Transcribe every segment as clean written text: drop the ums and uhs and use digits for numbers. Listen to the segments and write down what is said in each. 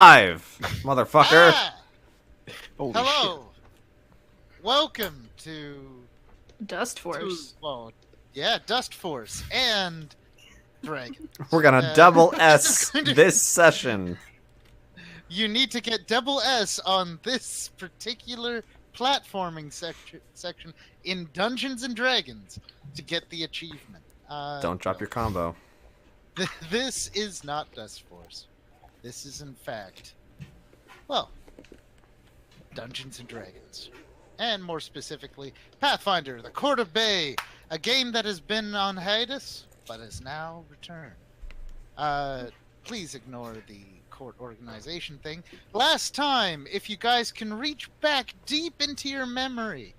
Live, motherfucker. Ah! Holy Hello! Welcome Dust Force. Dust Force and Dragon. We're gonna double This is S going to- this session. You need to get double S on this particular platforming section in Dungeons and Dragons to get the achievement. Don't drop your combo. This is not Dust Force. This is, in fact, well, Dungeons and Dragons. And more specifically, Pathfinder, the Court of Bay, a game that has been on hiatus, but has now returned. Please ignore the court organization thing. Last time, if you guys can reach back deep into your memory,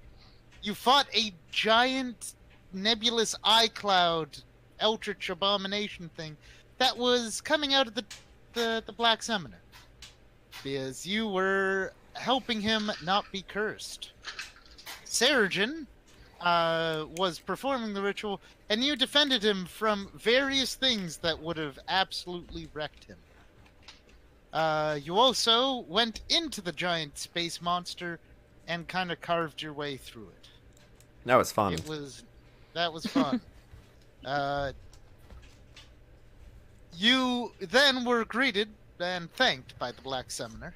you fought a giant nebulous eye cloud eldritch abomination thing that was coming out of the Black Summoner. Because you were helping him not be cursed. Sarajin was performing the ritual, and you defended him from various things that would have absolutely wrecked him. You also went into the giant space monster and kind of carved your way through it. That was fun. That was fun. You then were greeted and thanked by the Black Summoner.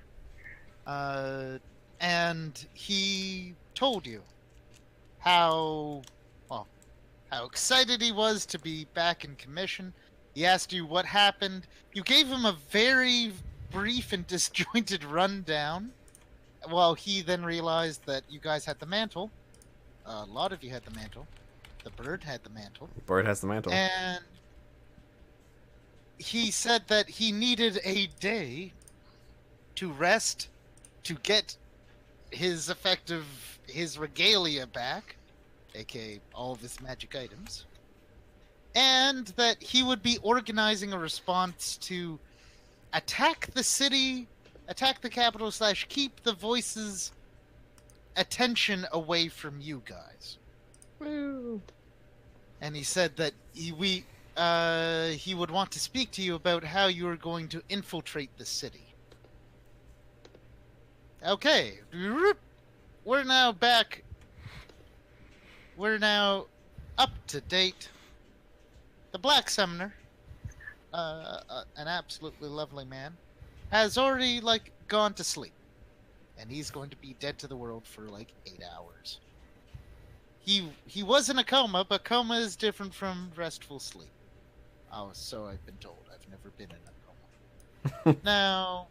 And he told you how excited he was to be back in commission. He asked you what happened. You gave him a very brief and disjointed rundown. Well, he then realized that you guys had the mantle. A lot of you had the mantle. The bird had the mantle. Bird has the mantle. And he said that he needed a day to rest, to get his regalia back, aka all of his magic items, and that he would be organizing a response to attack the city, attack the capital / keep the voices' attention away from you guys. Woo. And he said that he would want to speak to you about how you are going to infiltrate the city. Okay, we're now back. We're now up to date. The Black Summoner, an absolutely lovely man, has already gone to sleep, and he's going to be dead to the world for 8 hours. He was in a coma, but coma is different from restful sleep. Oh, so I've been told. I've never been in a coma. Now,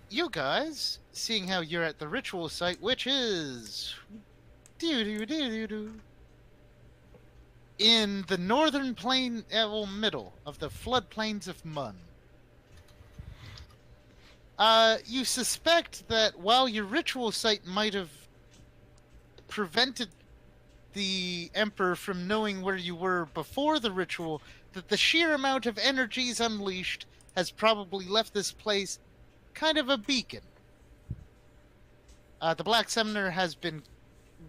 you guys, seeing how you're at the ritual site, which is in the northern plain, middle of the floodplains of Mun. You suspect that while your ritual site might have prevented the Emperor from knowing where you were before the ritual, that the sheer amount of energies unleashed has probably left this place kind of a beacon. The Black Summoner has been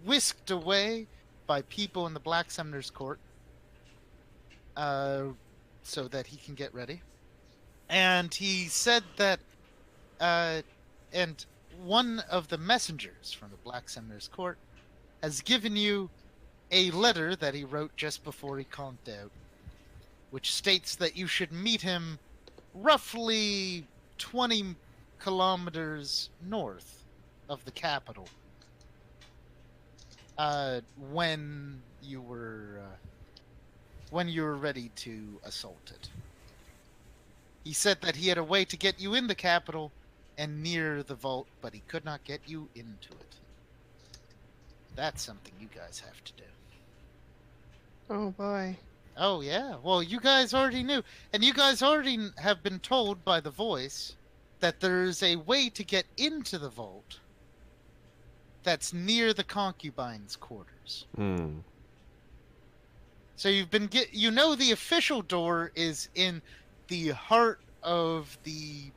whisked away by people in the Black Summoner's court so that he can get ready. And he said that and one of the messengers from the Black Summoner's court has given you a letter that he wrote just before he conked out, which states that you should meet him roughly 20 kilometers north of the capital when you were ready to assault it. He said that he had a way to get you in the capital and near the vault, but he could not get you into it. That's something you guys have to do. Oh boy. Oh yeah, well you guys already knew, and you guys already have been told by the voice that there's a way to get into the vault that's near the concubine's quarters. So you've been the official door is in the heart of the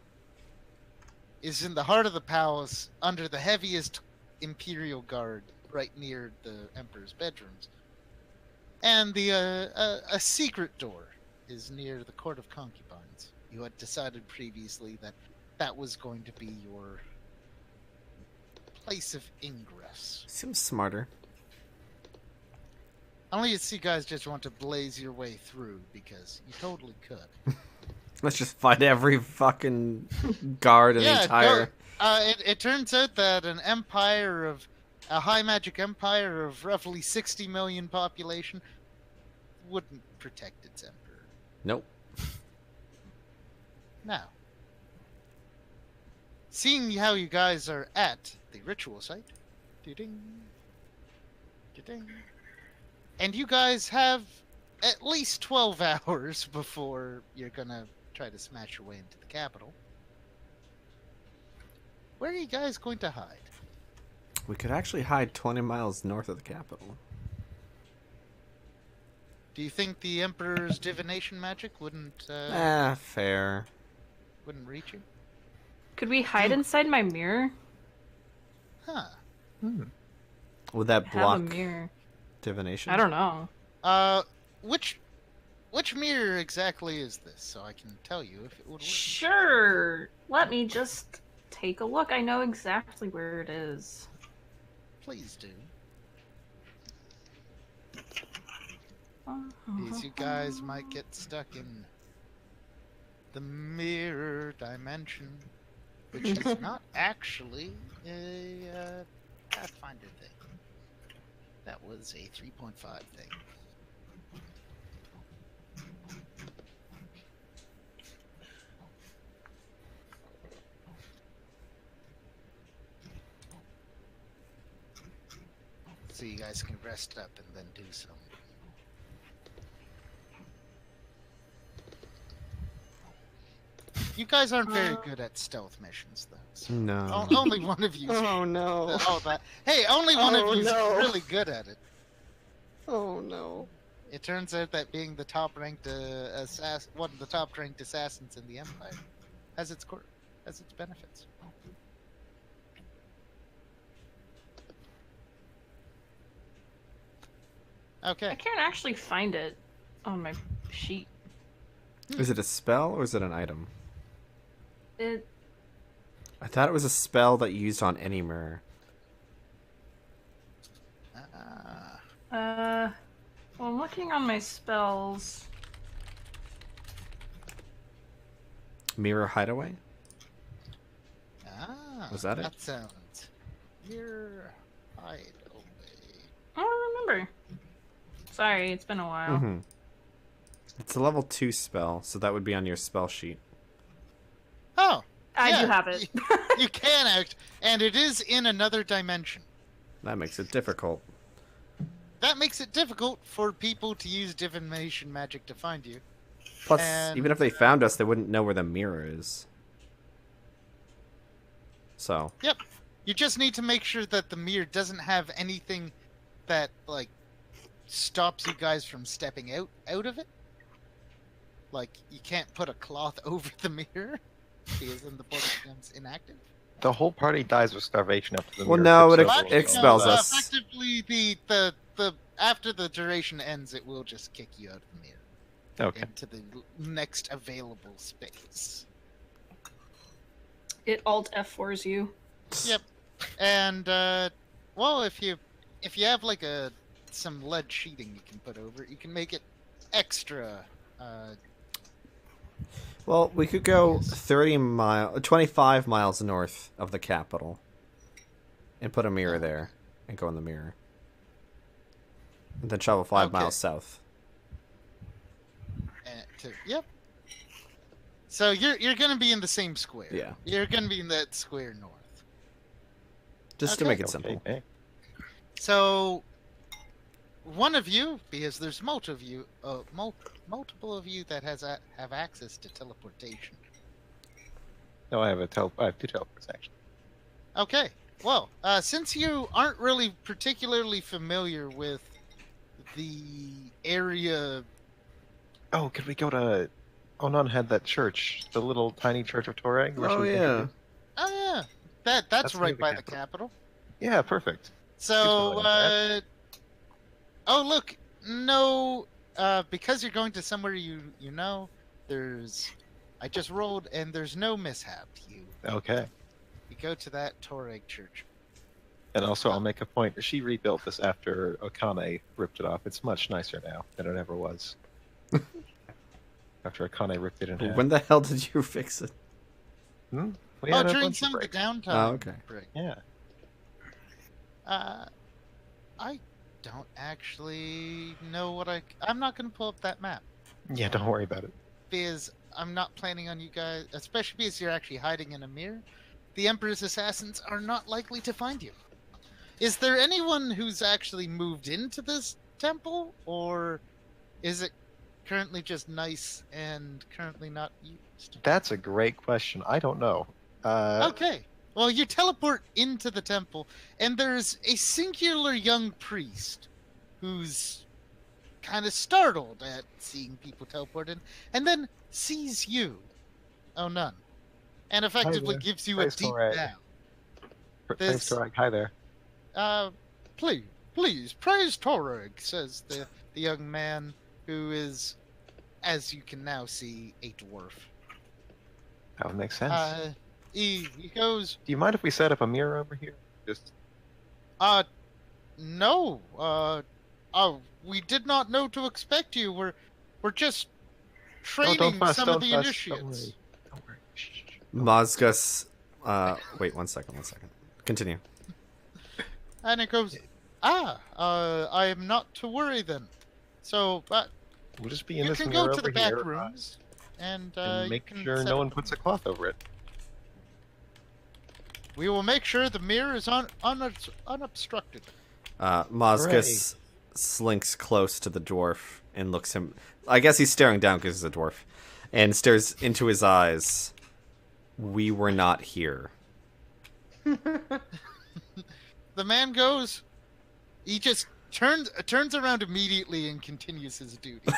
palace, under the heaviest Imperial guard, right near the Emperor's bedrooms. And a secret door is near the Court of Concubines. You had decided previously that that was going to be your place of ingress. Seems smarter. Unless you guys just want to blaze your way through, because you totally could. Let's just fight every fucking guard in the entire... It turns out that a high magic empire of roughly 60 million population wouldn't protect its emperor. Nope. Now, seeing how you guys are at the ritual site, ding, ding, and you guys have at least 12 hours before you're gonna try to smash your way into the capital. Where are you guys going to hide? We could actually hide 20 miles north of the capital. Do you think the Emperor's divination magic wouldn't Fair. wouldn't reach you? Could we hide inside my mirror? Huh. Would that I block have a mirror. divination? I don't know. Which mirror exactly is this, so I can tell you if it would work? Sure. Let me just take a look. I know exactly where it is. Please do. Because you guys might get stuck in the mirror dimension, which is not actually a Pathfinder thing. That was a 3.5 thing. So you guys can rest up and then do some. You guys aren't very good at stealth missions, though. So No. only one of you. Oh no. Hey, only one Oh, of you is no. really good at it. Oh no. It turns out that being the top-ranked one of the top-ranked assassins in the Empire, has its benefits. Okay. I can't actually find it on my sheet. Is it a spell or is it an item? It I thought it was a spell that you used on any mirror. well, I'm looking on my spells. Mirror hideaway? Was that it? That sounds. Your hideaway. I don't remember. Sorry, it's been a while. Mm-hmm. It's a level 2 spell, so that would be on your spell sheet. Oh, I yeah, do have it. You can act, and it is in another dimension. That makes it difficult. That makes it difficult for people to use divination magic to find you. Plus, And- even if they found us, they wouldn't know where the mirror is. So, Yep. You just need to make sure that the mirror doesn't have anything that, like, stops you guys from stepping out of it. Like, you can't put a cloth over the mirror because then the body becomes inactive. The whole party dies of starvation after the Well, mirror no, tips it over ex- as But, expels well. us. Effectively, the after the duration ends, it will just kick you out of the mirror Okay. into the next available space. It Alt F4s you. Yep. And well, if you have like some lead sheeting you can put over it, you can make it extra. well, we could go 25 miles north of the capital and put a mirror there and go in the mirror. And then travel 5 Okay. miles south. Yep. So you're gonna be in the same square. Yeah. You're gonna be in that square north. Just to Okay. make it simple. Okay. So one of you, because there's multiple of you that have access to teleportation. No, I have I have 2 teleports actually. Okay. Well, since you aren't really particularly familiar with the area. Oh, could we go to? Onan had that church, the little tiny church of Torag. where she Oh, was yeah. introduced. Oh yeah, that's That's right near the by the capital. capital. Yeah, perfect. So, familiar oh look, no, because you're going to somewhere you know, there's I just rolled, and there's no mishap. You Okay. go to that Toreg church. And also, I'll make a point. She rebuilt this after Akane ripped it off. It's much nicer now than it ever was. After Akane ripped it in half. When the hell did you fix it? Hmm? We Oh, had a during bunch some of the breaks. downtime. Oh, okay. break. Yeah. I don't actually know what I'm not going to pull up that map. Yeah, don't worry about it. Because I'm not planning on you guys, especially because you're actually hiding in a mirror. The Emperor's assassins are not likely to find you. Is there anyone who's actually moved into this temple, or is it currently just nice and currently not used? That's a great question. I don't know. Okay. Well, you teleport into the temple, and there's a singular young priest who's kind of startled at seeing people teleport in, and then sees you, oh none, and effectively there. gives you Praise a deep Torag. bow. Thanks, Torag. Hi there. Please, praise Torag, says the young man, who is, as you can now see, a dwarf. That would make sense. He goes, Do you mind if we set up a mirror over here? Just no, we did not know to expect you. We're just training fuss, some of don't the fuss, initiates. Don't worry. Shh, shh, shh. Mazgus. Wait, one second. Continue. And it goes, I am not to worry then. So, We'll just be in you this can mirror go to over the back here, rooms, and and you make can sure set no up one the puts a mirror. cloth over it. We will make sure the mirror is unobstructed. Mazgus slinks close to the dwarf and looks him. I guess he's staring down because he's a dwarf, and stares into his eyes. We were not here. The man goes. He just turns around immediately and continues his duties.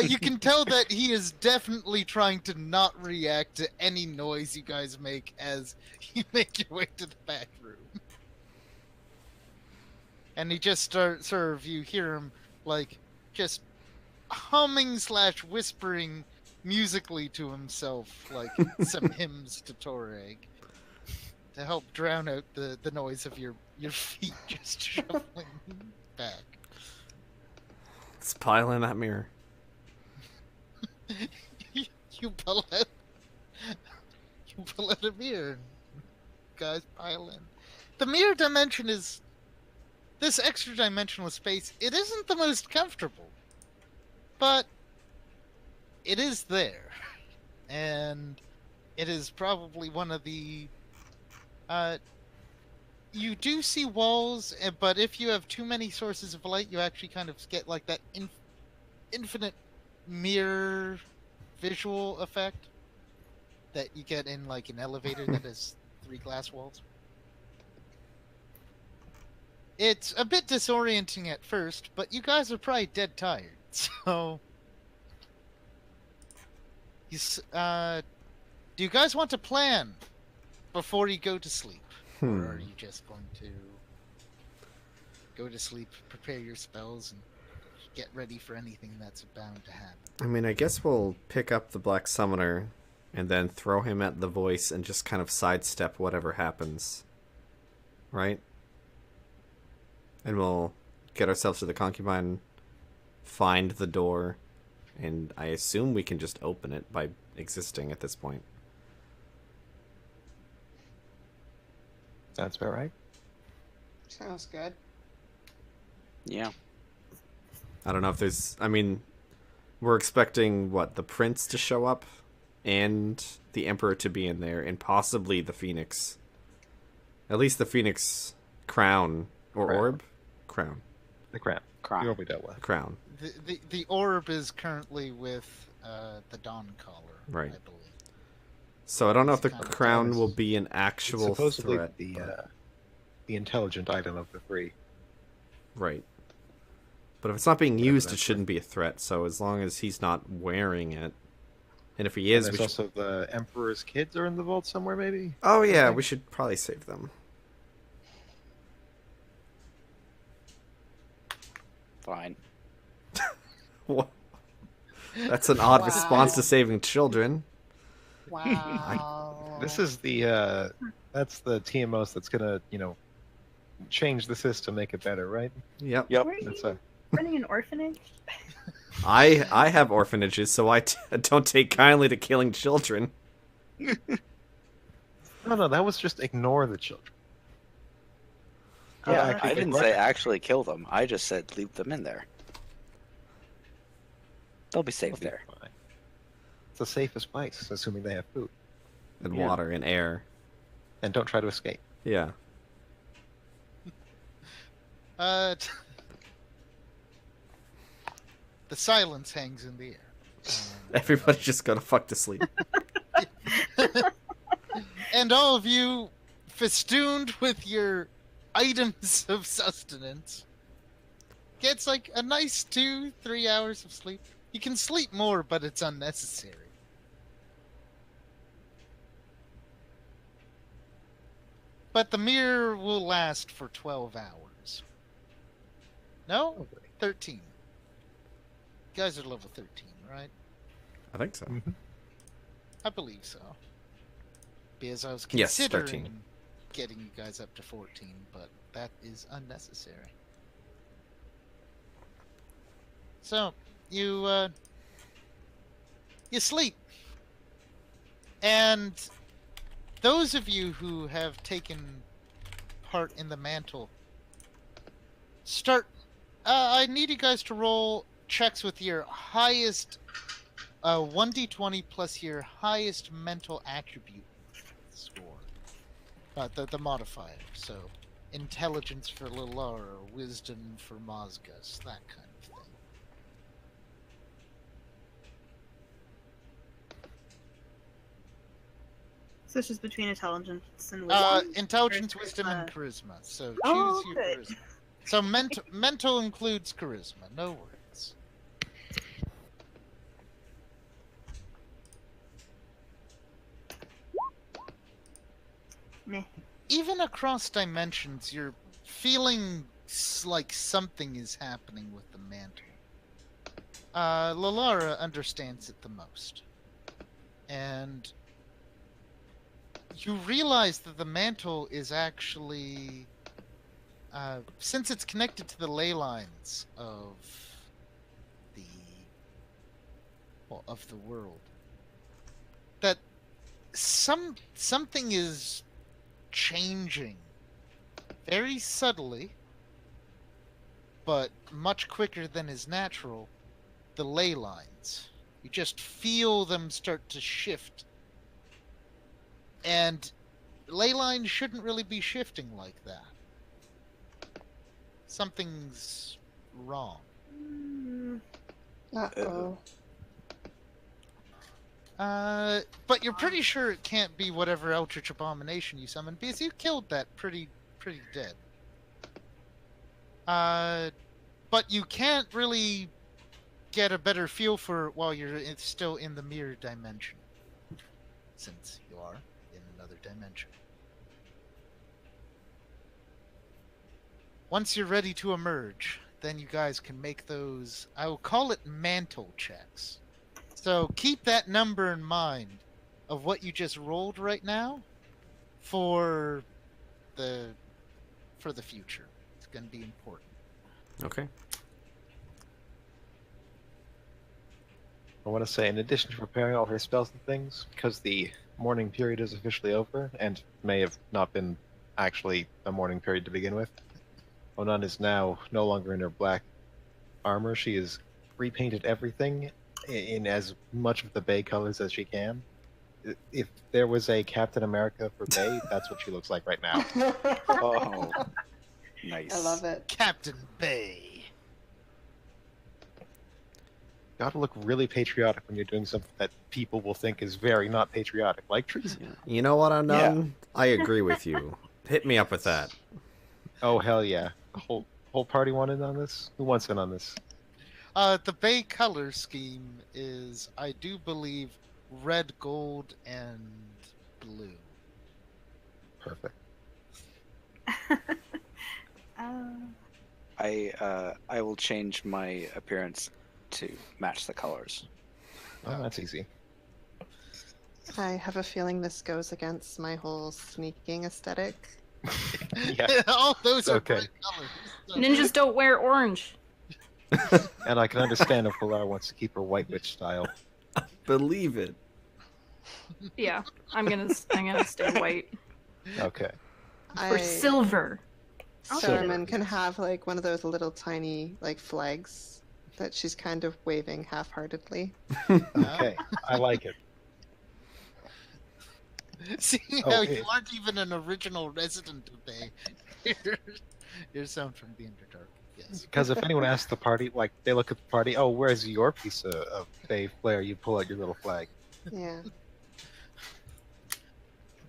You can tell that he is definitely trying to not react to any noise you guys make as you make your way to the back room. And he just you hear him, like, just humming / whispering musically to himself, like some hymns to Toreg, to help drown out the noise of your feet just shuffling back. Let's pile in that mirror. You pull out a mirror. Guys, pile in. The mirror dimension is this extra dimensional space. It isn't the most comfortable, but it is there, and it is probably one of the. You do see walls, but if you have too many sources of light, you actually kind of get like that infinite mirror visual effect that you get in like an elevator that has 3 glass walls. It's a bit disorienting at first, but you guys are probably dead tired, so do you guys want to plan before you go to sleep? Or are you just going to go to sleep, prepare your spells, and get ready for anything that's bound to happen? I mean, I guess we'll pick up the Black Summoner and then throw him at the voice and just kind of sidestep whatever happens. Right? And we'll get ourselves to the concubine, find the door, and I assume we can just open it by existing at this point. Sounds about right. Sounds good. Yeah. I don't know if there's... I mean, we're expecting, what, the prince to show up? And the emperor to be in there, and possibly the phoenix. At least the phoenix crown. Or Crown. orb? Crown. The crown. Crown. You already dealt with. Crown. The orb is currently with the Dawn Caller, Right. I believe. So I don't know if the It's kind of crown nice. will be an It's actual supposedly threat. the intelligent item of the 3. Right. But if it's not being used, it that's shouldn't be a threat. So as long as he's not wearing it, and if he is, And we there's should... also the Emperor's kids are in the vault somewhere, maybe? Oh yeah, think. we should probably save them. Fine. What? That's an odd response to saving children. Wow. This is that's the TMOs that's gonna, change the system, make it better, right? Yep. Yep. Were you That's a running an orphanage? I have orphanages, so I don't take kindly to killing children. no. That was just ignore the children. Yeah, actually, I didn't say actually kill them. I just said leave them in there. They'll be safe there. Fine. It's the safest place, assuming they have food, And Yeah. water and air. and don't try to escape. Yeah. The silence hangs in the air. Everybody just go to fuck to sleep. And all of you, festooned with your items of sustenance, gets like a nice 2-3 hours of sleep. You can sleep more, but it's unnecessary. But the mirror will last for 12 hours. No? 13. You guys are level 13, right? I think so. I believe so. Because I was Yes, considering 13. getting you guys up to 14, but that is unnecessary. So, you sleep. And those of you who have taken part in the mantle start I need you guys to roll checks with your highest 1d20 plus your highest mental attribute score. The modifier. So, intelligence for Lilara, wisdom for Mozgus, that kind of thing. So it's just between intelligence and wisdom? Intelligence, Or wisdom, and charisma. So choose Oh, your okay. charisma. So mental includes charisma. No worries. Meh. Even across dimensions, you're feeling like something is happening with the mantle. Lilara understands it the most. And you realize that the mantle is actually, since it's connected to the ley lines of the world, that something is changing very subtly, but much quicker than is natural. The ley lines, you just feel them start to shift. And ley lines shouldn't really be shifting like that. Something's wrong. Uh-oh. But you're pretty sure it can't be whatever Eldritch Abomination you summoned, because you killed that pretty dead. But you can't really get a better feel for it while you're still in the mirror dimension, since you are in another dimension. Once you're ready to emerge, then you guys can make those, I will call it mantle checks. So keep that number in mind of what you just rolled right now for the future. It's going to be important. Okay. I want to say, in addition to preparing all her spells and things, because the mourning period is officially over, and may have not been actually a mourning period to begin with, Onan is now no longer in her black armor. She has repainted everything in as much of the Bay colors as she can. If there was a Captain America for Bay, that's what she looks like right now. Oh, nice. I love it. Captain Bay. Gotta look really patriotic when you're doing something that people will think is very not patriotic, like treason. You know what, Unknown? I agree with you. Hit me up with that. Oh hell yeah! The whole party wanted on this. Who wants in on this? The Bay color scheme is, I do believe, red, gold, and blue. Perfect. I will change my appearance to match the colors. Oh, that's easy. I have a feeling this goes against my whole sneaking aesthetic. Yeah. All those are Okay. bright colors. So- Ninjas don't wear orange. And I can understand if Valar wants to keep her white witch style. Believe it. Yeah, I'm gonna stay white Okay. or silver. Saruman can have like one of those little tiny like flags that she's kind of waving half-heartedly. Okay. I like it. See Oh, how it- you aren't even an original resident of Bay. You're someone from the Underdark. Yes. Because if anyone asks the party, like, they look at the party, oh, where's your piece of Bay flair? You pull out your little flag. Yeah.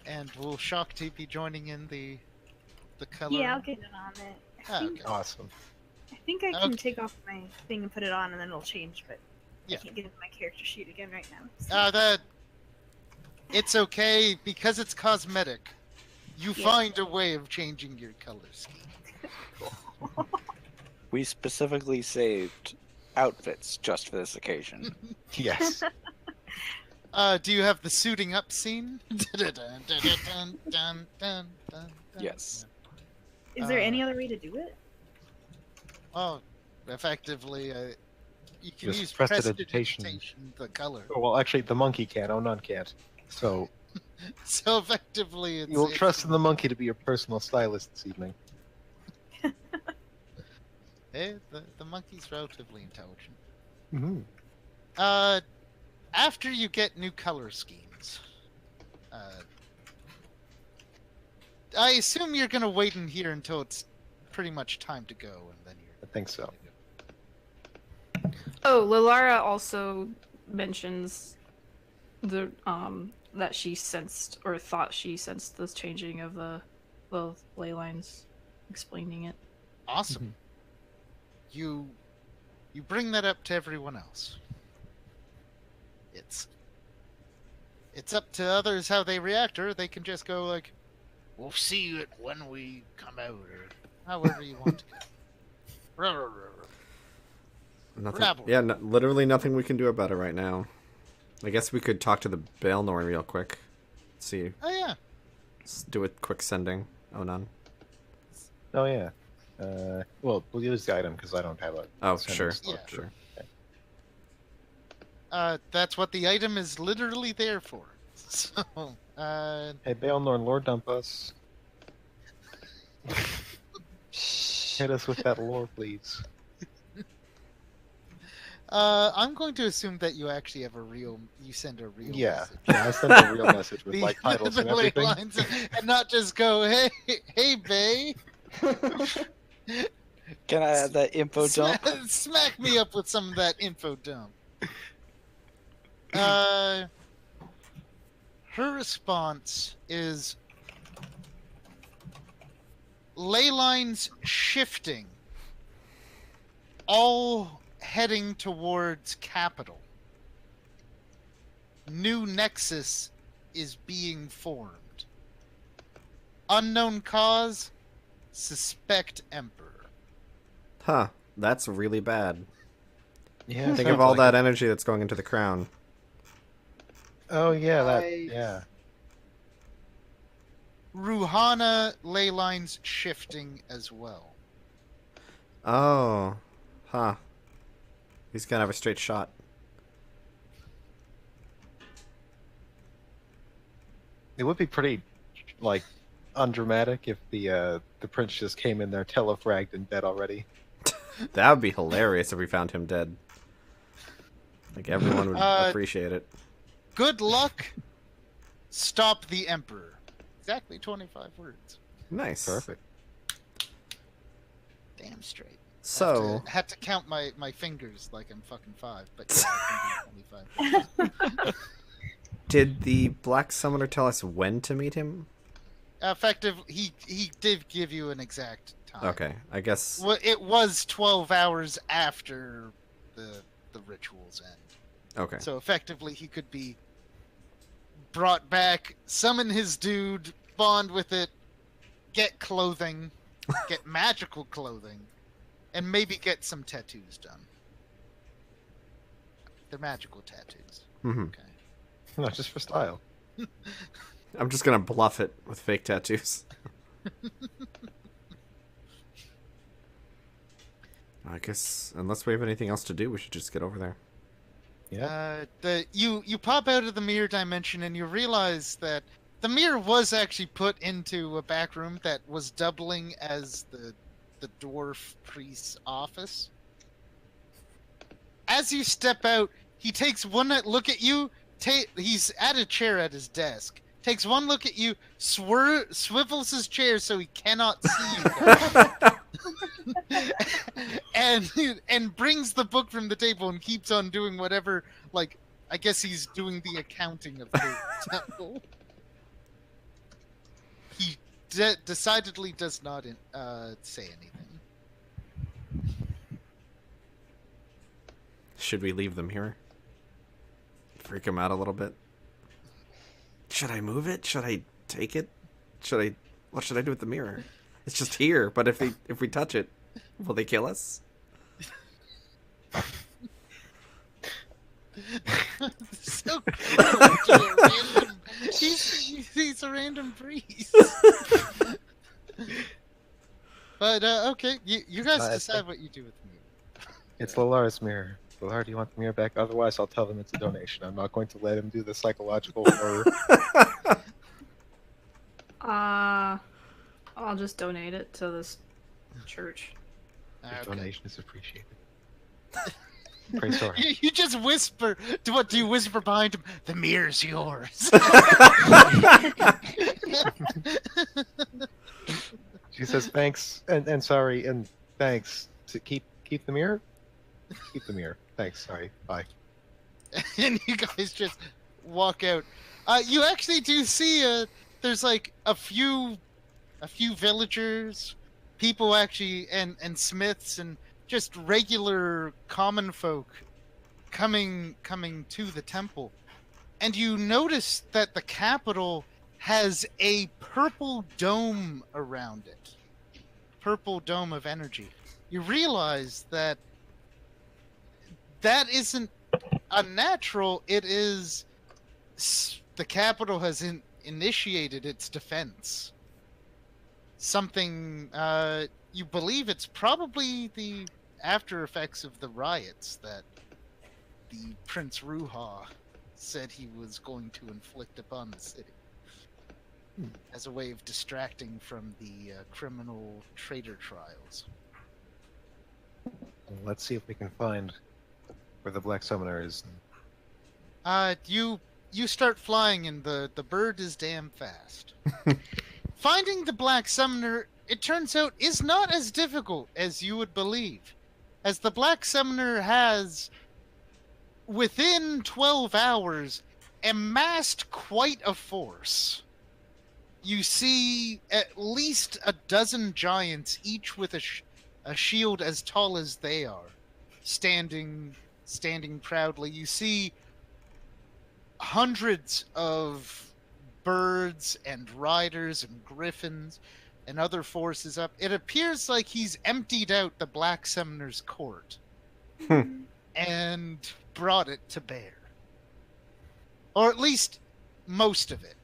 And will Shakti be joining in the color? Yeah, I'll get it on it. Ah, okay. Awesome. I think I can Okay. take off my thing and put it on, and then it'll change. But Yeah. I can't get into my character sheet again right now. So. That it's okay because it's cosmetic. You Yeah. find a way of changing your color scheme. We specifically saved outfits just for this occasion. Yes. Do you have the suiting up scene? Yes. Is there any other way to do it? Oh, effectively, you can Just use prestidigitation. prestidigitation, the color. Oh, well, actually, the monkey can. Oh, none can't. So So effectively, it's, you will it's- trust in the monkey to be your personal stylist this evening. the monkey's relatively intelligent. Mm-hmm. After you get new color schemes, I assume you're gonna wait in here until it's pretty much time to go, and then you're. I think so. Oh, Lilara also mentions the that she sensed or thought she sensed the changing of the ley lines, explaining it. Awesome. You bring that up to everyone else. It's up to others how they react, or they can just go like, "We'll see it when we come out," or however you want to go. Nothing. Rabble. Yeah, literally nothing we can do about it right now. I guess we could talk to the Baelnor real quick. See. Oh yeah. Let's do a quick sending. Oh, none. Oh, yeah. Well, we'll use the item because I don't have a. Oh, sending sure. slot. Yeah. Sure. That's what the item is literally there for. So, Hey, Baelnor, lore dump us. Hit us with that lore, please. I'm going to assume that you actually have you send a real Yeah. message. Yeah, I sent a real message with The- like titles and the ley everything. lines, and not just go, hey, Bay, Can I have that info dump? smack me up with some of that info dump. Her response is ley lines shifting, all heading towards capital. New nexus is being formed. Unknown cause, suspect emperor. Huh. That's really bad. Yeah. Think of all that energy that's going into the crown. Oh yeah, I- yeah. Ruhana ley lines shifting as well. Oh. Huh. He's gonna have a straight shot. It would be pretty, like, undramatic if the prince just came in there telefragged and dead already. That would be hilarious if we found him dead. Like, everyone would appreciate it. Good luck. Stop the emperor. Exactly 25 words. Nice. Perfect. Damn straight. So, Had to count my fingers like I'm fucking 5, but yeah, I can do 25 words. did the Black Summoner tell us when to meet him? Effective. He did give you an exact time. Okay, I guess. Well, it was 12 hours after the rituals end. Okay. So effectively, he could be brought back, summon his dude, bond with it, get clothing, get magical clothing, and maybe get some tattoos done. They're magical tattoos. Mm-hmm. Okay. No, just for style. I'm just gonna bluff it with fake tattoos. I guess, unless we have anything else to do, we should just get over there. Yeah. You pop out of the mirror dimension and you realize that the mirror was actually put into a back room that was doubling as the dwarf priest's office. As you step out, he takes one look at you. He's at a chair at his desk. Takes one look at you, swivels his chair so he cannot see you. and brings the book from the table and keeps on doing whatever. Like, I guess he's doing the accounting of the temple. He decidedly does not say anything. Should we leave them here? Freak them out a little bit? Should I move it? Should I take it? What should I do with the mirror? It's just here, but if we touch it, will they kill us? So cool. He's a random priest. But okay, you guys decide what you do with the mirror. It's Lala's mirror. Lalar, do you want the mirror back? Otherwise, I'll tell them it's a donation. I'm not going to let him do the psychological horror. I'll just donate it to this church. The Okay. donation is appreciated. Praise the Lord. You just whisper. What do you whisper behind him? The mirror's yours. She says thanks and sorry and thanks to keep the mirror. Keep the mirror. Thanks. Sorry. Bye. And you guys just walk out. You actually do see there's like a few villagers, people actually, and smiths and just regular common folk coming to the temple. And you notice that the capital has a purple dome around it. Purple dome of energy. You realize that isn't unnatural. It is the capital has initiated its defense. Something you believe it's probably the after effects of the riots that the Prince Ruha said he was going to inflict upon the city as a way of distracting from the criminal traitor trials. Let's see if we can find where the Black Summoner is. You start flying and the bird is damn fast. Finding the Black Summoner, it turns out, is not as difficult as you would believe, as the Black Summoner has, within 12 hours, amassed quite a force. You see at least a dozen giants, each with a shield as tall as they are, standing proudly. You see hundreds of birds and riders and griffins and other forces up. It appears like he's emptied out the Black Summoner's court and brought it to bear. Or at least most of it.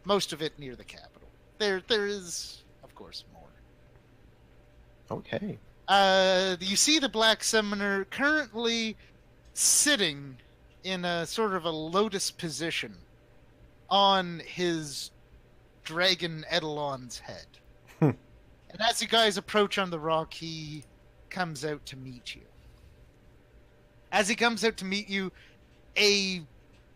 Most of it near the capital. There is, of course, more. Okay. You see the Black Summoner currently sitting in a sort of a lotus position on his dragon Eidolon's head. And as you guys approach on the rock, he comes out to meet you. As he comes out to meet you, a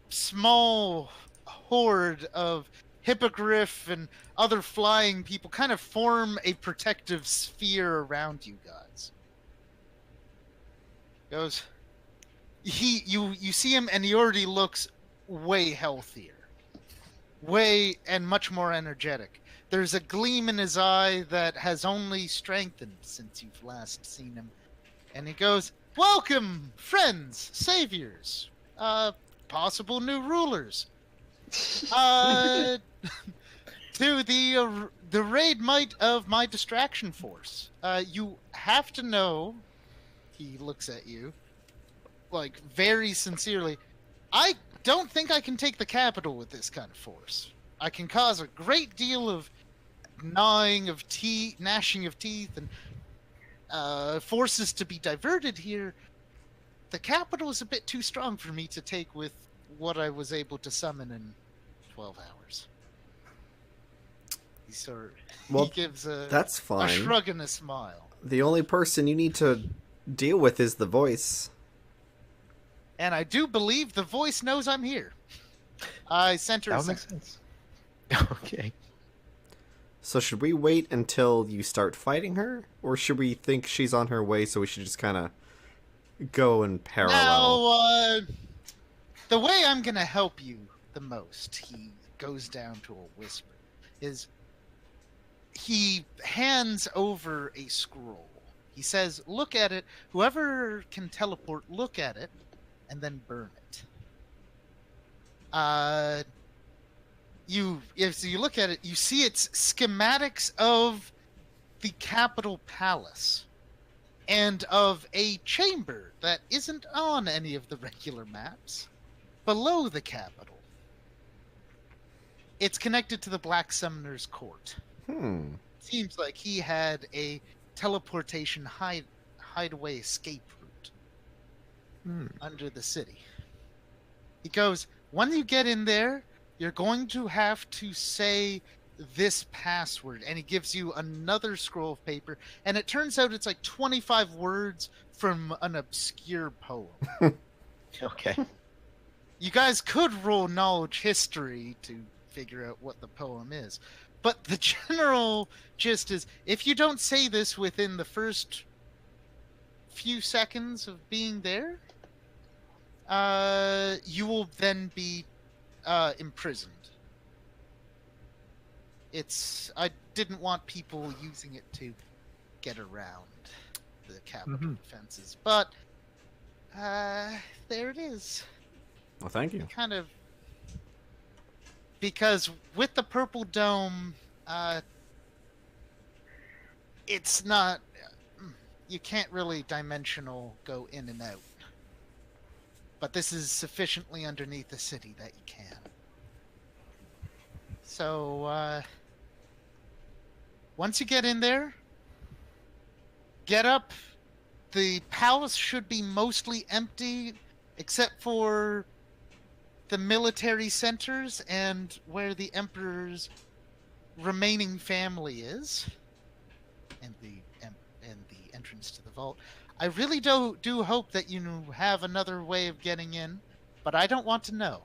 small horde of hippogriff and other flying people kind of form a protective sphere around you guys. You see him and he already looks way healthier. Way and much more energetic. There's a gleam in his eye that has only strengthened since you've last seen him. And he goes, "Welcome, friends, saviors, possible new rulers. To the raid might of my distraction force. You have to know," he looks at you, like very sincerely, I don't think I can take the capital with this kind of force. I can cause a great deal of gnashing of teeth, and forces to be diverted here. The capital is a bit too strong for me to take with what I was able to summon in 12 hours. Well, he gives that's a fine. shrug and a smile. The only person you need to deal with is the voice. And I do believe the voice knows I'm here. I sent her That a would make sign. sense. Okay. So should we wait until you start fighting her? Or should we think she's on her way, so we should just kind of go in parallel? Now, the way I'm going to help you the most, he goes down to a whisper, is he hands over a scroll. He says, look at it. Whoever can teleport, look at it, and then burn it. If you look at it, you see it's schematics of the Capitol Palace and of a chamber that isn't on any of the regular maps below the Capitol. It's connected to the Black Summoner's Court. Seems like he had a teleportation hideaway escape route under the city. He goes, when you get in there, you're going to have to say this password. And he gives you another scroll of paper. And it turns out it's like 25 words from an obscure poem. Okay. You guys could roll knowledge history to figure out what the poem is. But the general gist is, if you don't say this within the first few seconds of being there, you will then be imprisoned. I didn't want people using it to get around the capital defenses, but there it is. Well, thank you. Kind of, because with the purple dome, it's not, you can't really dimensional go in and out. But this is sufficiently underneath the city that you can. So, once you get in there, get up. The palace should be mostly empty, except for the military centers and where the Emperor's remaining family is, and the entrance to the vault. I really do hope that you have another way of getting in, but I don't want to know.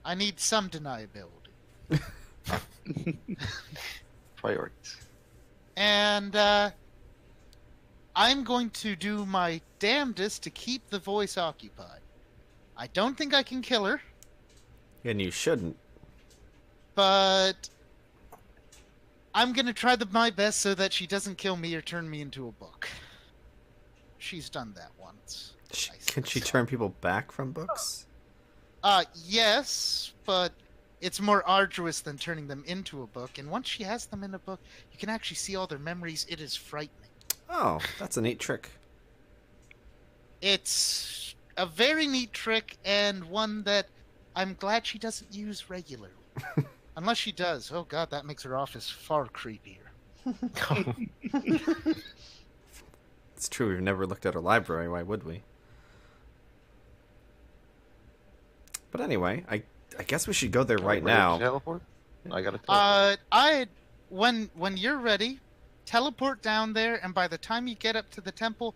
I need some deniability. Priorities. And I'm going to do my damnedest to keep the voice occupied. I don't think I can kill her. And you shouldn't. But I'm going to try my best so that she doesn't kill me or turn me into a book. She's done that once. Can she turn people back from books? Yes, but it's more arduous than turning them into a book. And once she has them in a book, you can actually see all their memories. It is frightening. Oh, that's a neat trick. It's a very neat trick, and one that I'm glad she doesn't use regularly. Unless she does. Oh god, that makes her office far creepier. It's true, we've never looked at her library, why would we? But anyway, I guess we should go there right now. Teleport? I gotta teleport. When you're ready, teleport down there, and by the time you get up to the temple,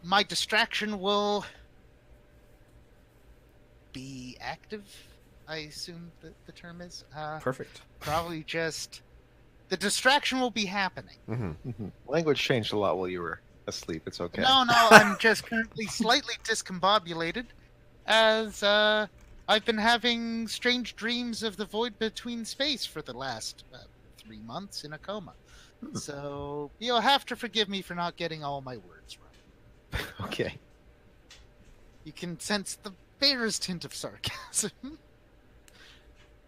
my distraction will be active, I assume that the term is. Perfect. Probably just the distraction will be happening. Language changed a lot while you were asleep. It's okay. No, I'm just currently slightly discombobulated, as I've been having strange dreams of the void between space for the last 3 months in a coma. So you'll have to forgive me for not getting all my words right. Okay. You can sense the barest hint of sarcasm,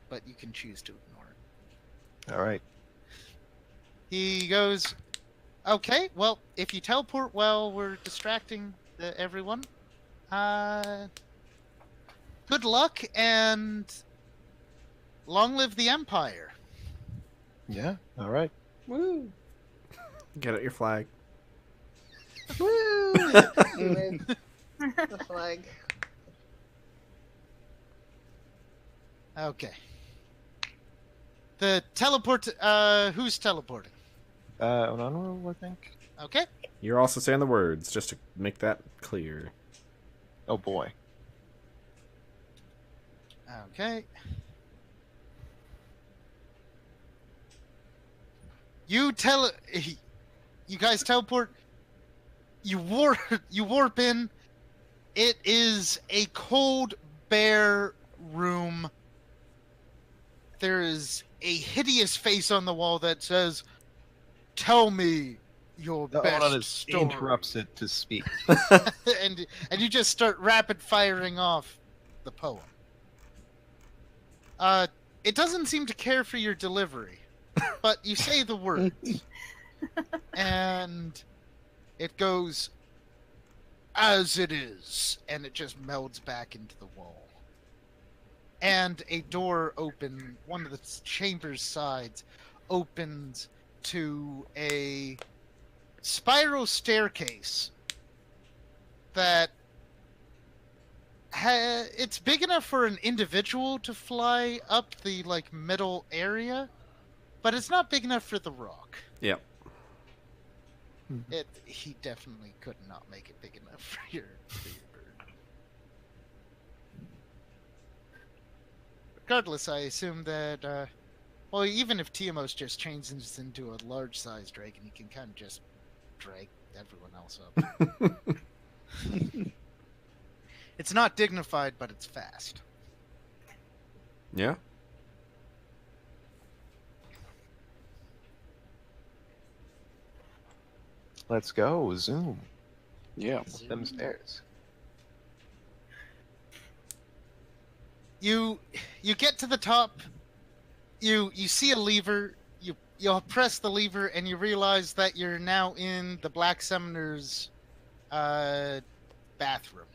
but you can choose to ignore it. All right. He goes, okay, well, if you teleport well, we're distracting everyone. Good luck and long live the Empire. Yeah. All right. Woo! Get out your flag. Woo! You wave the flag. Okay. The teleport. Who's teleporting? Onanu, I think. Okay. You're also saying the words, just to make that clear. Oh boy. Okay. You guys teleport. You warp in. It is a cold, bare room. There is a hideous face on the wall that says, "Tell me your best story." Interrupts it to speak. and you just start rapid firing off the poem. It doesn't seem to care for your delivery, but you say the words, and it goes, "As it is," and it just melds back into the wall. And a door open, one of the chamber's sides, opens to a spiral staircase that it's big enough for an individual to fly up the middle area, but it's not big enough for the rock. Yep. He definitely could not make it big enough for your bird. Regardless, I assume that well, even if Tiamos just changes into a large-sized dragon, he can kind of just drag everyone else up. It's not dignified, but it's fast. Yeah. Let's go. Zoom. Yeah. Up them stairs. You get to the top. You see a lever. You'll press the lever, and you realize that you're now in the Black Summoner's bathroom.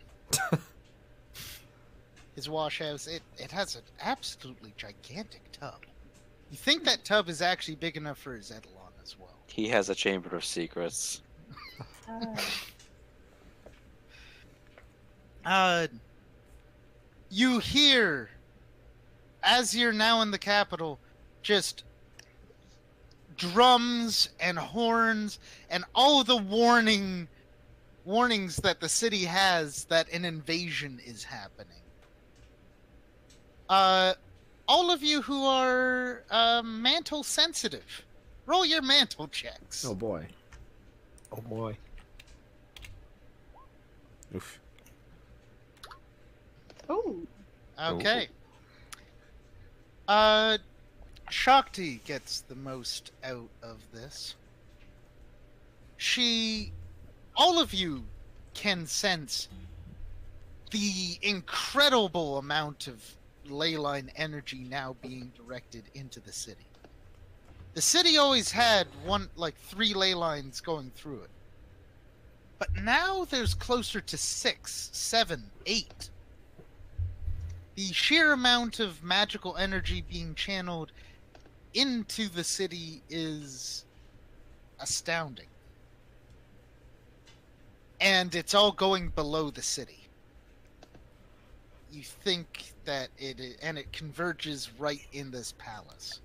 His wash house. It has an absolutely gigantic tub. You think that tub is actually big enough for his Eidolon as well. He has a chamber of secrets. You hear, as you're now in the capital, just drums and horns and all the warnings that the city has that an invasion is happening. All of you who are mantle sensitive, roll your mantle checks. Oh boy. Oh boy. Oof. Oh. Okay. Shakti gets the most out of this. All of you can sense the incredible amount of leyline energy now being directed into the city. The city always had 3 ley lines going through it. But now there's closer to 6, 7, 8. The sheer amount of magical energy being channeled into the city is astounding. And it's all going below the city. You think that it converges right in this palace.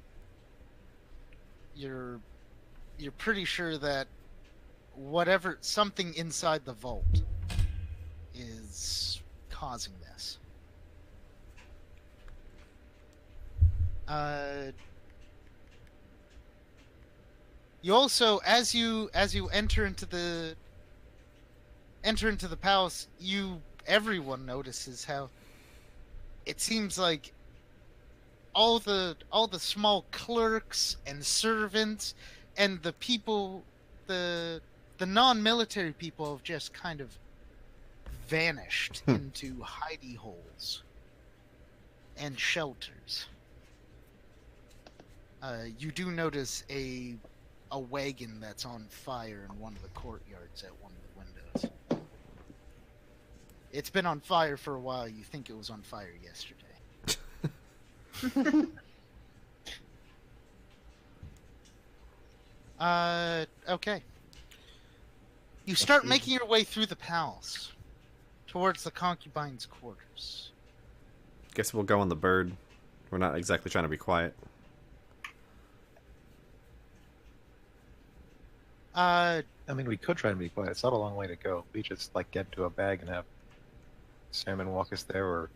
You're pretty sure that something inside the vault is causing this. You also, as you enter into the palace, everyone notices how it seems like all the small clerks and servants and the people, the non-military people have just kind of vanished into hidey holes and shelters. You do notice a wagon that's on fire in one of the courtyards at one of the windows. It's been on fire for a while. You think it was on fire yesterday. Okay. You start making your way through the palace towards the concubine's quarters. Guess we'll go on the bird. We're not exactly trying to be quiet. I mean, we could try and be quiet. It's not a long way to go. We just, like, get to a bag and have Salmon walk us there, or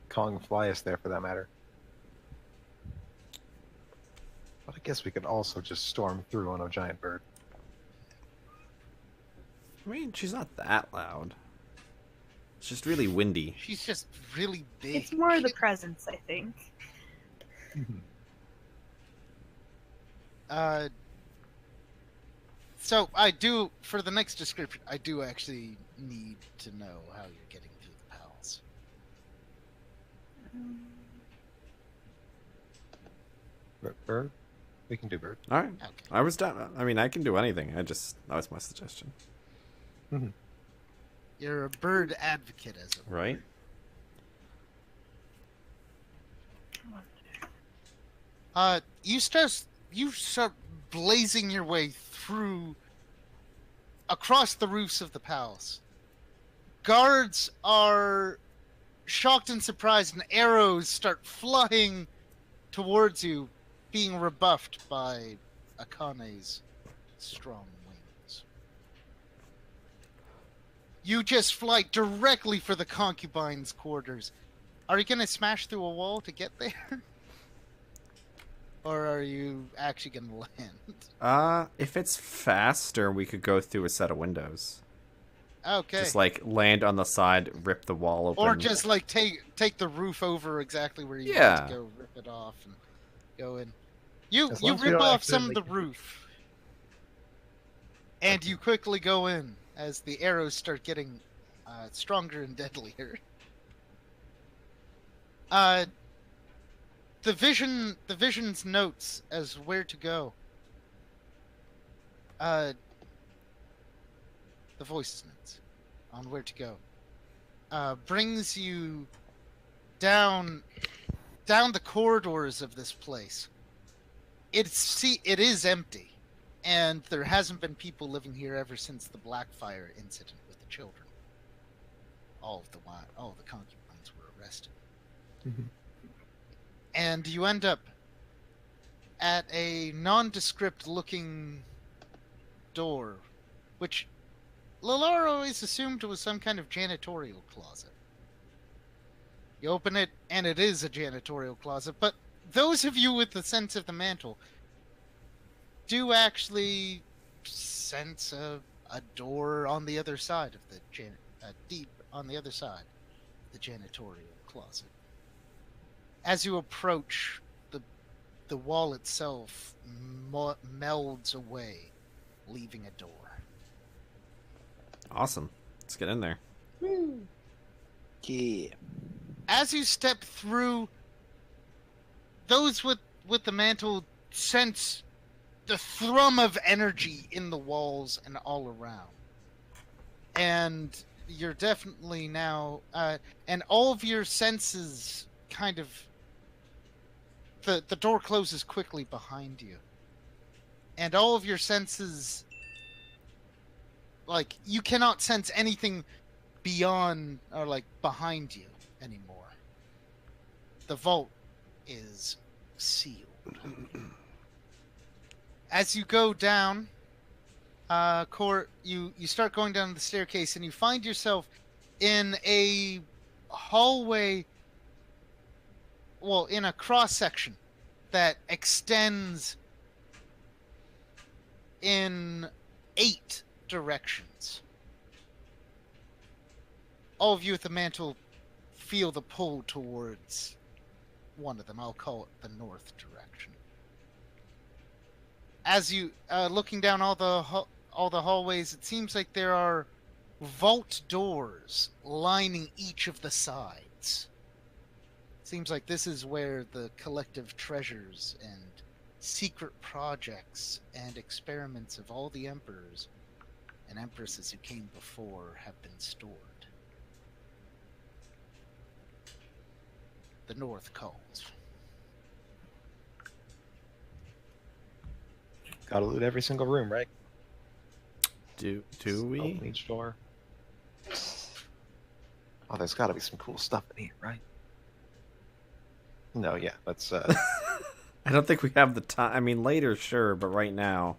Kong fly us there, for that matter. But I guess we could also just storm through on a giant bird. I mean, she's not that loud. It's just really windy. She's just really big. It's more the presence, I think. So I do, for the next description, I do actually need to know how you're getting through the palace. Bird? We can do bird. All right. Okay. I was done. I mean, I can do anything. That was my suggestion. You're a bird advocate, as it were. Right? You start blazing your way through across the roofs of the palace. Guards are shocked and surprised, and arrows start flying towards you, being rebuffed by Akane's strong wings. You just fly directly for the concubine's quarters. Are you gonna smash through a wall to get there? Or are you actually gonna land? If it's faster, we could go through a set of windows. Okay. Just like land on the side, rip the wall open. Or just like take the roof over exactly where you Yeah. want to go, rip it off and go in. You As long as we rip don't off some of the accidentally- roof. And you quickly go in as the arrows start getting stronger and deadlier. The vision's notes as where to go. The voice's notes on where to go. Brings you down the corridors of this place. It is empty, and there hasn't been people living here ever since the Blackfire incident with the children. All of the concubines were arrested. And you end up at a nondescript looking door, which Lalara always assumed was some kind of janitorial closet. You open it, and it is a janitorial closet, but those of you with the sense of the mantle do actually sense a door on the other side of the deep on the other side of the janitorial closet. As you approach, the wall itself melds away, leaving a door. Awesome. Let's get in there. Yeah. As you step through, those with the mantle sense the thrum of energy in the walls and all around. And you're definitely now, and all of your senses kind of, the door closes quickly behind you. And all of your senses, like, you cannot sense anything beyond, or like, behind you anymore. The vault is sealed. As you go down, you start going down the staircase, and you find yourself in a hallway, well, in a cross-section that extends in 8 directions. All of you at the mantle feel the pull towards one of them. I'll call it the north direction. As you looking down all the hallways, it seems like there are vault doors lining each of the sides. Seems like this is where the collective treasures and secret projects and experiments of all the emperors and empresses who came before have been stored. the north calls. Gotta loot every single room, right? Do Open we? each door. Oh, there's gotta be some cool stuff in here, right? No, yeah, that's I don't think we have the time. I mean, later, sure, but right now,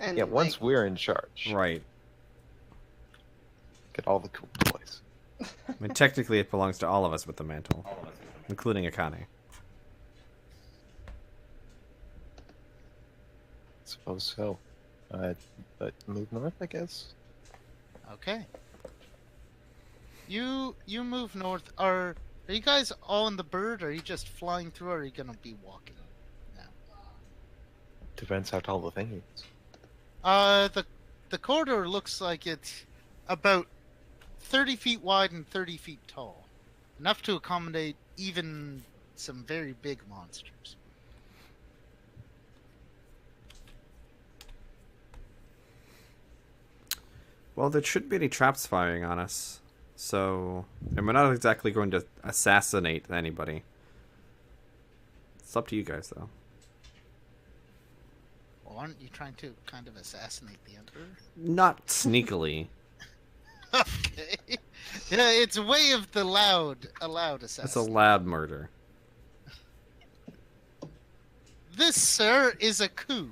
And yeah. Once like, we're in charge, right. get all the cool toys. I mean, technically, it belongs to all of us with the mantle, including Akane. Suppose so. But move north, I guess. Okay. You move north. Are you guys all in the bird? Or are you just flying through? Or are you gonna be walking now? Depends how tall the thing is. The corridor looks like it's about 30 feet wide and 30 feet tall, enough to accommodate even some very big monsters. Well, there shouldn't be any traps firing on us. So, and we're not exactly going to assassinate anybody. It's up to you guys, though. Well, aren't you trying to kind of assassinate the Emperor? Not sneakily. Okay. Yeah, it's a way of the loud It's a assassin. loud murder. This, sir, is a coup.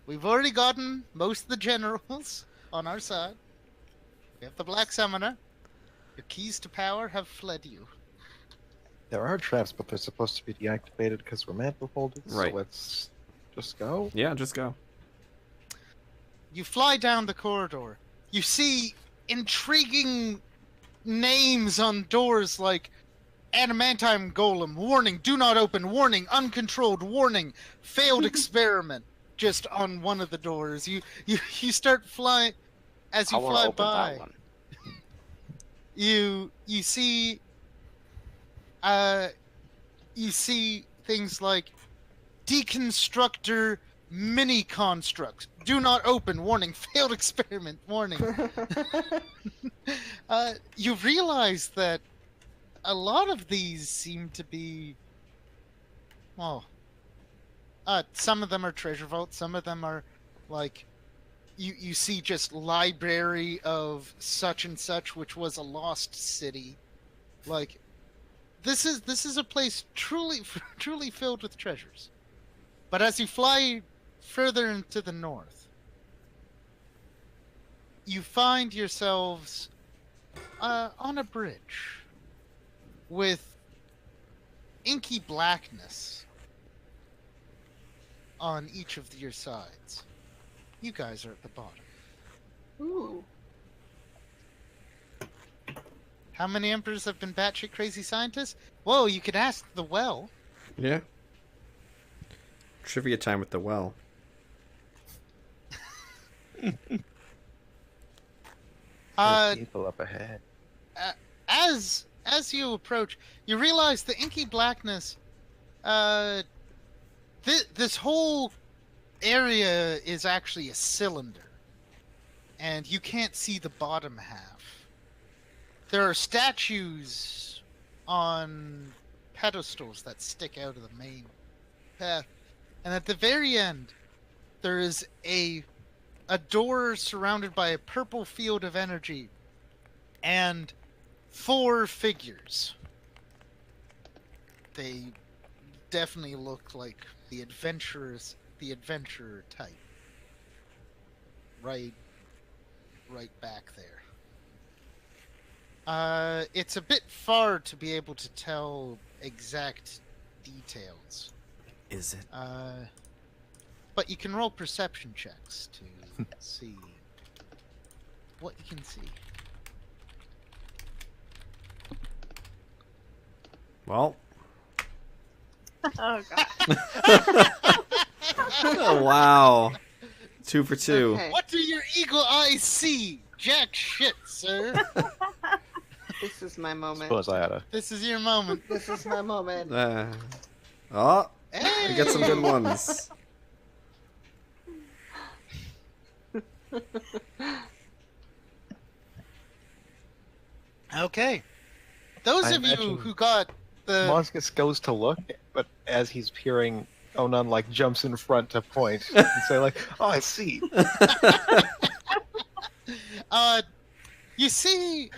We've already gotten most of the generals on our side. We have the Black Summoner. Your keys to power have fled you. There are traps, but they're supposed to be deactivated because we're mantle holders. Right. So let's just go. Yeah, just go. You fly down the corridor. You see intriguing names on doors like Adamantine Golem, warning, do not open, warning, uncontrolled, warning, failed experiment. Just on one of the doors. You start flying as you I want to fly open by. that one. You see things like deconstructor mini constructs. Do not open. Warning. Failed experiment. Warning. You realize that a lot of these seem to be, well, some of them are treasure vaults. Some of them are like you see just library of such and such, which was a lost city. Like this is a place truly filled with treasures. But as you fly further into the north, you find yourselves on a bridge with inky blackness on each of your sides. You guys are at the bottom. ooh, How many emperors have been batshit crazy scientists? Whoa, you could ask the well. Yeah. Trivia time with the well. There's people up ahead. As you approach, you realize the inky blackness. This whole area is actually a cylinder, and you can't see the bottom half. There are statues on pedestals that stick out of the main path, and at the very end, there is a door surrounded by a purple field of energy, and 4 figures. They definitely look like the adventurer type. Right back there. It's a bit far to be able to tell exact details. Is it? But you can roll perception checks to see what you can see. Well. Oh god. Oh, wow. 2 for 2. Okay. What do your eagle eyes see? Jack shit, sir. This is my moment. Suppose I oughta. This is your moment. This is my moment. Oh, Hey! we get some good ones. Okay. Those I of you imagine who got the Moscus goes to look, but as he's peering, Onan like jumps in front to point and say like, "Oh, I see." you see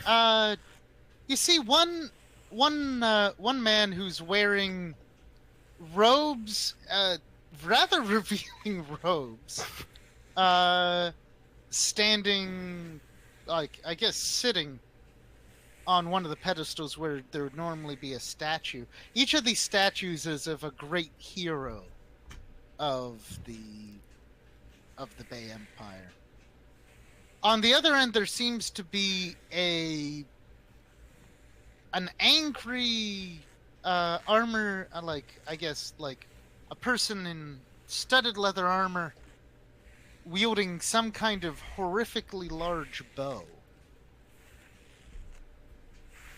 one man who's wearing robes, rather revealing robes, standing, like, I guess sitting on one of the pedestals where there would normally be a statue. Each of these statues is of a great hero of the Bay Empire. On the other end, there seems to be an angry armor, I guess a person in studded leather armor wielding some kind of horrifically large bow.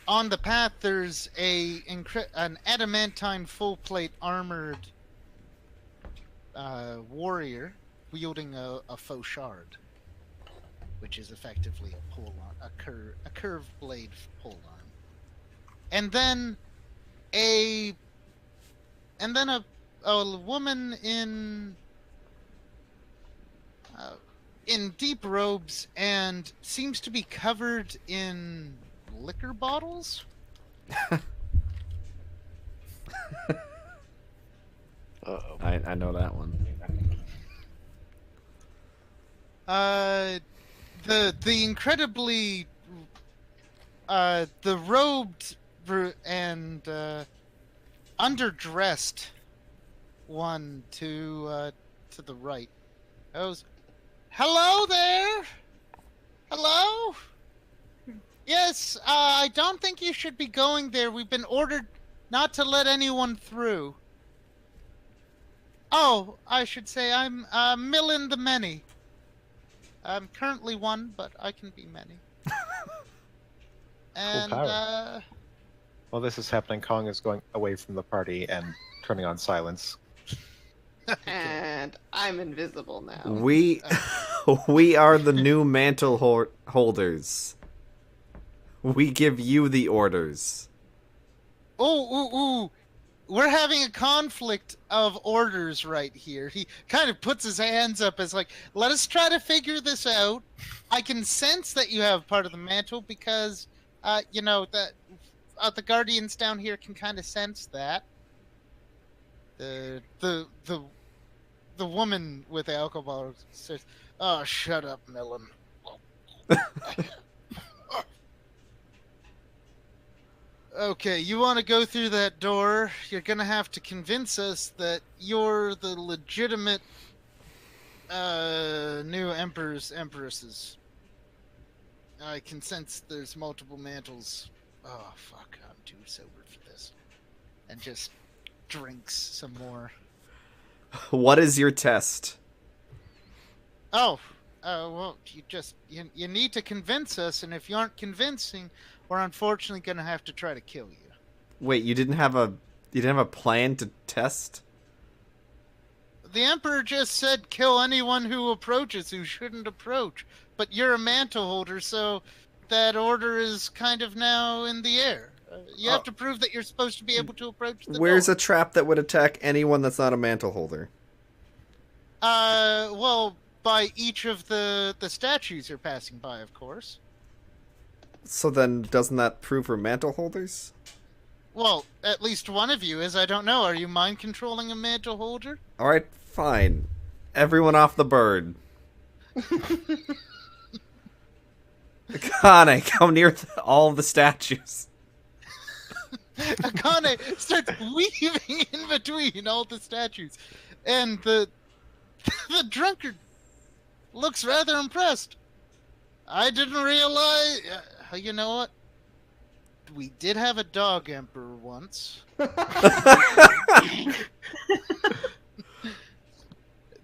On the path, there's an adamantine full plate armored warrior wielding a faux shard, which is effectively a pole arm, a curved blade pole arm. And then a woman in deep robes and seems to be covered in liquor bottles. Uh-oh. I know that one. The incredibly the robed and underdressed one to the right goes, "Hello there. Hello. Yes, I don't think you should be going there. We've been ordered not to let anyone through." Oh, I should say I'm Millen the Many. I'm currently one, but I can be many. And power. While this is happening, Kong is going away from the party and turning on silence. And I'm invisible now. We are the new mantle holders. We give you the orders. Ooh. We're having a conflict of orders right here. He kind of puts his hands up as like, let us try to figure this out. I can sense that you have part of the mantle because, that the Guardians down here can kind of sense that. The woman with the alcohol says, "Oh, shut up, Millen." Okay, you want to go through that door? You're gonna have to convince us that you're the legitimate new empresses. I can sense there's multiple mantles. Oh fuck, I'm too sober for this. And just drinks some more. What is your test? Oh, well, you need to convince us, and if you aren't convincing, we're unfortunately gonna have to try to kill you. Wait, you didn't have a plan to test? The Emperor just said kill anyone who approaches who shouldn't approach. But you're a mantle holder, so that order is kind of now in the air. You have to prove that you're supposed to be able to approach the Where's door. a trap that would attack anyone that's not a mantle holder? Well, by each of the statues you're passing by, of course. So then, doesn't that prove we're mantle holders? Well, at least one of you is. I don't know. Are you mind controlling a mantle holder? Alright, fine. Everyone off the bird. Akane, come near all the statues. Akane starts weaving in between all the statues. And the drunkard looks rather impressed. I didn't realize... you know what? We did have a dog emperor once.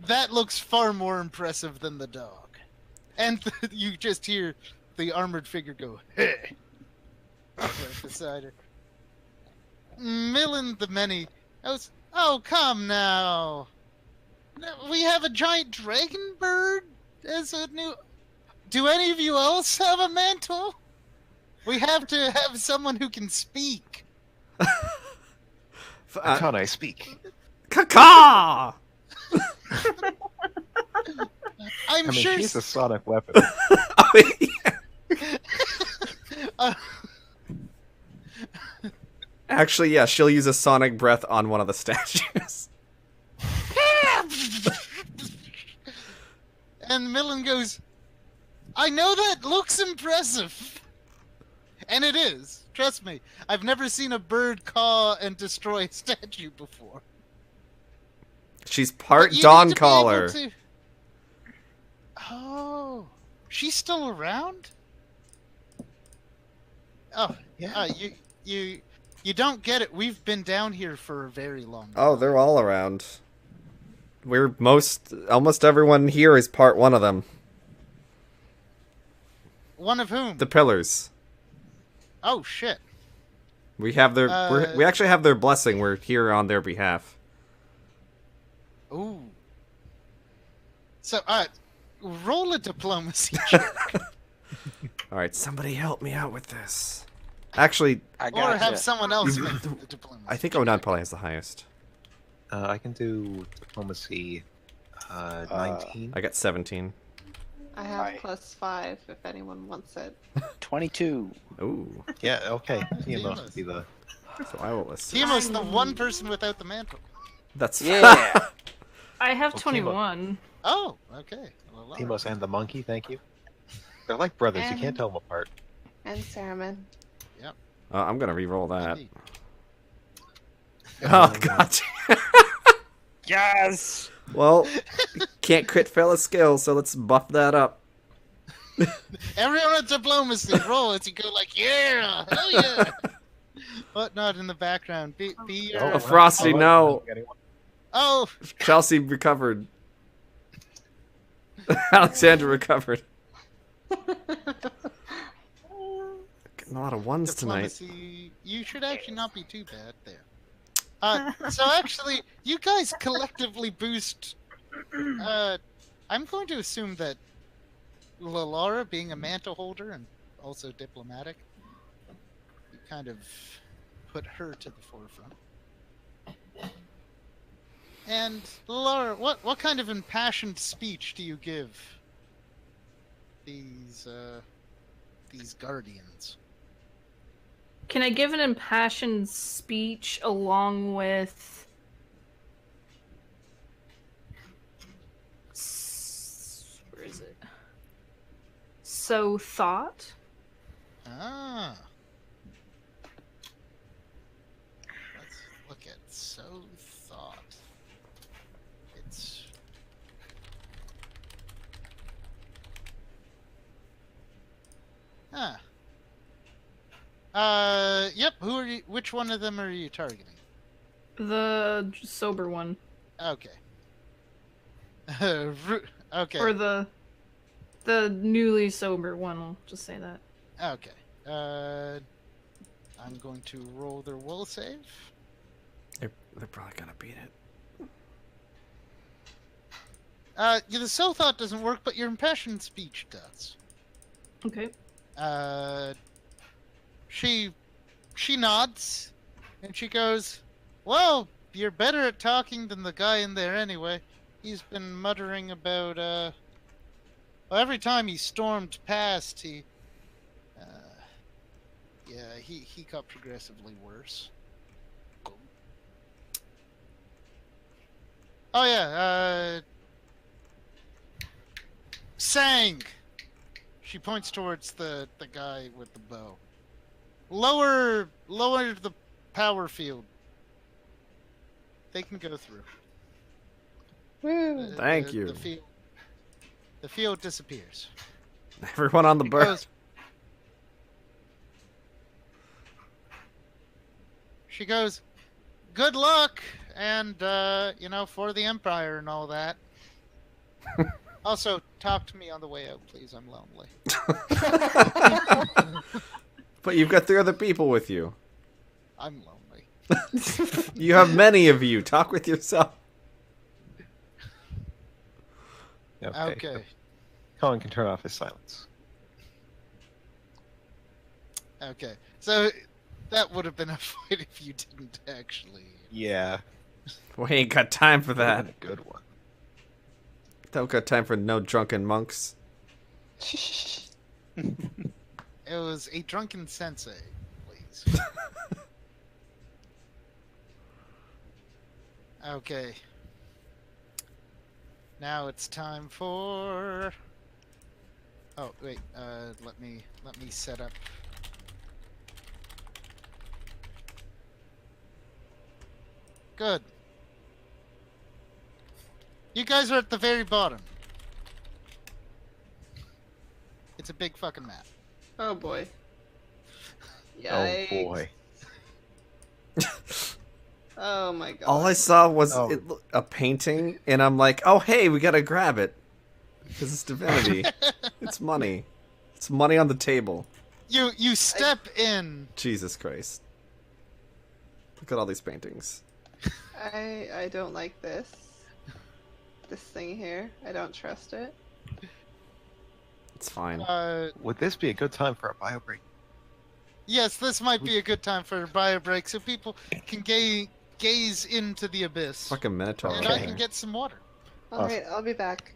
That looks far more impressive than the dog. And you just hear the armored figure go, "Hey!" right beside her. Millen the Many goes, "Oh, come now. We have a giant dragon bird as a new... Do any of you else have a mantle? We have to have someone who can speak. Can I speak? Caca! I'm I mean, sure. she's a sonic weapon. Oh, yeah. Uh, Actually, yeah, she'll use a sonic breath on one of the statues. and Millen goes, I know that looks impressive. And it is. Trust me. I've never seen a bird caw and destroy a statue before. She's part But you dawn need to be able caller. to- Oh. She's still around? Oh, Yeah. you don't get it. We've been down here for a very long time. Oh, they're all around. Almost everyone here is part one of them. One of whom? The pillars. Oh shit. We have their. We actually have their blessing. We're here on their behalf. Ooh. So, roll a diplomacy check. All right, somebody help me out with this. Actually, I Or got have you. someone else make the diplomacy. I think Onan probably has the highest. I can do diplomacy 19. I got 17. I have +5 if anyone wants it. 22. Ooh. Yeah, okay. Tiamos would be the... So I will assist. Timo's the one person without the mantle. That's Yeah. I have Well, 21. Oh, okay. Well, all right. Tiamos and the monkey, thank you. They're like brothers, you And- can't tell them apart. And Saruman. I'm gonna re-roll that. Indeed. Oh god. Yes! Well, can't crit fail a skill, so let's buff that up. Everyone at diplomacy, roll as you go like, yeah, hell yeah. Whatnot in the background. Be your... Oh, Frosty, no. Oh, Chelsea recovered. Alexandra recovered. Getting a lot of ones tonight. diplomacy. You should actually not be too bad there. So actually, you guys collectively boost. I'm going to assume that Lalara, being a mantle holder and also diplomatic, you kind of put her to the forefront. And Lalara, what kind of impassioned speech do you give these guardians? Can I give an impassioned speech along with where is it? So thought? Ah. Let's look at so thought. It's yep, who are you, which one of them are you targeting? The sober one. Okay. Okay. Or the newly sober one, I'll just say that. Okay. I'm going to roll their will save. They're probably gonna beat it. Yeah, the so thought doesn't work, but your impassioned speech does. Okay. She nods, and she goes, "Well, you're better at talking than the guy in there anyway. He's been muttering about, well, every time he stormed past, he got progressively worse." Oh yeah, Sang! She points towards the guy with the bow. Lower the power field. They can go through. Woo! Thank you. The field disappears. Everyone on the It bird. goes- She goes, "Good luck, and for the Empire and all that. Also, talk to me on the way out, please. I'm lonely." But you've got 3 other people with you. I'm lonely. You have many of you. Talk with yourself. Okay. Colin can turn off his silence. Okay, so that would have been a fight if you didn't actually. Yeah, We ain't got time for would have that. been a good one. Don't got time for no drunken monks. It was a drunken sensei, please. Okay. Now it's time for. Oh wait, let me set up. Good. You guys are at the very bottom. It's a big fucking map. Oh boy. Oh Yikes. boy. Oh my god. All I saw was Oh. a painting, and I'm like, oh, hey, we gotta grab it. Because it's divinity. It's money. It's money on the table. You step in. Jesus Christ. Look at all these paintings. I don't like this. This thing here. I don't trust it. It's fine. Would this be a good time for a bio break? Yes, this might be a good time for a bio break so people can gaze into the abyss. Fucking Minotaur. And over I there. can get some water. Alright, I'll be back.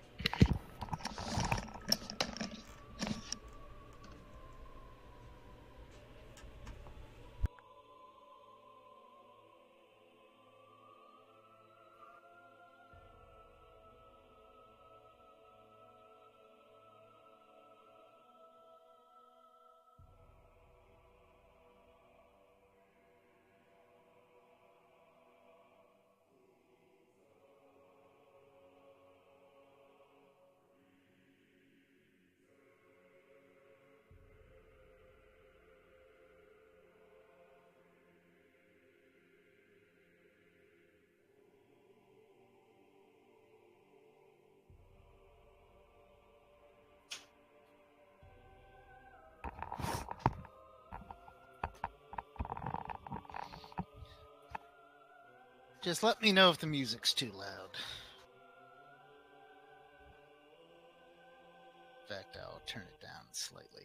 Just let me know if the music's too loud. In fact, I'll turn it down slightly.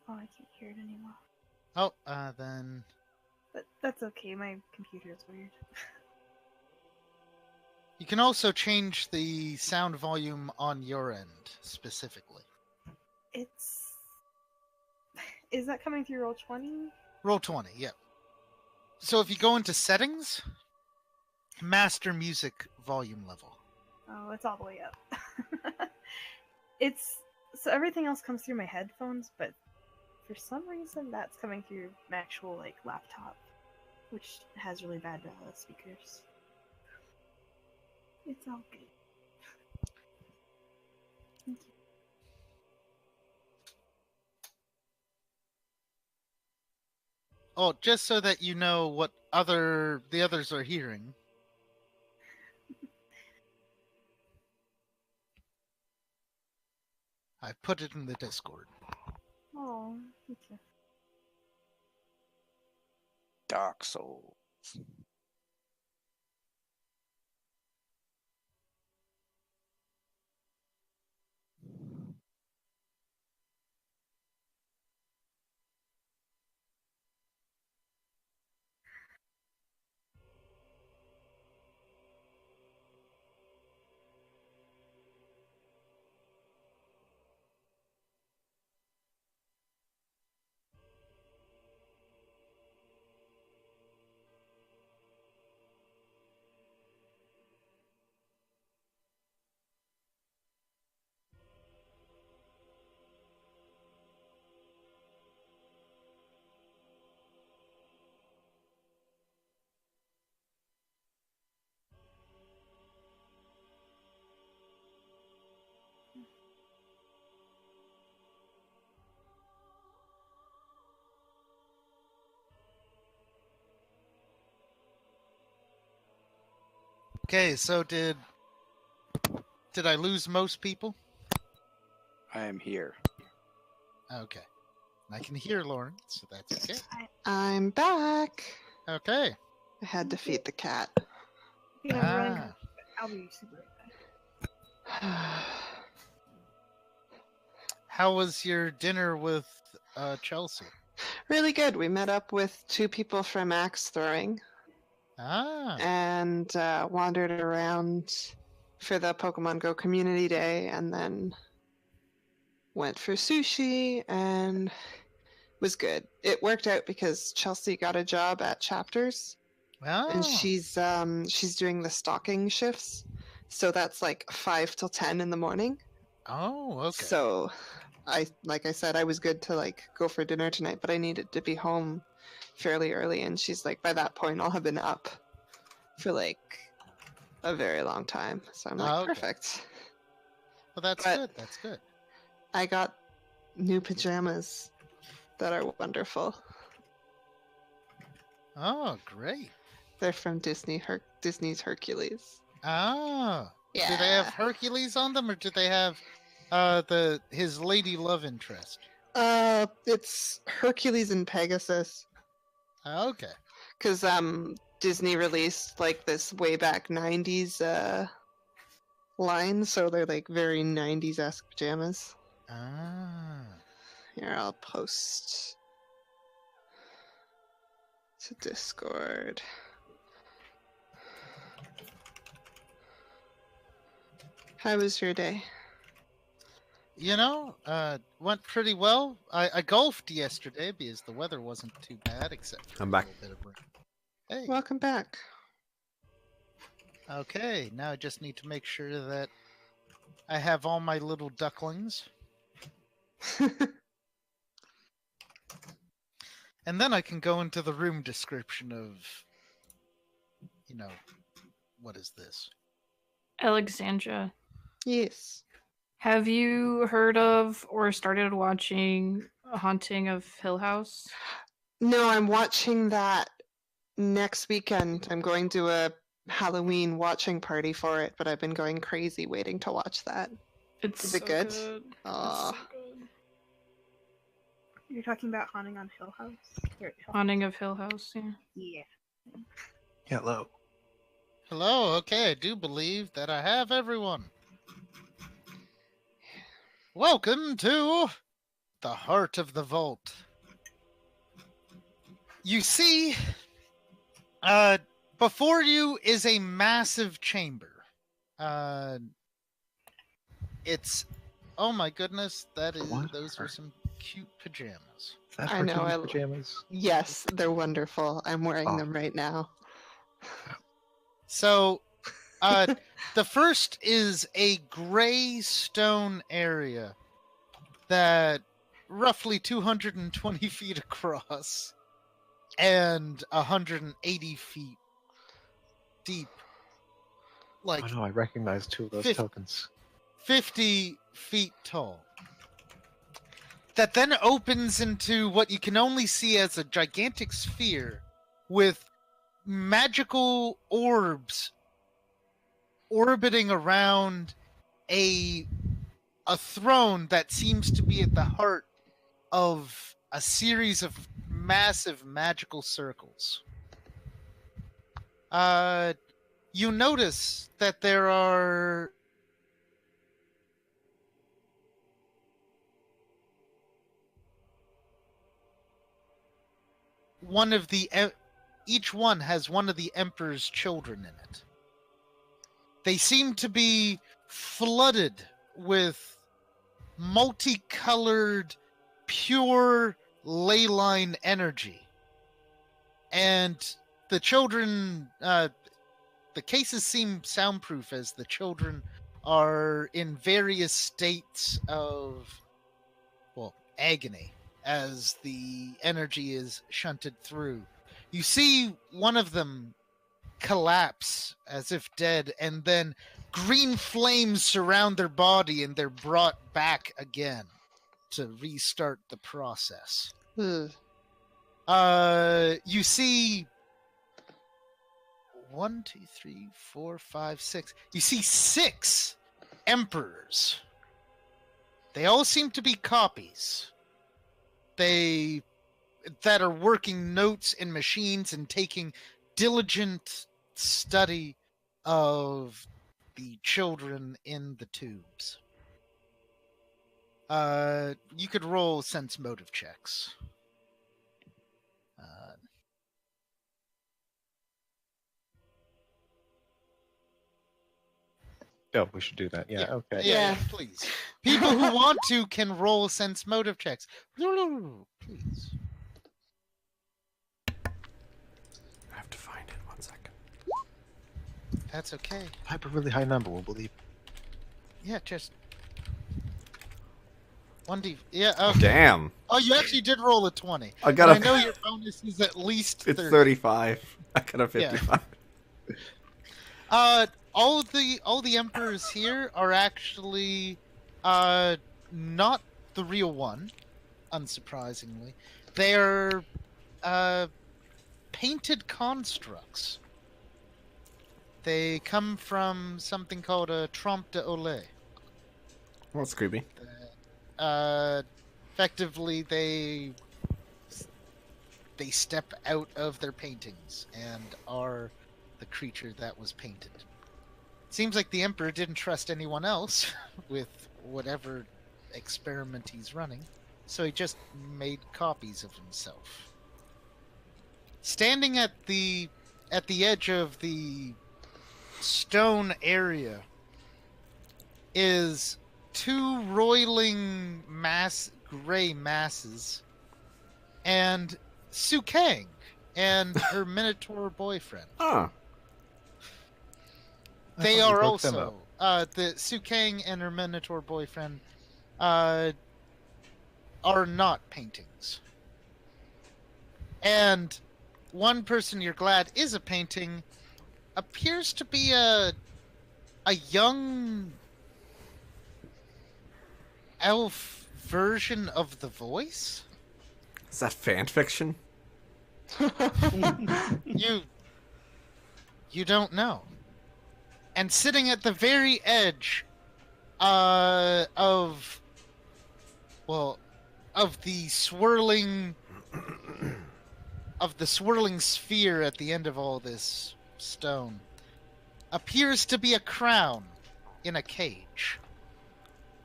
Oh, I can't hear it anymore. Oh, then But that's okay. My computer's weird. you can also change the sound volume on your end specifically. It's. Is that coming through Roll20? Roll20, yeah. So if you go into settings, master music volume level. Oh, it's all the way up. It's. So everything else comes through my headphones, but for some reason that's coming through my actual like laptop, which has really bad speakers. It's all good. Thank you. Oh, just so that you know what the others are hearing. I put it in the Discord. Oh, thank you. Dark Souls. Okay, so did I lose most people? I am here. Okay. I can hear Lauren, so that's okay. I'm back. Okay. I had to feed the cat. I think I'm running. Ah. I'll be super right back. How was your dinner with Chelsea? Really good. We met up with 2 people from axe throwing Ah, and wandered around for the Pokemon Go Community Day, and then went for sushi and was good. It worked out because Chelsea got a job at Chapters, and oh, she's doing the stocking shifts, so that's like 5 till 10 in the morning. oh, okay. So like I said, I was good to like go for dinner tonight, but I needed to be home fairly early, and she's like, by that point I'll have been up for like a very long time. So I'm like, Okay. perfect. Well, that's But- good. That's good. I got new pajamas that are wonderful. Oh, great. They're from Disney's Hercules. Ah, Yeah. do they have Hercules on them, or do they have his lady love interest? It's Hercules and Pegasus. Okay. Because Disney released like this way back 90s line, so they're like very 90s-esque pajamas. Ah. Here, I'll post to Discord. How was your day? You know, went pretty well. I golfed yesterday because the weather wasn't too bad, except for I'm a back. little bit of rain. Hey. Welcome back. Okay, now I just need to make sure that I have all my little ducklings. And then I can go into the room description of, what is this? Alexandra, Yes. have you heard of or started watching Haunting of Hill House? No, I'm watching that next weekend. I'm going to a Halloween watching party for it, but I've been going crazy waiting to watch that. It's Is it so good? good. Aw. It's so good. You're talking about Haunting on Hill House? Or Hill Haunting of Hill House, yeah. Yeah. Hello. Hello, okay, I do believe that I have everyone. Welcome to the heart of the vault. You see, before you is a massive chamber. It's, oh my goodness, What? those are some cute pajamas. Is that I know, Hercules I- pajamas? Yes, they're wonderful. I'm wearing Oh. them right now. So, the first is a gray stone area that roughly 220 feet across and 180 feet deep. Like Oh no, I recognize 2 of those Fif- tokens. 50 feet tall. That then opens into what you can only see as a gigantic sphere with magical orbs orbiting around a throne that seems to be at the heart of a series of massive magical circles. You notice that there are each one has one of the Emperor's children in it. They seem to be flooded with multicolored, pure ley line energy. And the children, the cases seem soundproof as the children are in various states of, agony as the energy is shunted through. You see one of them collapse as if dead, and then green flames surround their body and they're brought back again to restart the process. Ugh. You see 1, 2, 3, 4, 5, 6. You see 6 emperors. They all seem to be copies. That are working notes in machines and taking diligent study of the children in the tubes. You could roll sense motive checks. Oh, we should do that. Yeah, okay. Yeah, please. People who want to can roll sense motive checks. Please. I have to find it. 1 second. That's okay. Type a really high number, we'll believe. Yeah, just 1d. Yeah. Okay. Damn. Oh, you actually did roll a 20. I got And a. I know your bonus is at least 30. It's 35. I got a 55. All the emperors here are actually not the real one, unsurprisingly. They're painted constructs. They come from something called a trompe d'oeil. Well, that's creepy. Effectively, they step out of their paintings and are the creature that was painted. Seems like the Emperor didn't trust anyone else with whatever experiment he's running, so he just made copies of himself. Standing at the edge of the stone area is two roiling gray masses and Su Kang and her Minotaur boyfriend. Ah. They thought we are broke them also the Su Kang and her Minotaur boyfriend are not paintings. And one person you're glad is a painting appears to be a young elf version of the voice. Is that fan fiction? You don't know. And sitting at the very edge of the swirling sphere at the end of all this stone appears to be a crown in a cage.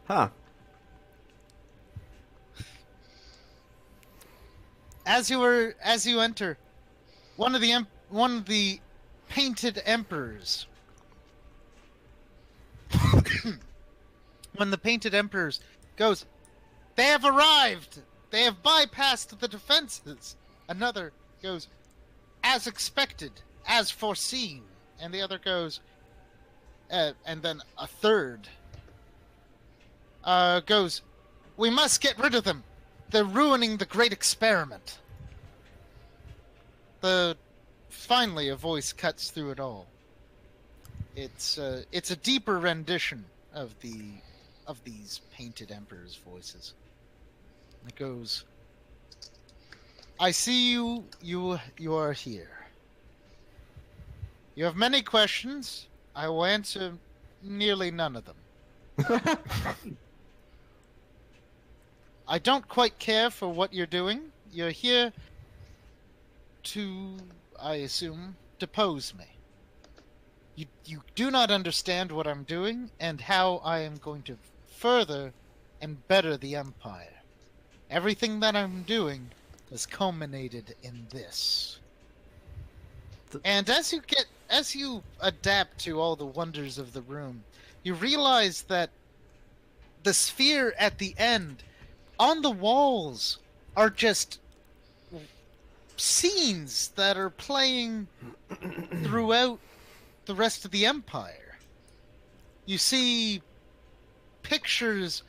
Huh. As you enter, one of the painted emperors. When the painted emperors goes, "They have arrived! They have bypassed the defenses!" Another goes, "As expected, as foreseen." And the other goes, and then a third goes, "We must get rid of them. They're ruining the great experiment." Finally a voice cuts through it all. It's a deeper rendition of these painted emperors' voices. It goes, "I see you are here. You have many questions. I will answer nearly none of them. I don't quite care for what you're doing. You're here to, I assume, depose me. You do not understand what I'm doing and how I am going to further and better the Empire. Everything that I'm doing has culminated in this." And as you adapt to all the wonders of the room, you realize that the sphere at the end, on the walls, are just scenes that are playing throughout the rest of the Empire. You see pictures,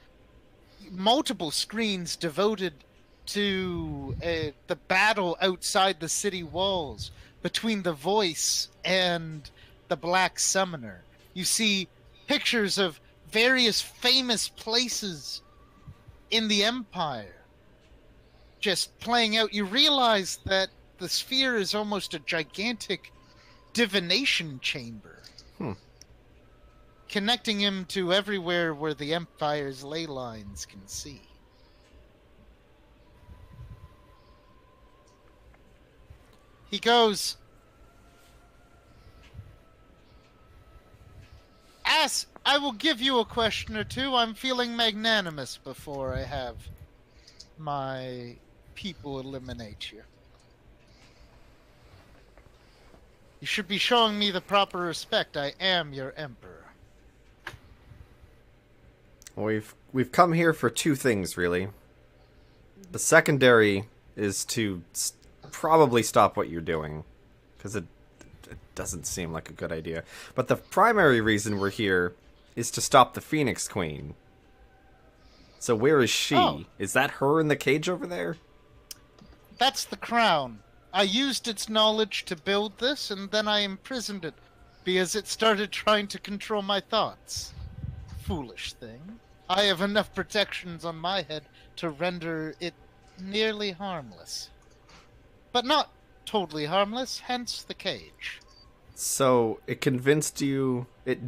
multiple screens devoted to the battle outside the city walls between the voice and the Black Summoner. You see pictures of various famous places in the Empire just playing out. You realize that the sphere is almost a gigantic divination chamber, connecting him to everywhere where the Empire's ley lines can see. He goes, I will give you a question or two. I'm feeling magnanimous before I have my people eliminate you. You should be showing me the proper respect. I am your emperor. We've come here for two things, really. The secondary is to probably stop what you're doing, because it doesn't seem like a good idea. But the primary reason we're here is to stop the Phoenix Queen. So where is she? Oh. Is that her in the cage over there? That's the crown. I used its knowledge to build this, and then I imprisoned it because it started trying to control my thoughts. Foolish thing. I have enough protections on my head to render it nearly harmless. But not totally harmless, hence the cage. So it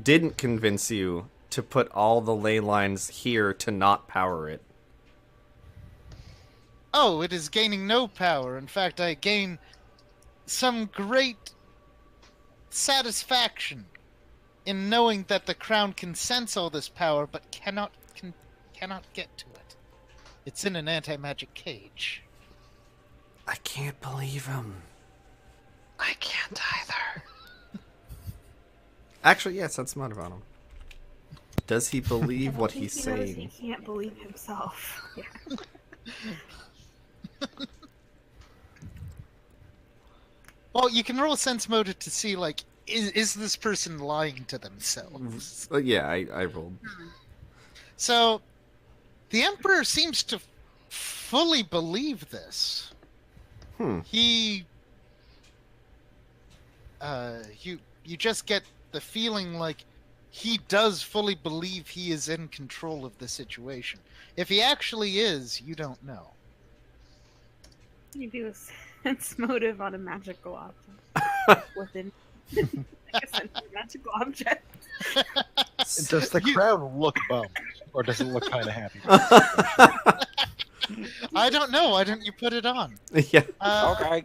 didn't convince you to put all the ley lines here to not power it. Oh, it is gaining no power. In fact, I gain some great satisfaction in knowing that the crown can sense all this power, but cannot get to it. It's in an anti-magic cage. I can't believe him. I can't either. Actually, yes, that's smart about him. Does he believe what he's He knows saying? He can't believe himself. Yeah. Well, you can roll a sense motive to see, like, is this person lying to themselves? Yeah, I rolled. So, the Emperor seems to fully believe this. He... You just get the feeling like he does fully believe he is in control of the situation. If he actually is, you don't know. You do a sense motive on a magical object. Within a magical object. Does the crown look bummed? Or does it look kind of happy? I don't know. Why didn't you put it on? Yeah. Okay.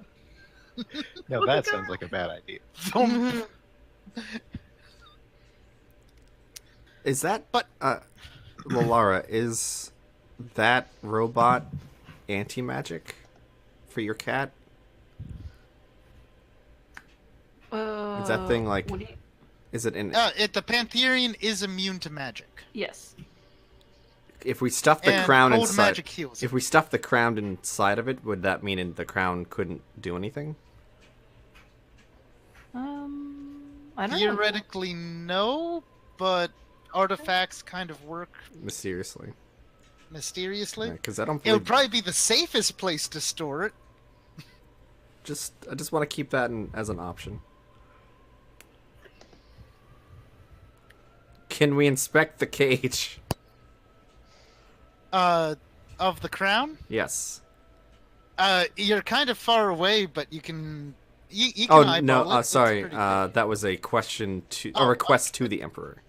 No, that sounds like a bad idea. Is that... Lalara, is that robot anti-magic for your cat? Is that thing like... What do you... Is it in... The Pantherian is immune to magic. Yes. If we stuff the And crown cold inside... magic heals If it. we stuff the crown inside of it, would that mean the crown couldn't do anything? I don't know. Theoretically, no, but artifacts kind of work Mysteriously. mysteriously. Because I don't It would believe... probably be the safest place to store it. I just want to keep that as an option. Can we inspect the cage? Of the crown? Yes. You're kind of far away, but you can... You can Oh, no, eyeball it. It's sorry. pretty big. That was a question to... Oh, a request to the Emperor.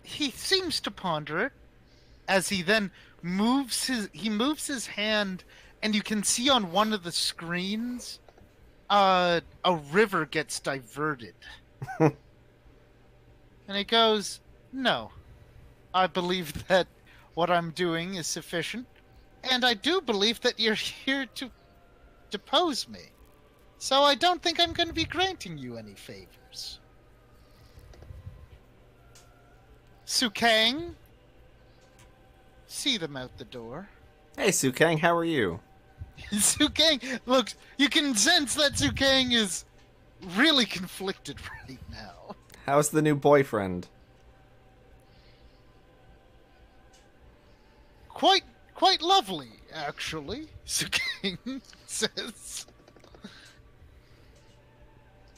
He seems to ponder it as he then moves his hand, and you can see on one of the screens a river gets diverted. And he goes, "No. I believe that what I'm doing is sufficient, and I do believe that you're here to depose me. So I don't think I'm going to be granting you any favors." Sukang, see them out the door. Hey, Sukang, how are you? Sukang, look, you can sense that Sukang is really conflicted right now. How's the new boyfriend? Quite lovely, actually, Sukang says.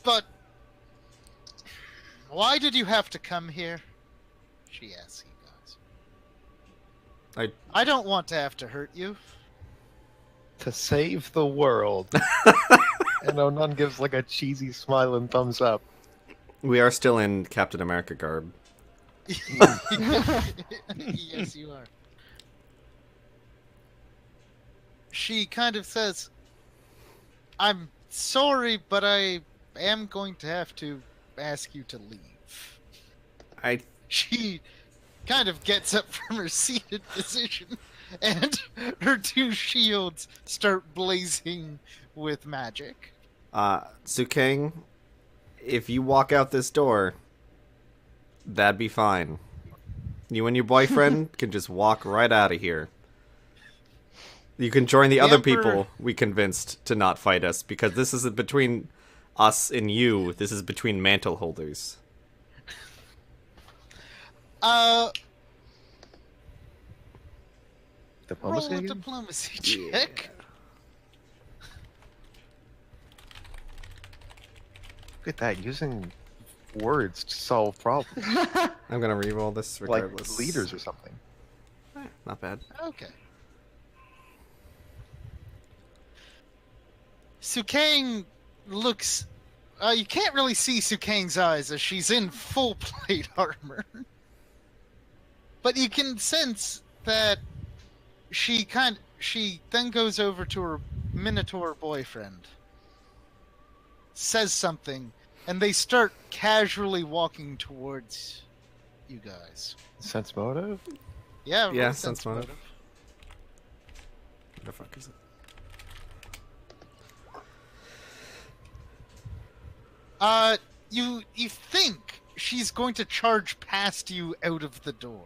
But why did you have to come here? She asks you guys. I don't want to have to hurt you. To save the world. And Onan gives like a cheesy smile and thumbs up. We are still in Captain America garb. Yes, you are. She kind of says, "I'm sorry, but I am going to have to ask you to leave." I She kind of gets up from her seated position, and her two shields start blazing with magic. Sukang, if you walk out this door, that'd be fine. You and your boyfriend can just walk right out of here. You can join the The other Emperor- people we convinced to not fight us, because this isn't between us and you. This is between mantle holders. Roll Diplomacy a again? diplomacy check. Look at that, using words to solve problems. I'm gonna re-roll this regardless. Like leaders or something. Not bad. Okay. Sukang looks. You can't really see Sukang's eyes as she's in full plate armor. But you can sense that she then goes over to her Minotaur boyfriend, says something, and they start casually walking towards you guys. Sense motive? Yeah, Yeah, roll sense motive. What the fuck is it? You think she's going to charge past you out of the door.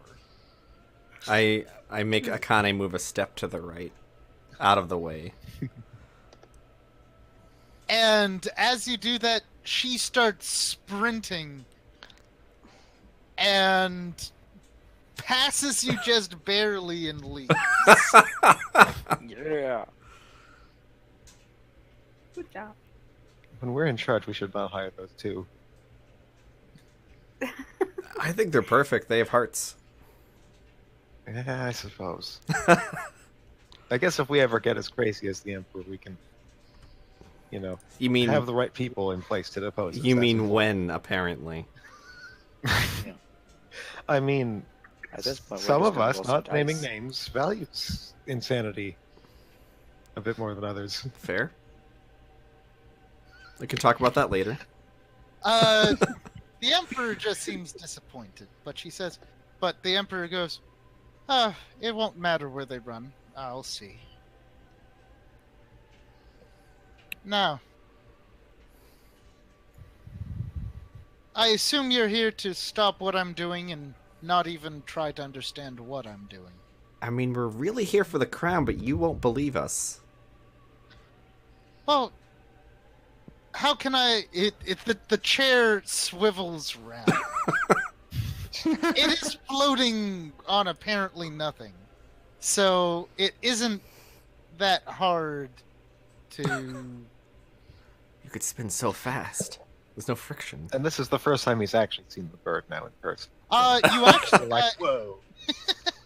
I make Akane move a step to the right, out of the way. And as you do that, she starts sprinting and passes you just barely and leaves. Yeah. Good job. When we're in charge, we should not hire those two. I think they're perfect. They have hearts. Yeah, I suppose. I guess if we ever get as crazy as the Emperor, we can, You have the right people in place to depose us. you That's mean important. when? Apparently. I mean, At this point, we're some just of gonna us, roll not some naming dice. names, values insanity a bit more than others. Fair. We can talk about that later. The Emperor just seems disappointed, but the Emperor goes, it won't matter where they run. I'll see. Now, I assume you're here to stop what I'm doing and not even try to understand what I'm doing. I mean, we're really here for the crown, but you won't believe us. Well, how can I... The chair swivels round. It is floating on apparently nothing. So it isn't that hard to... You could spin so fast. There's no friction. And this is the first time he's actually seen the bird now in person. You actually... Like, whoa.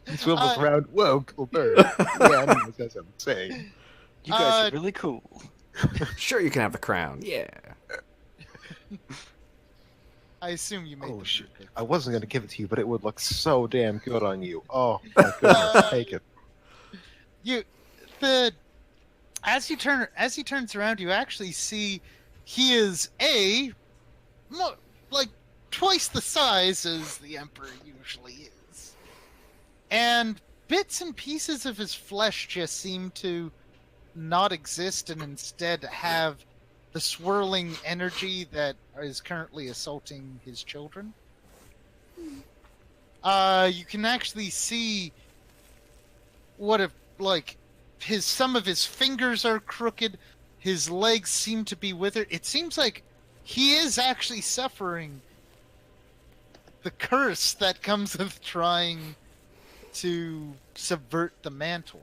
He swivels Uh, around, whoa, cool bird. Yeah, I mean, that's what I'm saying. You guys Uh, are really cool. Sure, you can have the crown. Yeah. I assume you made Oh, the shit. move. I wasn't going to give it to you, but it would look so damn good on you. Oh, my goodness, take it. As he turns around, you actually see he is like twice the size as the Emperor usually is, and bits and pieces of his flesh just seem to not exist and instead have the swirling energy that is currently assaulting his children. You can actually see some of his fingers are crooked, his legs seem to be withered. It seems like he is actually suffering the curse that comes with trying to subvert the mantle.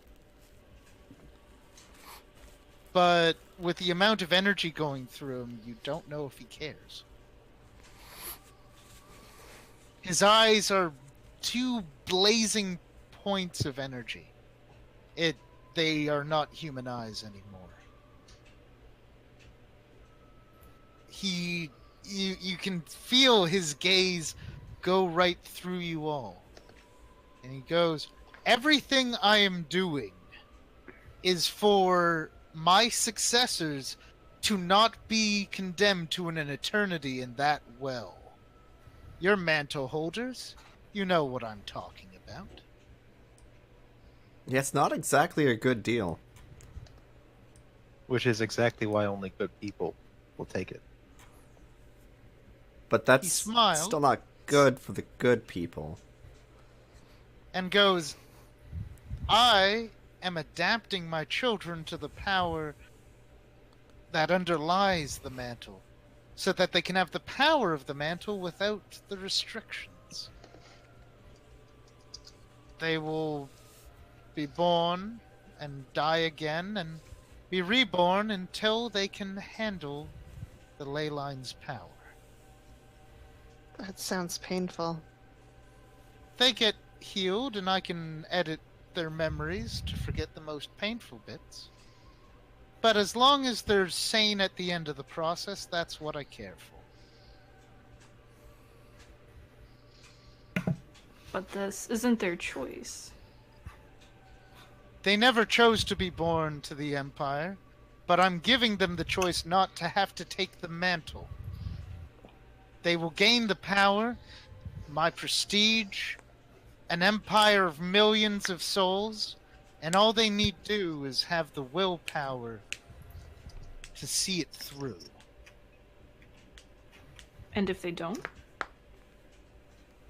But with the amount of energy going through him, you don't know if he cares. His eyes are two blazing points of energy. They are not human eyes anymore. You can feel his gaze go right through you all. And he goes, everything I am doing is for my successors to not be condemned to an eternity in that well. You're mantle holders. You know what I'm talking about. Yeah, it's not exactly a good deal. Which is exactly why only good people will take it. But He that's smiles still not good for the good people. and goes, I am adapting my children to the power that underlies the mantle, so that they can have the power of the mantle without the restrictions. They will be born and die again and be reborn until they can handle the ley line's power. That sounds painful. They get healed, and I can edit their memories to forget the most painful bits. But as long as they're sane at the end of the process, that's what I care for. But this isn't their choice. They never chose to be born to the Empire, but I'm giving them the choice not to have to take the mantle. They will gain the power, my prestige, an empire of millions of souls, and all they need to do is have the willpower to see it through. And if they don't?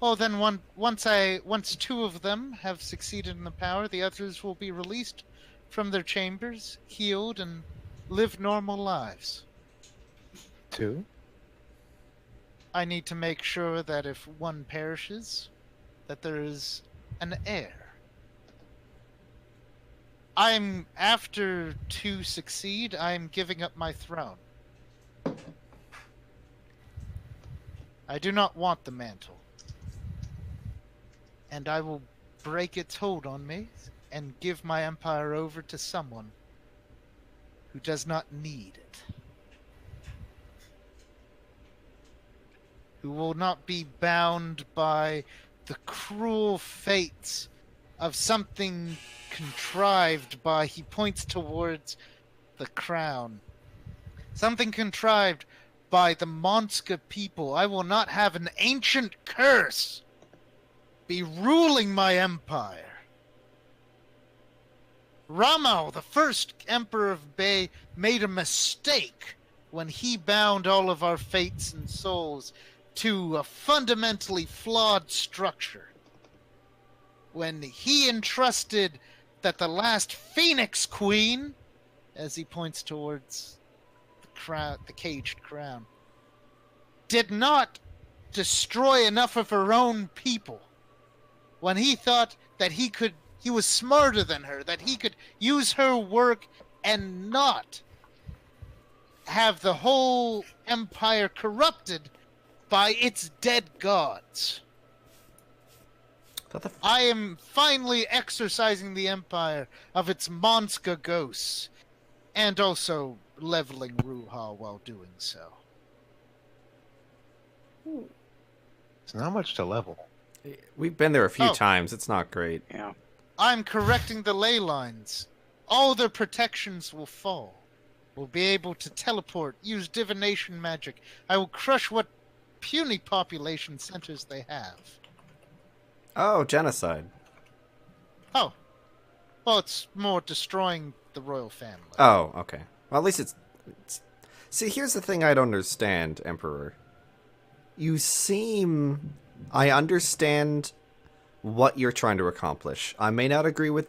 Well, then once two of them have succeeded in the power, the others will be released from their chambers, healed, and live normal lives. 2? I need to make sure that if one perishes, that there is an heir. After 2 succeed, I'm giving up my throne. I do not want the mantle. And I will break its hold on me and give my empire over to someone who does not need it. Who will not be bound by the cruel fates of something contrived by, he points towards the crown. Something contrived by the Monska people. I will not have an ancient curse be ruling my empire. Ramal, the first emperor of Bay, made a mistake when he bound all of our fates and souls to a fundamentally flawed structure. When he entrusted that the last Phoenix Queen, as he points towards the caged crown, did not destroy enough of her own people. When he thought that he was smarter than her, that he could use her work and not have the whole empire corrupted by its dead gods. I am finally exorcising the empire of its Monska ghosts, and also leveling Ruha while doing so. It's not much to level. We've been there a few Oh. times. It's not great. Yeah. I'm correcting the ley lines. All their protections will fall. We'll be able to teleport, use divination magic. I will crush what puny population centers they have. Oh, genocide. Oh. Well, it's more destroying the royal family. Oh, okay. Well, at least it's... See, here's the thing I don't understand, Emperor. You seem... I understand what you're trying to accomplish. I may not agree with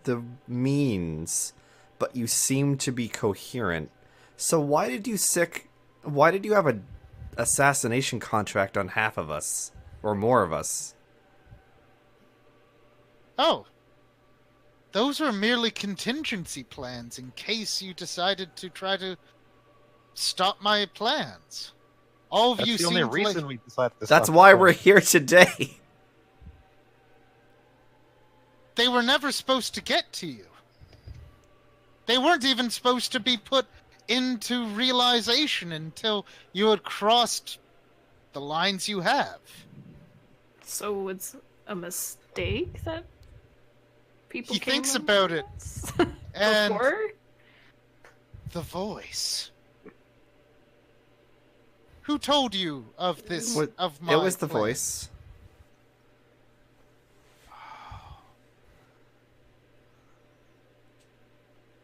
the means, but you seem to be coherent. So why did you have an assassination contract on half of us? Or more of us? Oh. Those are merely contingency plans in case you decided to try to stop my plans. All of That's you the only seemed reason like... we decided to That's stop why the we're plan. here today. They were never supposed to get to you. They weren't even supposed to be put into realization until you had crossed the lines you have. So it's a mistake that people He came thinks up about with it. this? And Before? the voice. Who told you of this? What- Of my It was the plan? voice.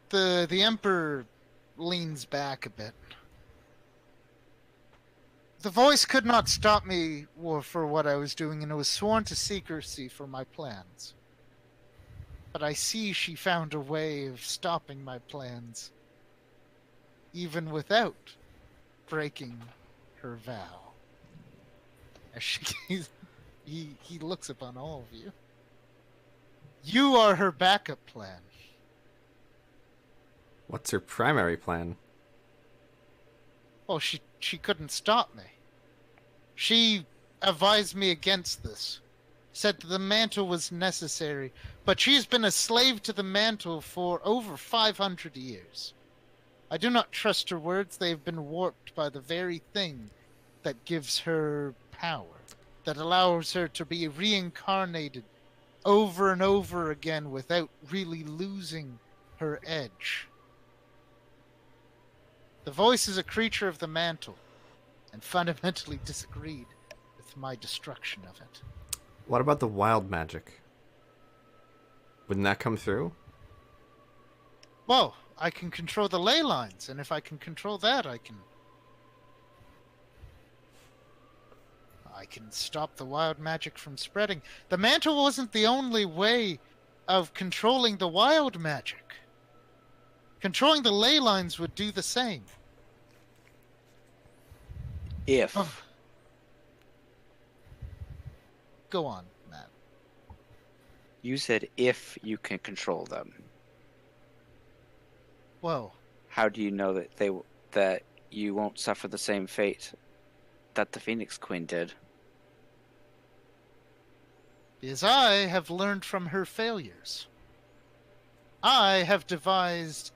The Emperor leans back a bit. The voice could not stop me for what I was doing, and it was sworn to secrecy for my plans. But I see she found a way of stopping my plans, even without breaking her vow. As he looks upon all of you. You are her backup plan. What's her primary plan? Oh, she couldn't stop me. She advised me against this. Said that the mantle was necessary, but she's been a slave to the mantle for over 500 years. I do not trust her words. They've been warped by the very thing that gives her power, that allows her to be reincarnated over and over again without really losing her edge. The voice is a creature of the mantle, and fundamentally disagreed with my destruction of it. What about the wild magic? Wouldn't that come through? Well, I can control the ley lines, and if I can control that, I can stop the wild magic from spreading. The mantle wasn't the only way of controlling the wild magic. Controlling the ley lines would do the same. If Oh. Go on, Matt. you said if you can control them, Whoa. how do you know that you won't suffer the same fate that the Phoenix Queen did? Because I have learned from her failures. I have devised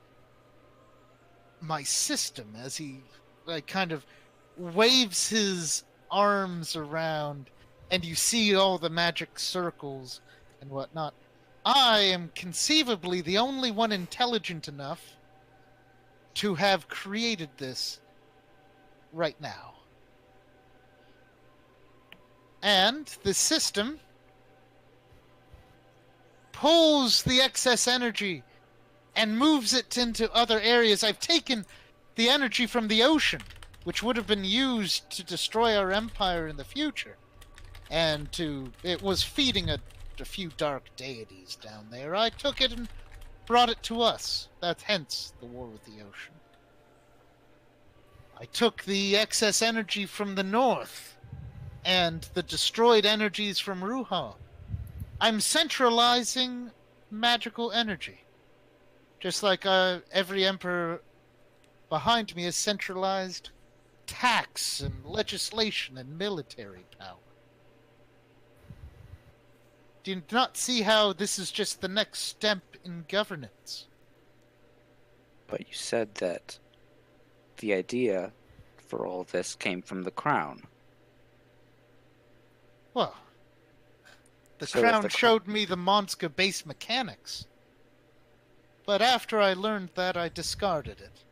my system as he kind of waves his arms around, and you see all the magic circles and whatnot. I am conceivably the only one intelligent enough to have created this right now. And the system pulls the excess energy and moves it into other areas. I've taken the energy from the ocean, which would have been used to destroy our empire in the future, and it was feeding a few dark deities down there. I took it and brought it to us. That's hence the war with the ocean. I took the excess energy from the north and the destroyed energies from Ruha. I'm centralizing magical energy. Just like every emperor behind me has centralized tax and legislation and military power. Do you not see how this is just the next step in governance? But you said that the idea for all this came from the crown. Well, the So if crown the showed me the Monska base mechanics. But after I learned that, I discarded it.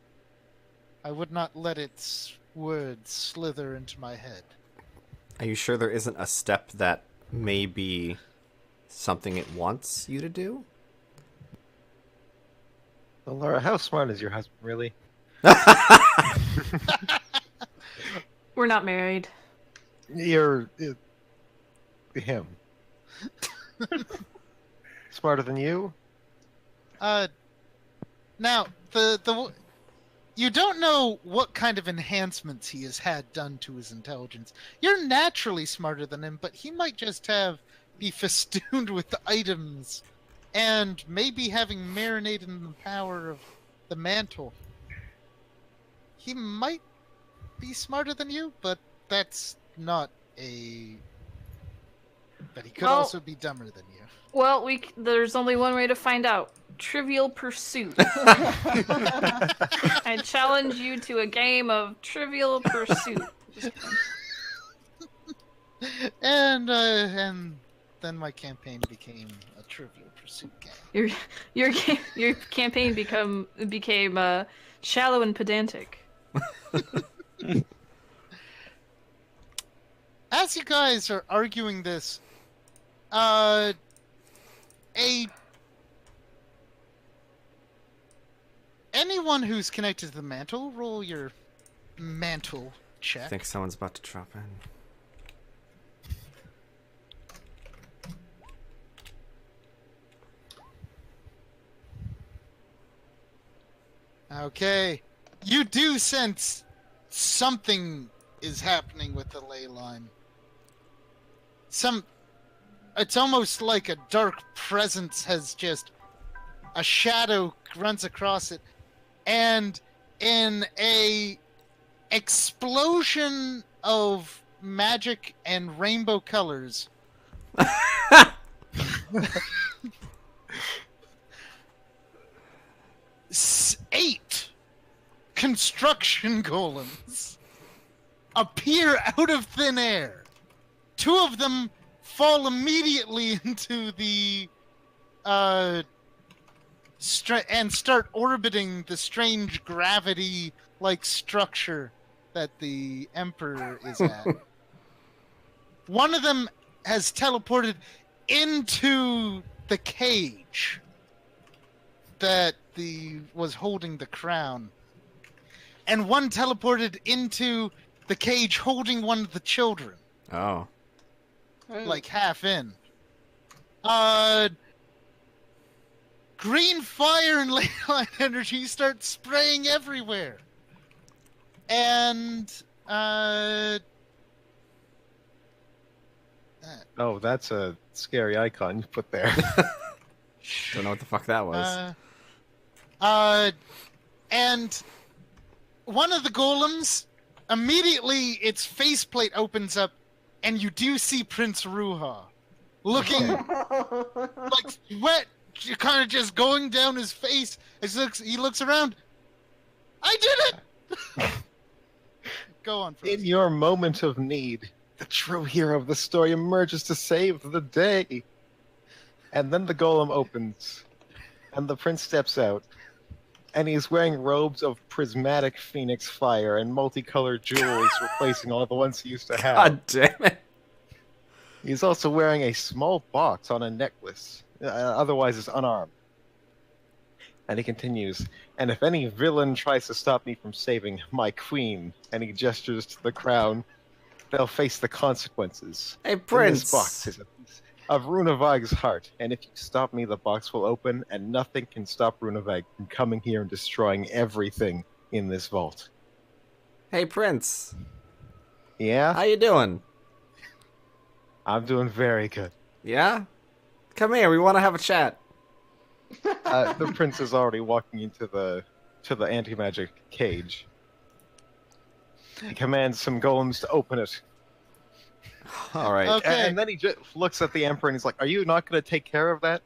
I would not let its words slither into my head. Are you sure there isn't a step that may be something it wants you to do? Well, Laura, how smart is your husband, really? We're not married. Him. Smarter than you? Now, you don't know what kind of enhancements he has had done to his intelligence. You're naturally smarter than him, but he might just be festooned with the items and maybe having marinated in the power of the mantle. He might be smarter than you, but that's not a... But he could Well- also be dumber than you. Well, there's only one way to find out. Trivial Pursuit. I challenge you to a game of Trivial Pursuit. And then my campaign became a Trivial Pursuit game. Your campaign became shallow and pedantic. as you guys are arguing this, a anyone who's connected to the mantle, roll your mantle I check. think someone's about to drop in. Okay. You do sense something is happening with the ley line. It's almost like a dark presence has just, a shadow runs across it, and in a explosion of magic and rainbow colors, 8 construction golems appear out of thin air. 2 of them fall immediately into the and start orbiting the strange gravity-like structure that the Emperor is at. One of them has teleported into the cage that was holding the crown, and one teleported into the cage holding one of the children, Oh. like half in. Green fire and ley line energy start spraying everywhere, and Oh, that's a scary icon you put there. Don't know what the fuck that was. And one of the golems, immediately its faceplate opens up, and you do see Prince Ruha looking like sweat kind of just going down his face. He looks around. I did it! Go on, Prince. In your moment of need, the true hero of the story emerges to save the day. And then the golem opens, and the prince steps out, and he's wearing robes of prismatic phoenix fire and multicolored jewels, replacing all the ones he used to have. God damn it. He's also wearing a small box on a necklace, otherwise is unarmed. And he continues, and if any villain tries to stop me from saving my queen, and he gestures to the crown, they'll face the consequences. Hey, In Prince. this box is a piece of Runavag's heart, and if you stop me, the box will open, and nothing can stop Runavag from coming here and destroying everything in this vault. Hey, Prince. Yeah? How you doing? I'm doing very good. Yeah? Come here, we want to have a chat. The prince is already walking into the anti-magic cage. He commands some golems to open it. All right. Okay. And then he just looks at the emperor and he's like, "Are you not going to take care of that?"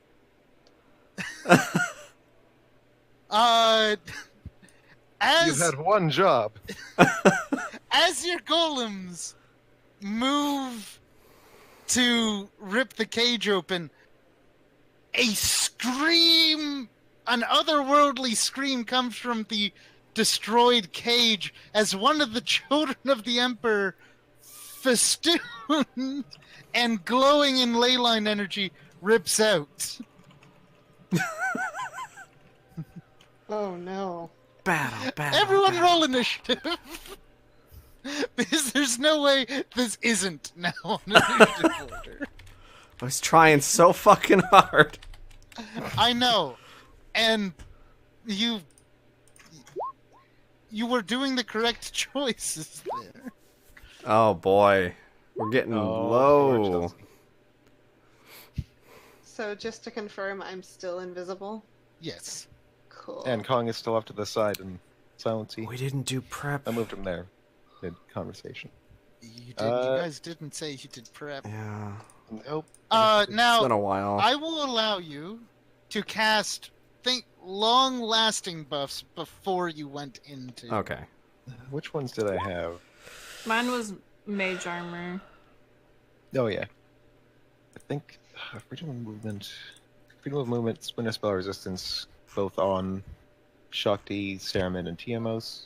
You've had one job. As your golems move to rip the cage open, a scream, an otherworldly scream, comes from the destroyed cage as one of the children of the Emperor, festooned and glowing in ley line energy, rips out. Oh no. Battle. Everyone battle. roll initiative. Because there's no way this isn't now on initiative order. I was trying so fucking hard. I know. And you were doing the correct choices there. Oh boy. We're getting low. Chelsea. So just to confirm, I'm still invisible? Yes. Cool. And Kong is still off to the side in silency. We didn't do prep. I moved him there mid-conversation. You guys didn't say you did prep. Yeah. Nope. It's been Now, a while. I will allow you to cast long-lasting buffs before you went into... Okay. Which ones did I have? Mine was mage armor. Oh, yeah. I think freedom of movement, splinter spell resistance, both on Shakti, Saramin, and Tiamos.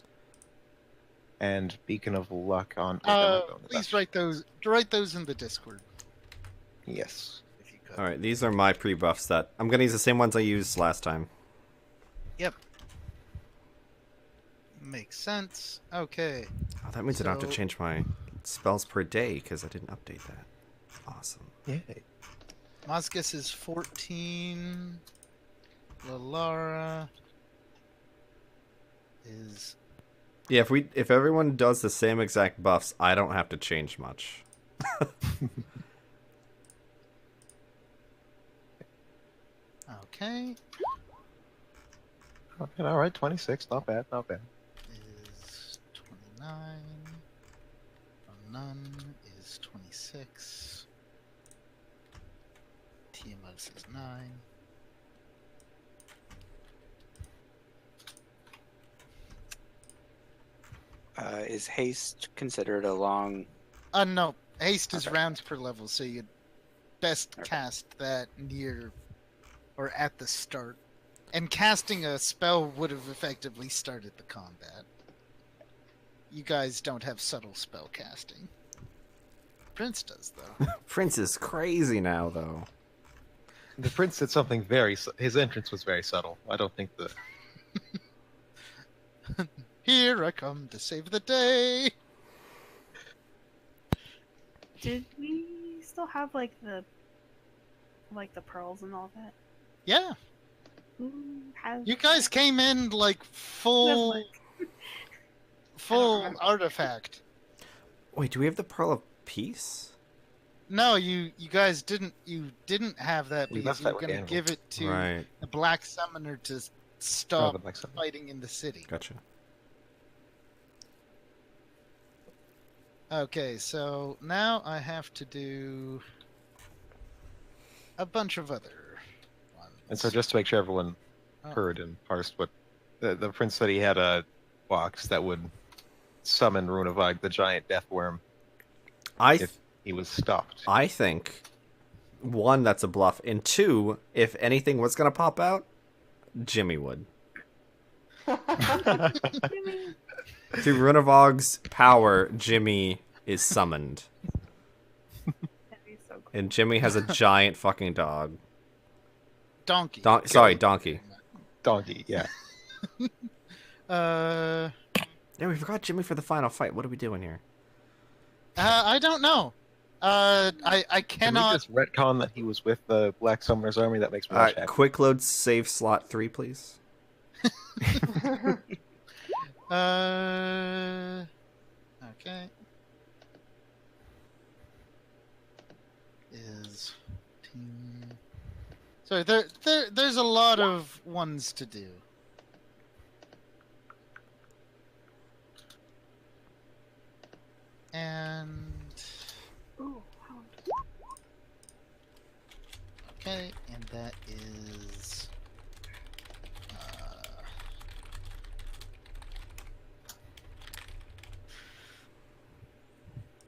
and Beacon of Luck on. Wait, that might go in the Please message. write those in the Discord Yes. if you could. All right, these are my pre-buffs that I'm gonna use the same ones I used last time. Yep. Makes sense. Okay. Oh, that means I don't have to So- change my spells per day because I didn't update that. Awesome. Yay. Mosgus is 14. Lalara is Yeah, if everyone does the same exact buffs, I don't have to change much. okay. Okay, all right, 26. Not bad. Not bad. Is 29. None is 26. Tiamos is 9. Is haste considered a long? No. Haste is Okay. rounds per level, so you'd best Okay. cast that near or at the start. And casting a spell would have effectively started the combat. You guys don't have subtle spell casting. Prince does, though. Prince is crazy now, though. The prince did something very. His entrance was very subtle. I don't think the. Here I come to save the day. Did we still have like the pearls and all that? Yeah, Who has you guys came in like full remember. artifact. Wait, do we have the Pearl of Peace? No, you guys didn't. You didn't have that We because left you that were with going to Anvil. give it to Right, the Black Summoner to Oh, stop the Black Summoner. fighting in the city. gotcha. Okay, so now I have to do a bunch of other ones. And so, just to make sure everyone Oh. heard and parsed what the prince said, he had a box that would summon Runavag, the giant death worm, if he was stopped. I think, one, that's a bluff, and two, if anything was gonna pop out, Jimmy would. Through Runavog's power, Jimmy is summoned. That'd be so cool. And Jimmy has a giant fucking dog. Donkey. Donkey. Donkey, yeah. Uh, Yeah, we forgot Jimmy for the final fight. What are we doing here? I don't know. I Can we cannot. just retcon that he was with the Black Summoner's army? That makes me All much right, happy. quick load save slot 3, please. Okay. Is team. So there's a lot of ones to do. And Ooh, hound. okay, and that is.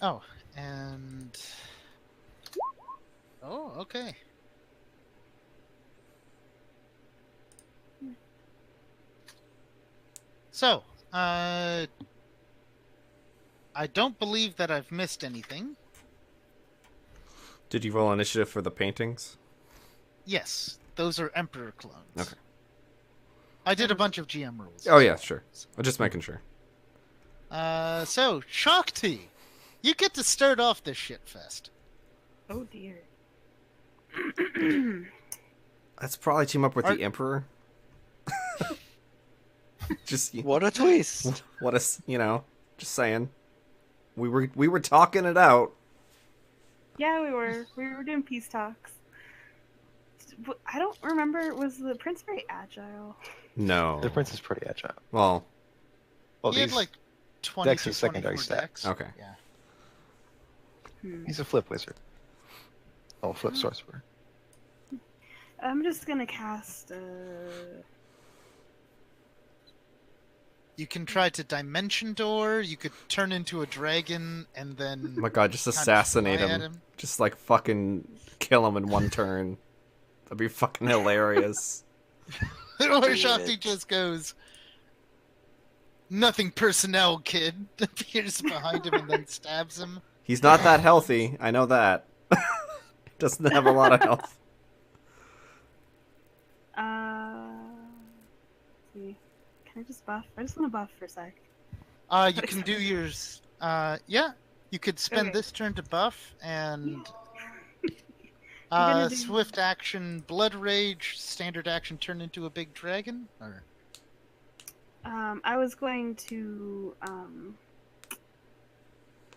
Oh, and. Oh, okay. So, I don't believe that I've missed anything. Did you roll initiative for the paintings? Yes, those are Emperor clones. Okay. I did a bunch of GM rules. Oh, yeah, sure. I'm just making sure. So, Shakti, you get to start off this shit fest. Oh dear. Let's probably team up with Are- the Emperor. Just, What a twist! what a, just saying. We were talking it out. Yeah, we were doing peace talks. I don't remember. Was the prince very agile? No. The prince is pretty agile. Well, Well, He had he's, like 20 Dex to is secondary 24 stat. Dex. okay. Yeah. he's a flip wizard. Oh, flip sorcerer. I'm just gonna cast. You can try to dimension door. You could turn into a dragon and then Oh my god, just kind of assassinate fly at him. Just like fucking kill him in one turn. That'd be fucking hilarious. or Do Shakti it. just goes, Nothing personnel, kid. Appears behind him and then stabs him. He's not that healthy. I know that. Doesn't have a lot of health. Let's see. Can I just buff? I just want to buff for a sec. You can do yours. Yeah. You could spend Okay. this turn to buff and I'm gonna do- swift action, blood rage, standard action, turn into a big dragon. Or I was going to,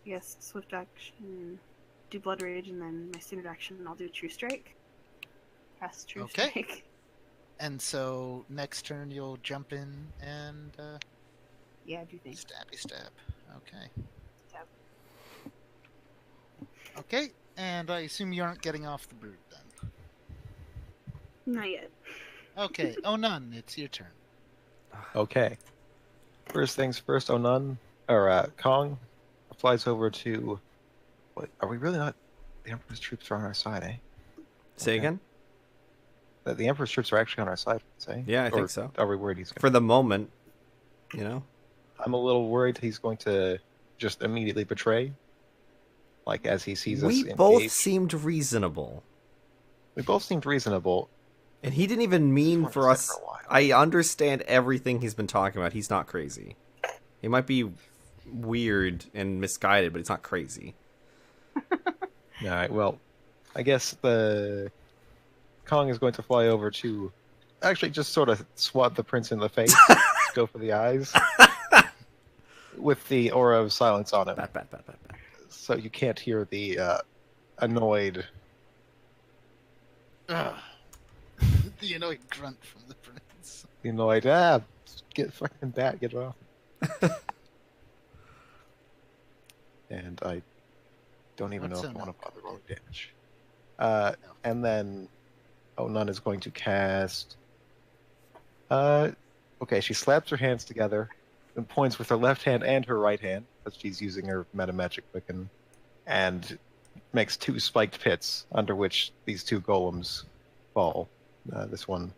yes, swift action, do blood rage, and then my standard action, I'll do true strike. Cast true Okay. strike. and so next turn you'll jump in and Yeah, I do think. stabby stab. Okay. Stab. Okay, and I assume you aren't getting off the brood then. Not yet. Okay, oh none, it's your turn. Okay. First things first, Onan, or Kong, flies over to. What, are we really not? The Emperor's troops are on our side, eh? Say Okay. again? The Emperor's troops are actually on our side, say? Yeah, I Or think so. Are we worried he's going For the moment, you know? I'm a little worried he's going to just immediately betray. Like, as he sees us We engaged. both seemed reasonable. We both seemed reasonable. And he didn't even mean Just for wanted to sit us. for a while. I understand everything he's been talking about. He's not crazy. He might be weird and misguided, but he's not crazy. Alright, well, I guess the Kong is going to fly over to actually just sort of swat the prince in the face, just go for the eyes, with the aura of silence on him, Bat, bat, bat, bat, bat. so you can't hear the annoyed. Ugh. The annoyed grunt from the prince. The annoyed, get fucking bat, get it off. And I don't even What's know if I Onan want to bother gonna rolling do? damage. No. And then Onan is going to cast. Okay, she slaps her hands together and points with her left hand and her right hand, as she's using her meta magic quicken, and makes two spiked pits under which these two golems fall. This one,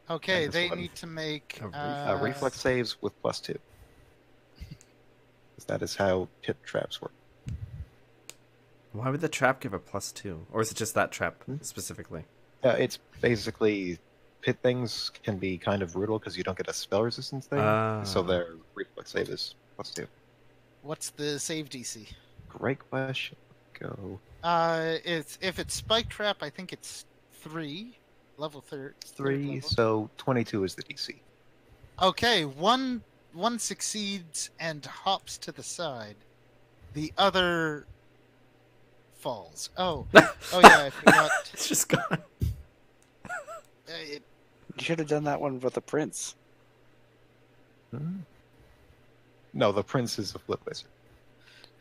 Okay, this they one. need to make reflex saves with +2. 'Cause that is how pit traps work. Why would the trap give a +2? Or is it just that trap specifically? It's basically pit things can be kind of brutal because you don't get a spell resistance thing, so their reflex save is +2. What's the save DC? Great question. Go. It's if it's spike trap, I think it's 3, level 3. 3, so 22 is the DC. Okay, one succeeds and hops to the side. The other falls. Oh yeah, I forgot. It's just gone. It, You should have done that one with the prince. No, the prince is a flip wizard.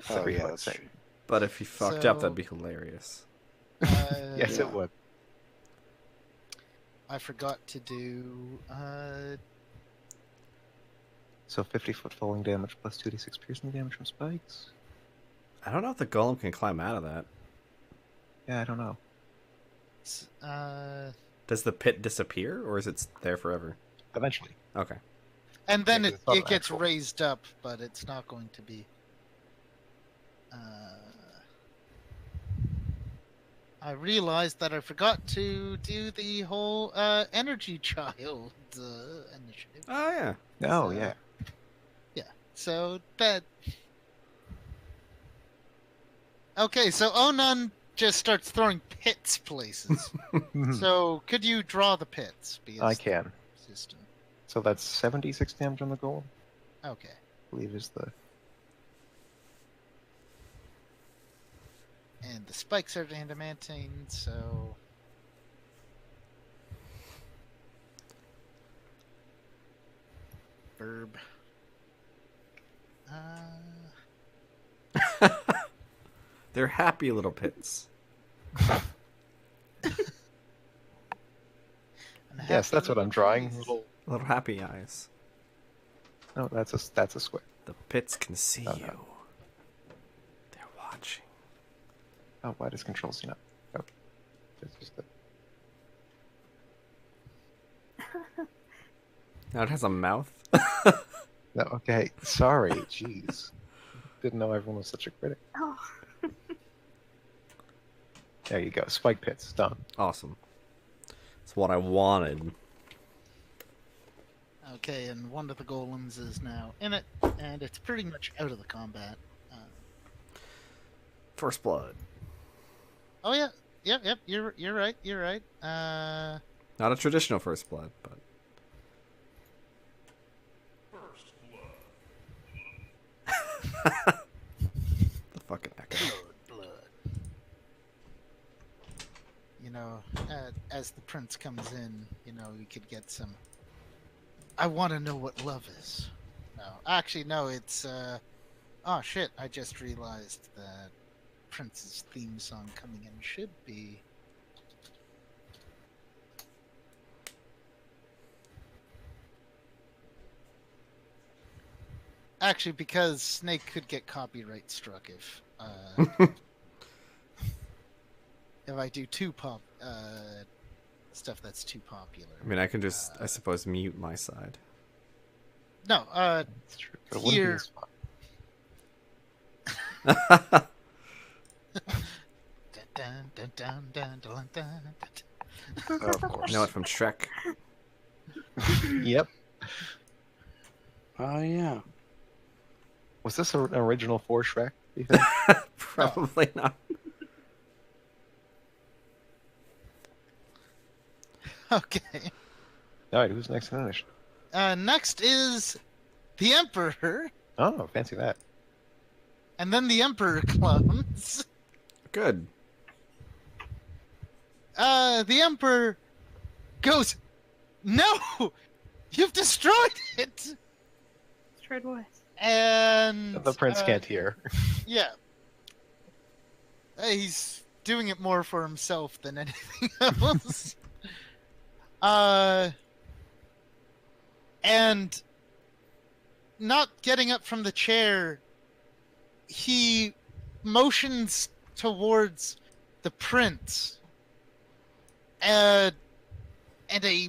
Oh, Sorry, yeah, let's that's say. true. But if he fucked up, that'd be hilarious. Yes, Yeah. it would. I forgot to do. So 50-foot falling damage plus 2d6 piercing damage from spikes. I don't know if the golem can climb out of that. Yeah, I don't know. Does the pit disappear, or is it there forever? Eventually. Okay. And then Yeah, 'cause it's not it an gets actual- raised up, but it's not going to be. I realized that I forgot to do the whole energy child initiative. Oh, yeah. Oh, So- yeah. So that. Okay, so Onan just starts throwing pits places. So could you draw the pits? Because I can. System. So that's 76 damage on the golem. Okay. I believe is the. And the spikes are adamantine, so. Verb. They're happy little pits. Yes, that's what I'm drawing. Little. Little happy eyes. No, that's a square. The pits can see Oh, no. you. They're watching. Oh, why does control see not? Oh, it's just a... Now it has a mouth. No, okay. Sorry. Jeez. Didn't know everyone was such a critic. Oh, There you go. Spike pits. Done. Awesome. It's what I wanted. Okay, and one of the golems is now in it, and it's pretty much out of the combat. First blood. Oh yeah, yep. You're right. You're right. Not a traditional first blood, but the fucking echo. Blood. You know, as the prince comes in, you know, we could get some. I want to know what love is. No, actually, no. It's oh shit! I just realized that Prince's theme song coming in should be. Actually, because Snake could get copyright struck if if I do stuff that's too popular. I mean, I can just, I suppose, mute my side. No, It's true. But it wouldn't be Here. as fun. Dun, dun, dun, dun, dun, dun, dun. Oh, of course. You know it from Shrek. Yep. Oh yeah. Was this an original for Shrek? Do you think? Probably not. Okay. All right. Who's next in initiative? Next is the Emperor, Oh, fancy that. and then the Emperor clones. Good. The Emperor goes, "No, you've destroyed it," destroyed what? and The prince can't hear. Yeah, he's doing it more for himself than anything else. And not getting up from the chair, he motions towards the prince, and a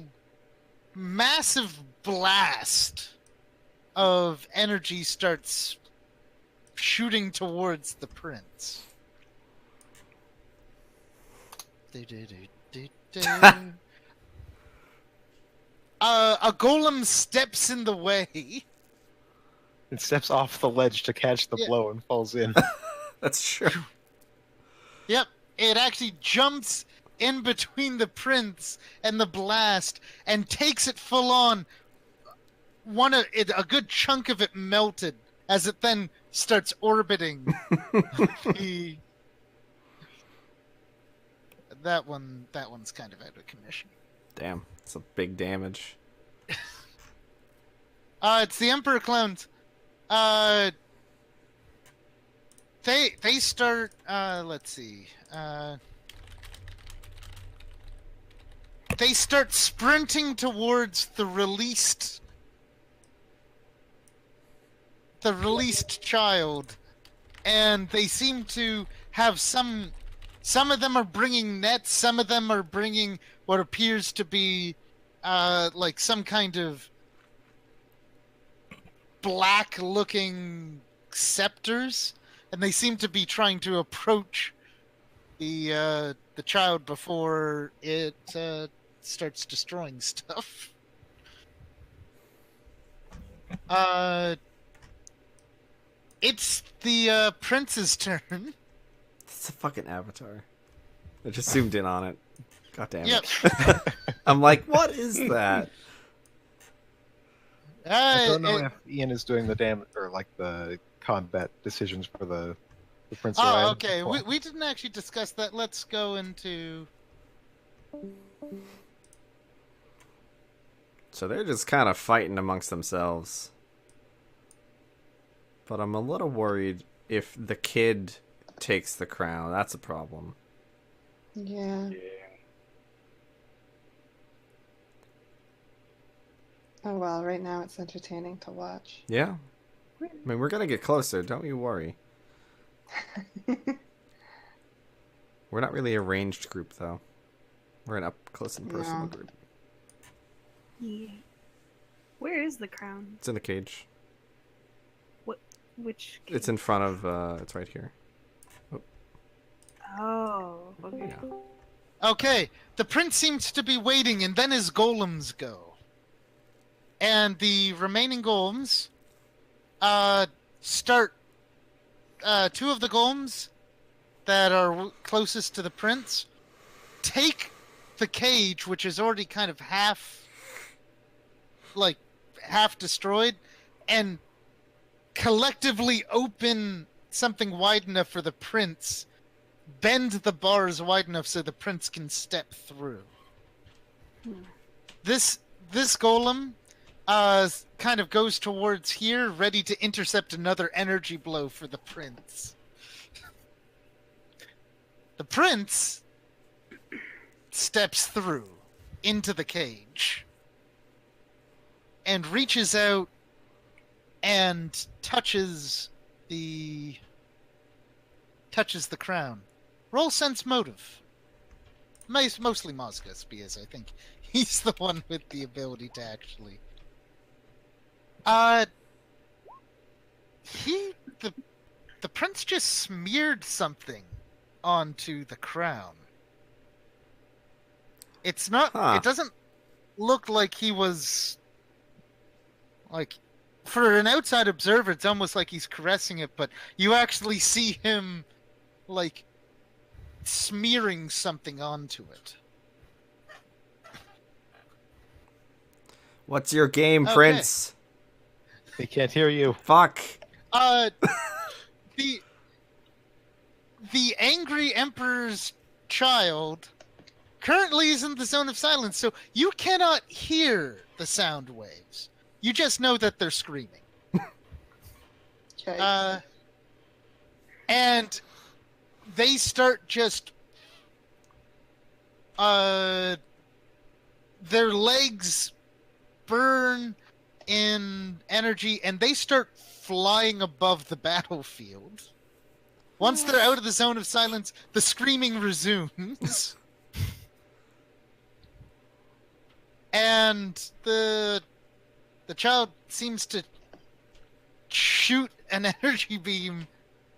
massive blast of energy starts shooting towards the prince. A golem steps in the way. It steps off the ledge to catch the Yeah. blow and falls in. That's true. Yep, it actually jumps in between the prince and the blast and takes it full on. A good chunk of it melted as it then starts orbiting. the... That one's kind of out of commission. Damn, it's a big damage. It's the Emperor clones. They start. Let's see. They start sprinting towards the released child, and they seem to have some. Some of them are bringing nets. Some of them are bringing what appears to be, like some kind of black-looking scepters, and they seem to be trying to approach the child before it starts destroying stuff. It's the prince's turn. It's a fucking avatar. I just zoomed in on it. God damn Yep. it. I'm like, what is that? I don't know if Ian is doing the or like the combat decisions for the Prince of Oh, Ryan. okay. We didn't actually discuss that. Let's go into. So they're just kind of fighting amongst themselves. But I'm a little worried if the kid takes the crown. That's a problem. Yeah. Oh well, right now it's entertaining to watch. Yeah. I mean, we're gonna get closer. Don't you worry. We're not really a ranged group, though. We're an up close and personal No. group. Yeah. Where is the crown? It's in the cage. Which? It's in front of. It's right here. Oh. Okay. Yeah. Okay, the prince seems to be waiting, and then his golems go. And the remaining golems start. Two of the golems that are closest to the prince take the cage, which is already kind of half destroyed, and collectively open something wide enough for the prince, bend the bars wide enough so the prince can step through. This golem kind of goes towards here, ready to intercept another energy blow for the prince. The prince steps through into the cage and reaches out and touches the crown. Roll sense motive. Mostly Mosgus, because I think he's the one with the ability to actually. The prince just smeared something onto the crown. It's not. Huh. It doesn't look like he was. Like, for an outside observer, it's almost like he's caressing it, but you actually see him, like, smearing something onto it. What's your game, Okay. Prince? They can't hear you. Fuck. The angry emperor's child currently is in the zone of silence, so you cannot hear the sound waves. You just know that they're screaming. Okay. And they start just their legs burn in energy, and they start flying above the battlefield. Once they're out of the zone of silence, the screaming resumes. And the child seems to shoot an energy beam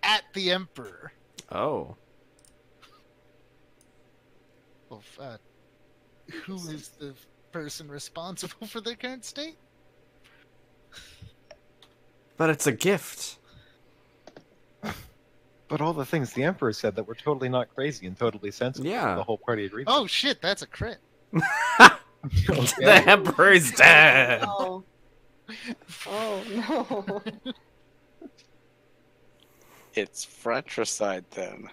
at the Emperor. Oh. Well, who is the person responsible for their current state? But it's a gift. But all the things the Emperor said that were totally not crazy and totally sensible. Yeah. The whole party agreed. Oh shit, that's a crit. The Emperor's dead. Oh. Oh no. It's fratricide then.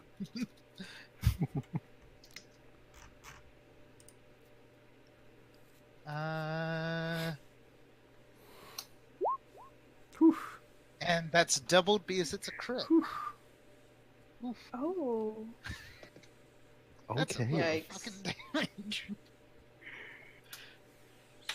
And that's doubled because it's a crit. Oh. That's a Okay. lot of Yikes. fucking damage.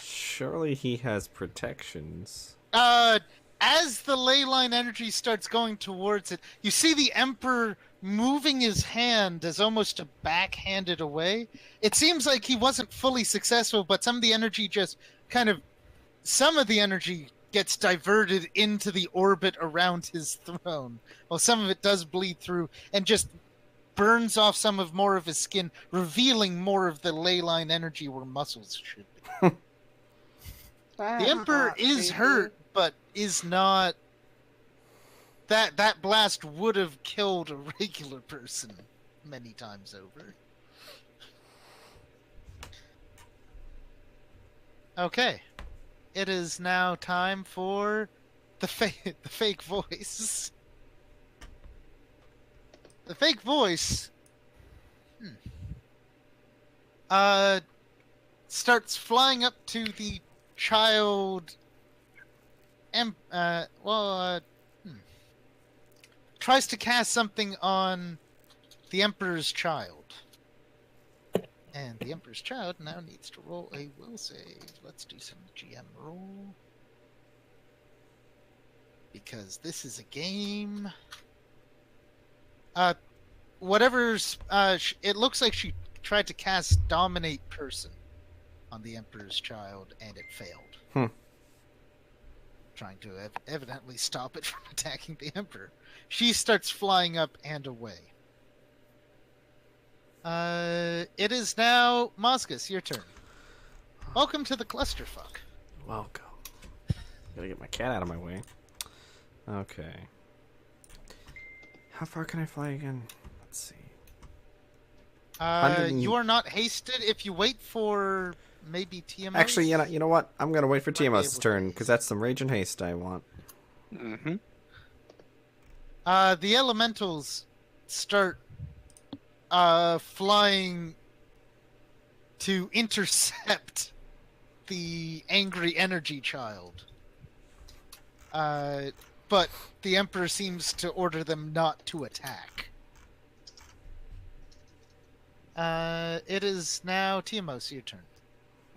Surely he has protections. As the ley line energy starts going towards it, you see the Emperor moving his hand as almost to backhand it away. It seems like he wasn't fully successful, but some of the energy gets diverted into the orbit around his throne. Well, some of it does bleed through and just burns off more of his skin, revealing more of the ley line energy where muscles should be. The Emperor is hurt, but is not. That blast would have killed a regular person many times over. Okay, it is now time for the fake voice. The fake voice. Starts flying up to the child. Tries to cast something on the Emperor's child. And the Emperor's child now needs to roll a will save. Let's do some GM roll. Because this is a game. It looks like she tried to cast Dominate Person on the Emperor's child, and it failed. trying to evidently stop it from attacking the Emperor. She starts flying up and away. It is now Mosgus, your turn. Welcome to the clusterfuck. Welcome. Gotta get my cat out of my way. Okay. How far can I fly again? Let's see. 100 and- You are not hasted if you wait for maybe TMO. Actually, you know what? I'm gonna wait for Might be able Tiamat's to turn haste. because that's some rage and haste I want. Mm-hmm. The elementals start flying to intercept the angry energy child. But the Emperor seems to order them not to attack. It is now Tiamos, your turn.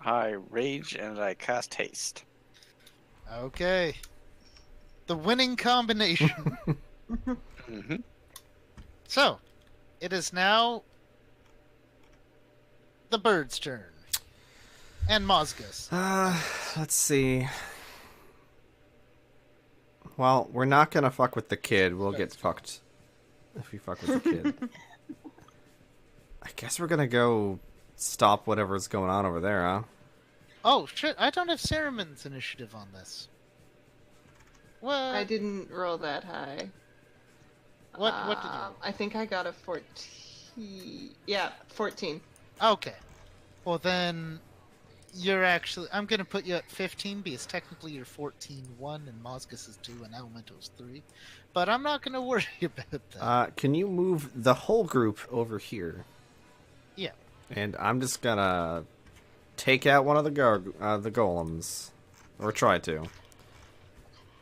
I rage and I cast haste. Okay. The winning combination. Mm-hmm. So, it is now the bird's turn. And Mosgus. Let's see. Well, we're not gonna fuck with the kid. We'll get fucked if we fuck with the kid. I guess we're gonna go stop whatever's going on over there, huh? Oh, shit, I don't have Saramon's initiative on this. What? I didn't roll that high. What did you roll? I think I got a 14. Yeah, 14. Okay. Well, then you're actually... I'm going to put you at 15 because technically you're 14-1 and Mosgus is 2 and Elemental's 3. But I'm not going to worry about that. Can you move the whole group over here? Yeah. And I'm just gonna take out one of the golems, or try to.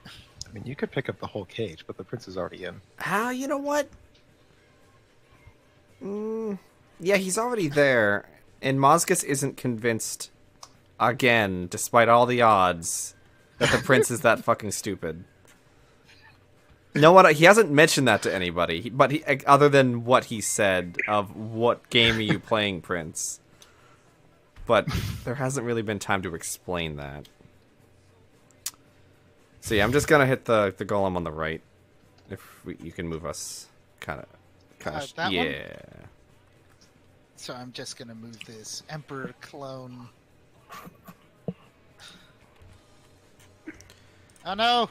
I mean, you could pick up the whole cage, but the prince is already in. You know what? Yeah, he's already there, and Mosgus isn't convinced, again, despite all the odds, that the prince is that fucking stupid. You know what? He hasn't mentioned that to anybody, but other than what he said of what game are you playing, Prince. But there hasn't really been time to explain that. So yeah, I'm just gonna hit the golem on the right. If you can move us, kind of, That yeah. one? So I'm just going to move this Emperor clone. Oh no!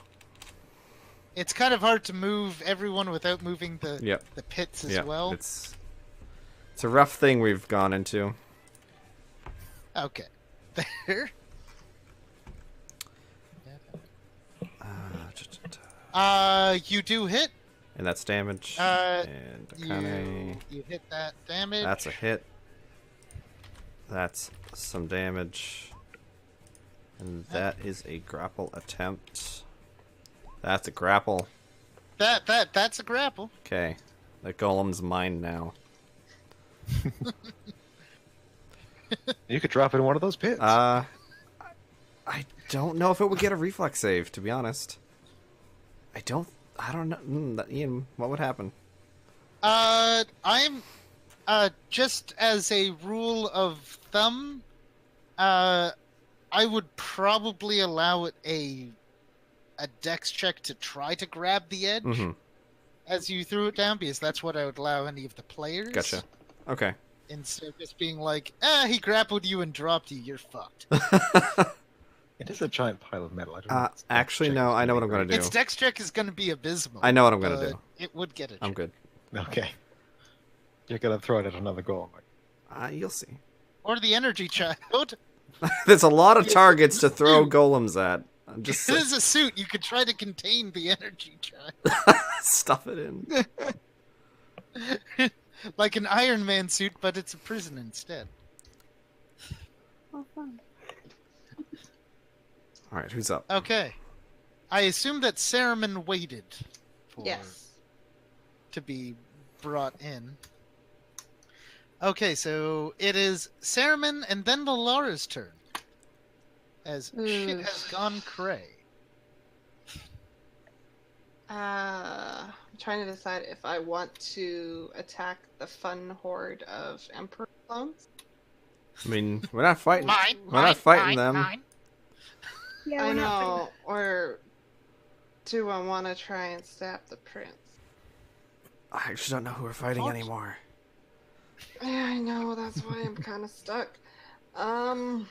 It's kind of hard to move everyone without moving the pits as well. It's a rough thing we've gone into. Okay. There. You do hit. And that's damage. Uh, and Akane. You hit that damage. That's a hit. That's some damage. And that is a grapple attempt. That's a grapple. That's a grapple. Okay. The golem's mine now. You could drop it in one of those pits. I don't know if it would get a reflex save, to be honest. I don't know. Ian, what would happen? I'm just as a rule of thumb, I would probably allow it a dex check to try to grab the edge as you threw it down, because that's what I would allow any of the players. Gotcha. Okay. Instead of just being like, he grappled you and dropped you, you're fucked. It is a giant pile of metal. I don't know if its dex Actually, check no, is I know gonna what be I'm gonna great. do. Its dex check is going to be abysmal. I know what I'm gonna but do. It would get a check. I'm good. Okay. You're gonna throw it at another golem. You'll see. Or the energy child. There's a lot of targets to throw golems at. I'm just It is a suit. You could try to contain the energy child. stuff it in. Like an Iron Man suit, but it's a prison instead. Oh, fun. All right, who's up? Okay. I assume that Saruman waited for Yes. to be brought in. Okay, so it is Saruman and then Lalara's turn. As shit has gone cray. I'm trying to decide if I want to attack the fun horde of Emperor clones. I mean, we're not fighting. Mine, We're not fighting them. Yeah, I we're not know, or Do I want to try and stab the prince? I actually don't know who we're fighting What? anymore. Yeah, I know. That's why I'm kind of stuck. I'm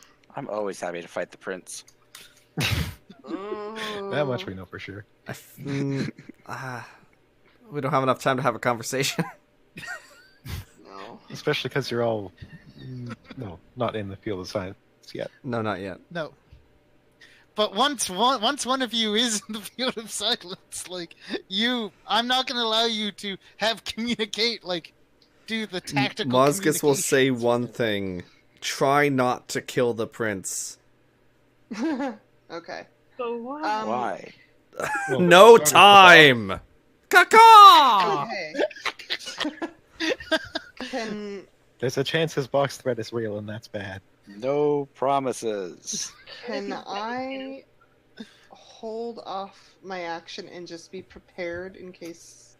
always happy to fight the prince. That much we know for sure. We don't have enough time to have a conversation. No. Especially because you're all no, not in the field of science yet. No, not yet. No. But once one of you is in the field of silence, like I'm not going to allow you to communicate, like do the tactical. Mozgus will say communications one with it. thing: try not to kill the prince. Okay. So why? Why? Well, No starting time. Caca. Okay. Can There's a chance his box threat is real, and that's bad. No promises. I hold off my action and just be prepared in case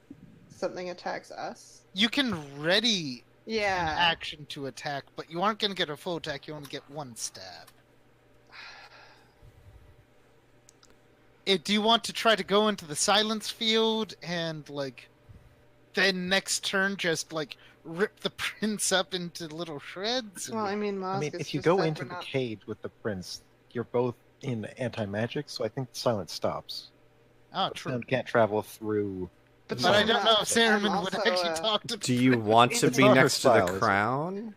something attacks us? You can ready an Yeah. action to attack, but you aren't going to get a full attack. You only get one stab. Do you want to try to go into the silence field and like then next turn just like rip the prince up into little shreds? Well, I mean, I mean, Mozgus if you just go said into we're the not- cage with the prince, you're both in anti-magic, so I think the silence stops. Oh, But true. then can't travel through. But But I I'm don't know not- if Saruman I'm would also, actually talk to. Do you want to It's be not her next to style, the is it? crown?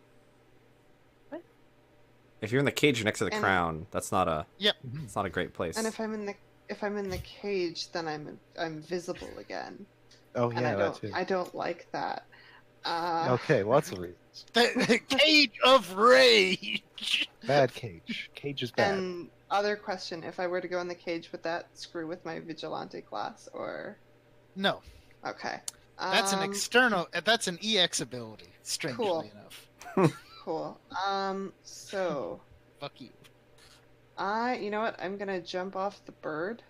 What? If you're in the cage, you're next to the And- crown. That's not a. Yep. It's not a great place. And if I'm in the cage, then I'm visible again. Oh And yeah, that too. I don't like that. Okay, lots of reasons. The cage of rage. Bad cage. Cage is bad. And other question: if I were to go in the cage, would that screw with my vigilante class, or No, okay? that's an external. That's an EX ability. Strangely Cool. enough. Cool. So Fuck you. you know what? I'm gonna jump off the bird,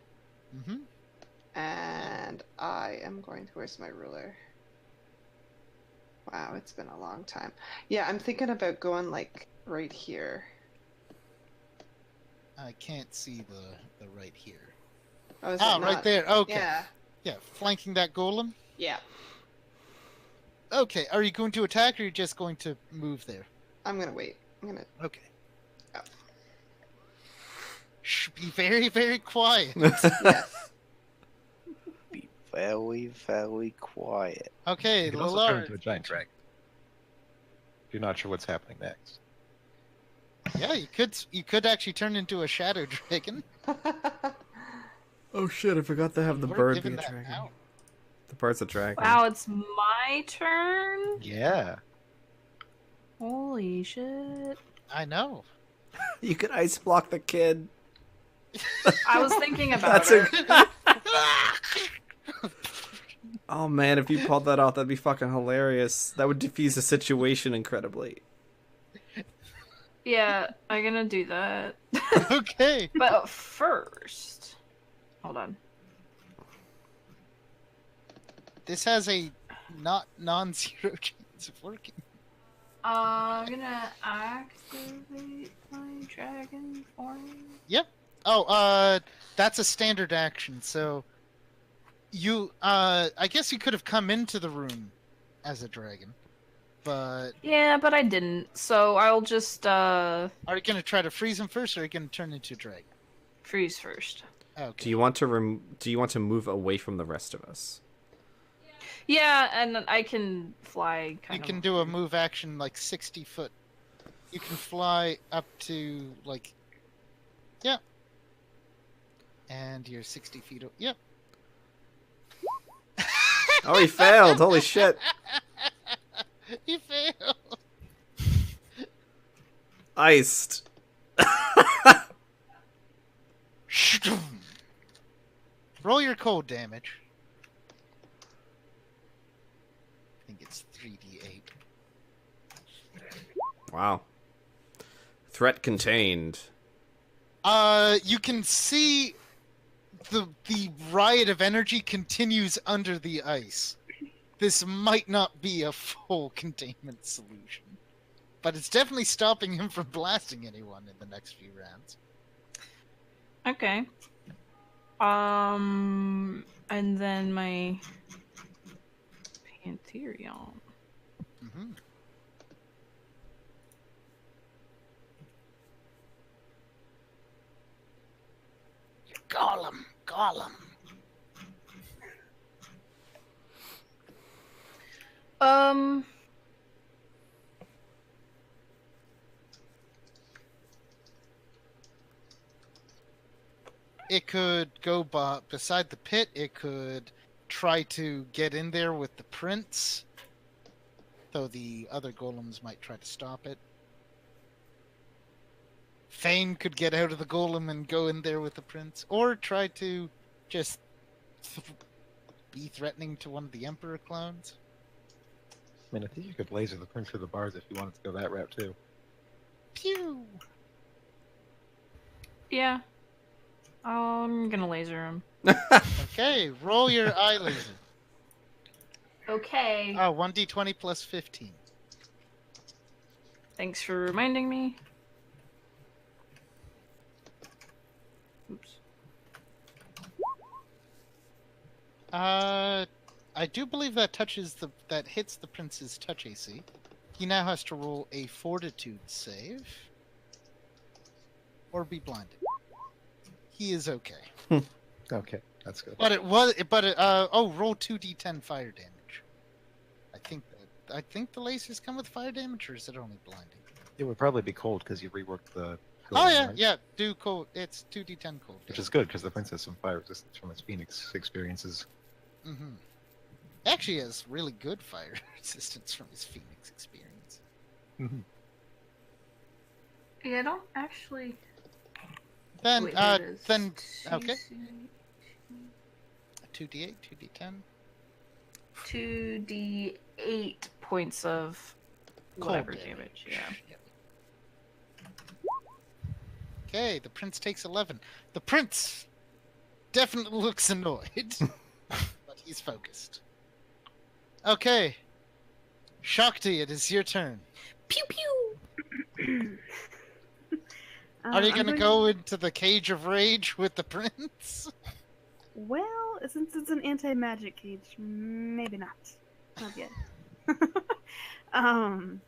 Mm-hmm. and I am going to. Where's my ruler? Wow, it's been a long time. Yeah, I'm thinking about going like right here. I can't see the right here. Oh, is Ah, it right not? there. Okay. Yeah. Yeah, flanking that golem. Yeah. Okay, are you going to attack or are you just going to move there? I'm gonna wait. I'm gonna. Okay. Oh. Shh, be very, very quiet. Yes. Be very, very quiet. Okay, You can also turn Lalard. into a giant dragon. If you're not sure what's happening next. Yeah, you could actually turn into a shadow dragon. Oh shit! I forgot to have the We're bird be giving a that dragon. out. The bird's a dragon. Wow, it's my turn? Yeah. Holy shit. I know. You could ice block the kid. I was thinking about That's it. Oh man, if you pulled that off, that'd be fucking hilarious. That would diffuse the situation incredibly. Yeah, I'm gonna do that. Okay. But first... Hold on. This has a not non-zero chance of working. I'm gonna activate my dragon form. Oh, that's a standard action. So you, I guess you could have come into the room as a dragon, but Yeah, but I didn't. So I'll just are you gonna try to freeze him first, or are you gonna turn into a dragon? freeze first. Okay. Do you want to move away from the rest of us? Yeah, and I can fly You kind of. can do a move action like 60 foot. You can fly up to like, yep. And you're 60 feet. Yep. Oh, he failed! Holy shit! You failed. Iced. Roll your cold damage. I think it's 3d8. Wow. Threat contained. You can see the riot of energy continues under the ice. This might not be a full containment solution, but it's definitely stopping him from blasting anyone in the next few rounds. Okay. And then my Pantherion. Mm-hmm. Gollum, Gollum. Um, It could go beside the pit. It could try to get in there with the prince, though the other golems might try to stop it. Thane could get out of the golem and go in there with the prince, or try to just be threatening to one of the Emperor clones. I mean, I think you could laser the prince through the bars if you wanted to go that route too. Pew! yeah. I'm gonna laser him. Okay, roll your eye laser. Okay. Oh, 1d20 plus 15. Thanks for reminding me. Oops. I do believe that hits the prince's touch AC. He now has to roll a fortitude save. Or be blinded. He is okay. Okay, that's good. But roll 2d10 fire damage. I think the lasers come with fire damage, or is it only blinding? It would probably be cold because you reworked the. Oh golem, yeah, right? yeah. Do cold. It's 2d10 cold. Which is good because the prince has some fire resistance from his phoenix experiences. Mm-hmm. Actually, has really good fire resistance from his phoenix experience. Mm-hmm. Yeah, I don't actually. Then, Wait, there it is. then okay. 2d8, 2d10. 2d8 points of Cold whatever damage. Yeah. Yep. Okay, the prince takes 11. The prince definitely looks annoyed, but he's focused. Okay, Shakti, it is your turn. Pew pew. Are you I'm gonna go into the cage of rage with the prince? Well, since it's an anti-magic cage, maybe not. Not yet. I'm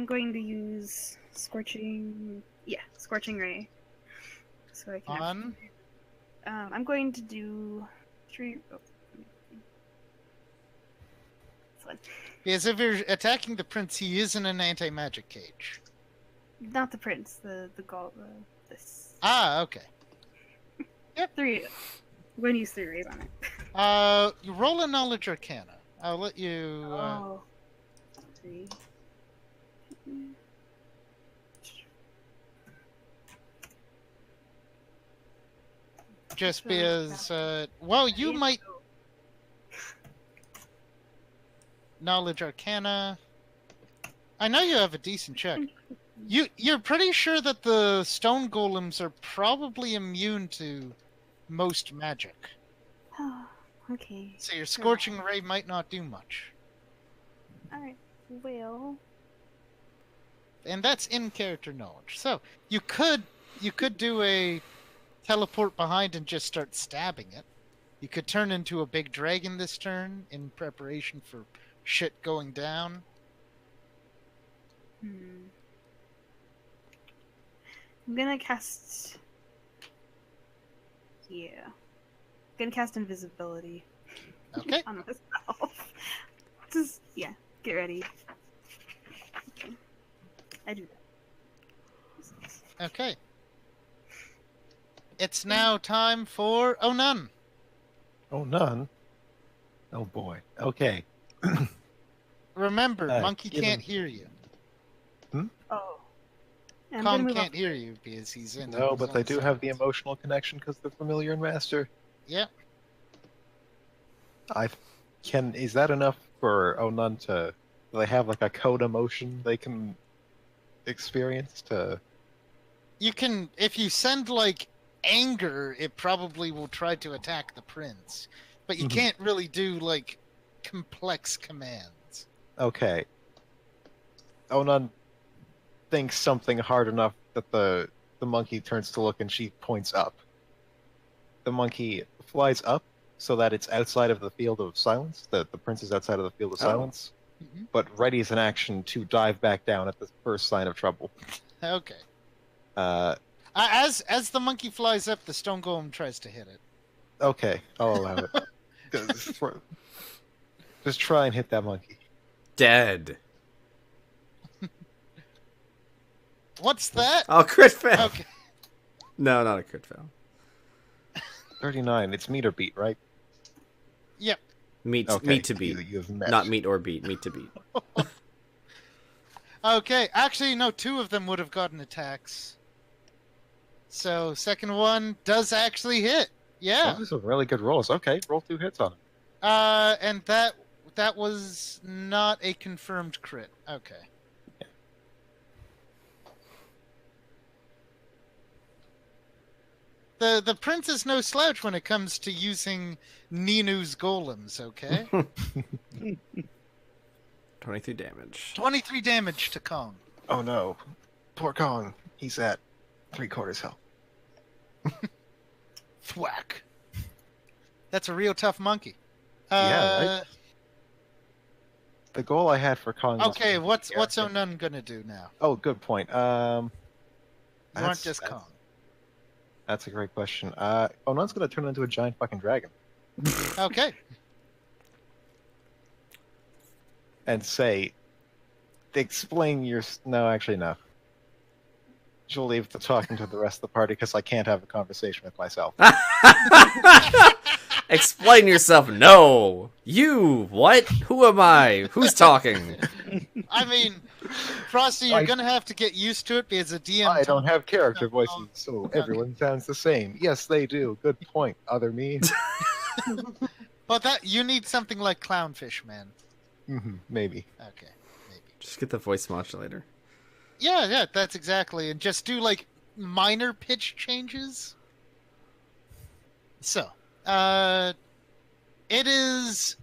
going to use scorching ray. So I can. On. I'm going to do 3. Oh. Fun. Because if you're attacking the prince, he is in an anti-magic cage. Not the prince. The this. Ah, okay. 3. I'm going to use 3 rays on it. You roll a knowledge arcana. I'll let you. Oh. 3. Just because, well, you might knowledge arcana. I know you have a decent check. You're pretty sure that the stone golems are probably immune to most magic. Okay. So your scorching ray might not do much. Alright. Well. And that's in character knowledge. So you could do a teleport behind and just start stabbing it. You could turn into a big dragon this turn in preparation for shit going down. I'm gonna cast. Yeah. I'm gonna cast invisibility. Okay. On myself. Just get ready. Okay. I do that. Okay. It's now time for none. Oh, none? Oh boy. Okay. Remember, Monkey give can't him- hear you. Oh. I'm gonna Calm move can't off. hear you because he's in. No, his but they own do have the silence. emotional connection because they're familiar and master. Yeah. Is that enough for Onan to? Do they have like a code emotion they can experience to? You can, if you send like anger, it probably will try to attack the prince. But you Mhm. can't really do like complex commands. Okay. Onan thinks something hard enough that the monkey turns to look and she points up. the monkey flies up so that it's outside of the field of silence. The prince is outside of the field of silence, Mhm. but readies an action to dive back down at the first sign of trouble. Okay. Uh, As the monkey flies up, the stone golem tries to hit it. okay, I'll allow it. Just try and hit that monkey. Dead. What's that? Oh, crit fail. Okay. No, not a crit fail. 39. It's meet or beat, right? Yep. Meat, Okay. meat to beat. You've met. Not meat or beat. Meat to beat. Okay. Actually, no. 2 of them would have gotten attacks. So second one does actually hit. Yeah. Those are really good rolls. Okay, roll 2 hits on him. And that was not a confirmed crit. Okay. The prince is no slouch when it comes to using Ninu's golems, okay? 23 damage. 23 damage to Kong. Oh no. Poor Kong. He's at 3/4 health. Thwack. That's a real tough monkey. Yeah, right? The goal I had for Kong was Okay, to- what's yeah. Onan gonna do now? Oh, good point. You aren't That's- just that's- Kong. That's a great question. Onan's gonna turn into a giant fucking dragon Okay. and say, explain your... No, actually, no. She'll leave the talking to the rest of the party because I can't have a conversation with myself. Explain yourself. No. You. What? Who am I? Who's talking? I mean, Frosty, you're gonna have to get used to it because a DM. I don't have character No, voices, so everyone sounds the same. Yes, they do. Good point. Other me? But that you need something like Clownfish Man. Maybe. Okay, maybe. Just get the voice modulator. Yeah, that's exactly. And just do like minor pitch changes. So, it is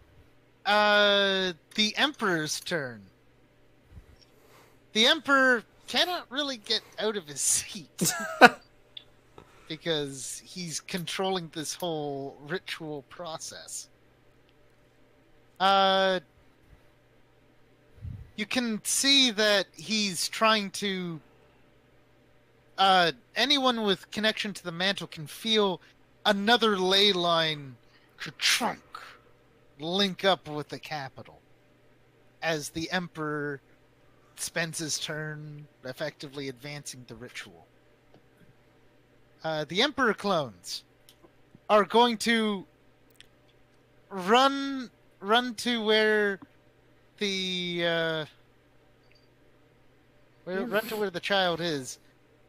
the Emperor's turn. The Emperor cannot really get out of his seat because he's controlling this whole ritual process. You can see that he's trying to... anyone with connection to the mantle can feel another ley line trunk link up with the capital as the Emperor spends his turn effectively advancing the ritual. The Emperor clones are going to run to where the run to where the child is,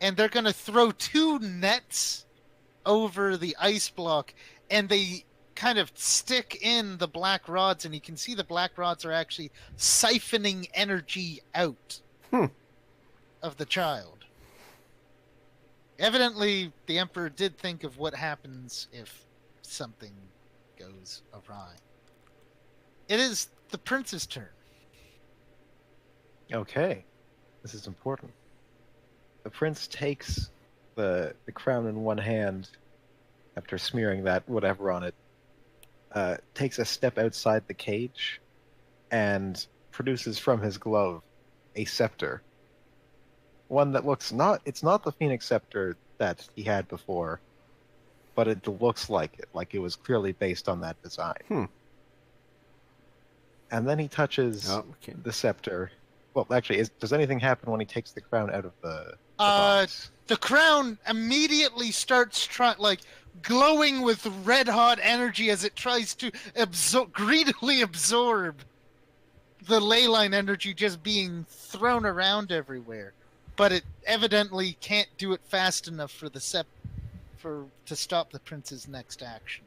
and they're going to throw 2 nets over the ice block, and they kind of stick in the black rods, and you can see the black rods are actually siphoning energy out of the child. Evidently, the Emperor did think of what happens if something goes awry. It is the prince's turn. Okay. This is important. The prince takes the crown in one hand after smearing that whatever on it, takes a step outside the cage and produces from his glove a scepter. One that looks it's not the Phoenix scepter that he had before, but it looks like it was clearly based on that design. And then he touches the scepter. Well, actually, does anything happen when he takes the crown out of the box? The crown immediately starts glowing with red hot energy as it tries to greedily absorb the ley line energy just being thrown around everywhere. But it evidently can't do it fast enough for the to stop the prince's next action.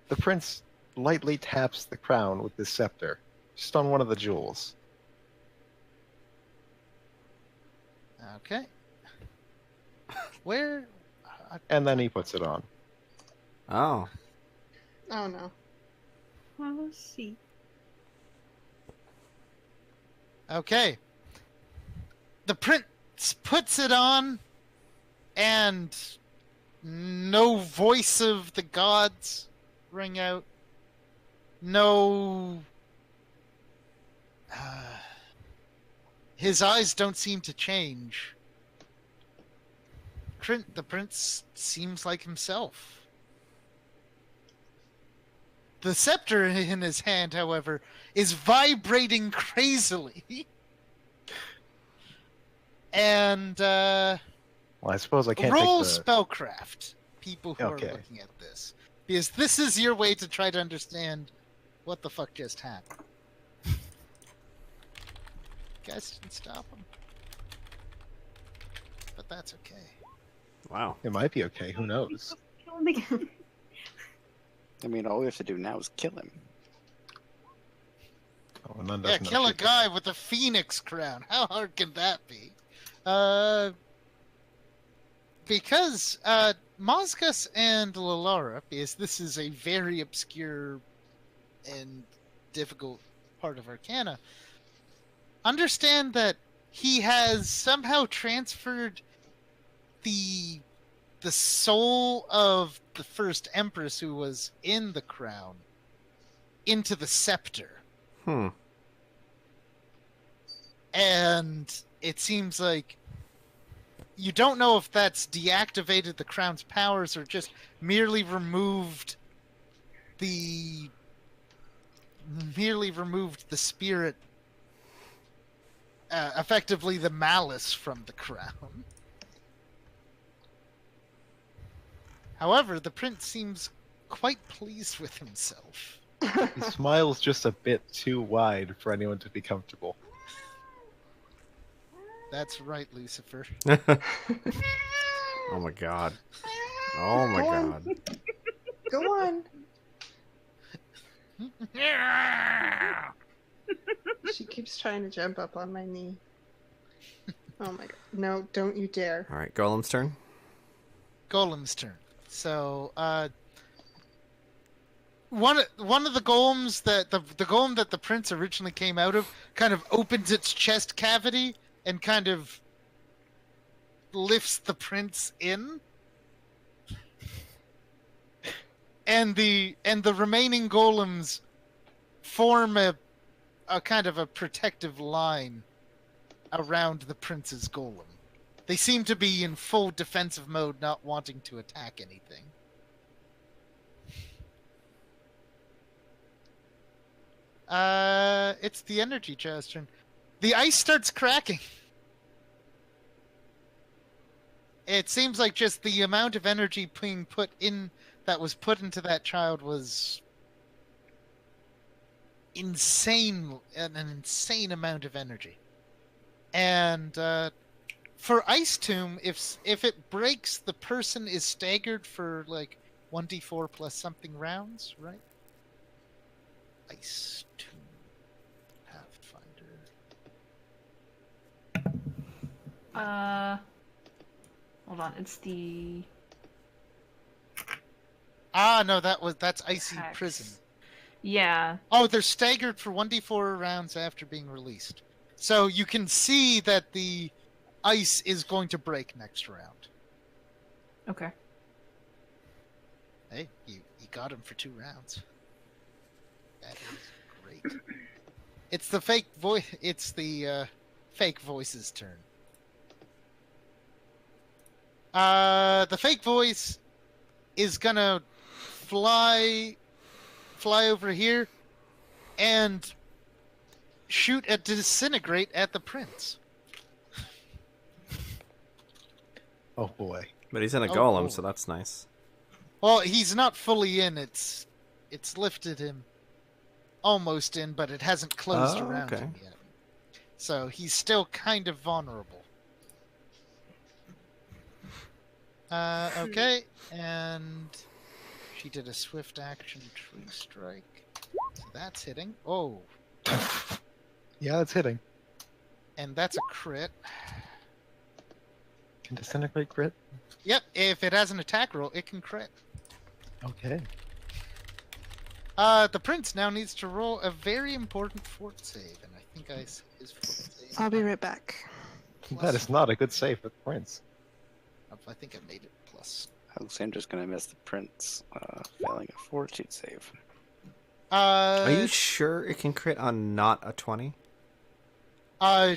The prince lightly taps the crown with his scepter, just on one of the jewels. Okay. Where? And then he puts it on. Oh. Oh no. Let's see. Okay. The prince puts it on, and No voice of the gods ring out. No. His eyes don't seem to change. The prince seems like himself. The scepter in his hand, however, is vibrating crazily. And, Well, I suppose I can't roll take the... spellcraft, people who Okay. are looking at this. Because this is your way to try to understand what the fuck just happened. You guys didn't stop him. But that's okay. Wow. It might be okay. Who knows? Kill him again. I mean, all we have to do now is kill him. Oh, none Yeah, doesn't kill a actually- guy with a phoenix crown. How hard can that be? Because Mosgus and Lalara, because this is a very obscure and difficult part of Arcana, understand that he has somehow transferred the soul of the first empress who was in the crown into the scepter. Hmm. And it seems like you don't know if that's deactivated the crown's powers or just merely removed the spirit, effectively the malice from the crown. However, the prince seems quite pleased with himself. He smiles just a bit too wide for anyone to be comfortable. That's right, Lucifer. Oh my god. Oh my Go on. god. Go on. She keeps trying to jump up on my knee. Oh my god. No, don't you dare. Alright, Golem's turn. Golem's turn. So, one of the golems that the golem that the prince originally came out of kind of opens its chest cavity and kind of lifts the prince in, and the remaining golems form a kind of a protective line around the prince's golem. They seem to be in full defensive mode, not wanting to attack anything. It's the energy child's turn. The ice starts cracking. It seems like just the amount of energy being put in that was put into that child was insane, an insane amount of energy. And for Ice Tomb, if it breaks, the person is staggered for like 1d4 plus something rounds, right? Ice Tomb Pathfinder. Hold on, it's the No, that's Icy Hex. Prison. Yeah. Oh, they're staggered for 1d4 rounds after being released. So you can see that the ice is going to break next round. Okay. Hey, you got him for 2 rounds. That is great. It's the fake voice. It's the fake voice's turn. The fake voice is gonna fly over here and shoot a disintegrate at the prince. Oh boy. But he's in a Oh, golem, oh. so that's nice. Well, he's not fully in. It's lifted him almost in, but it hasn't closed Oh, around okay. him yet. So he's still kind of vulnerable. Okay, and she did a swift action tree strike. So that's hitting. Oh, Yeah, it's hitting. and that's a crit. Can disintegrate crit? Yep, if it has an attack roll, it can crit. Okay. The prince now needs to roll a very important fort save, and I think I see his fort save. I'll be right back. That is not a good save for the prince. I think I made it plus. Alexander's gonna miss the prince, failing a fortitude save. Are you sure it can crit on not a 20?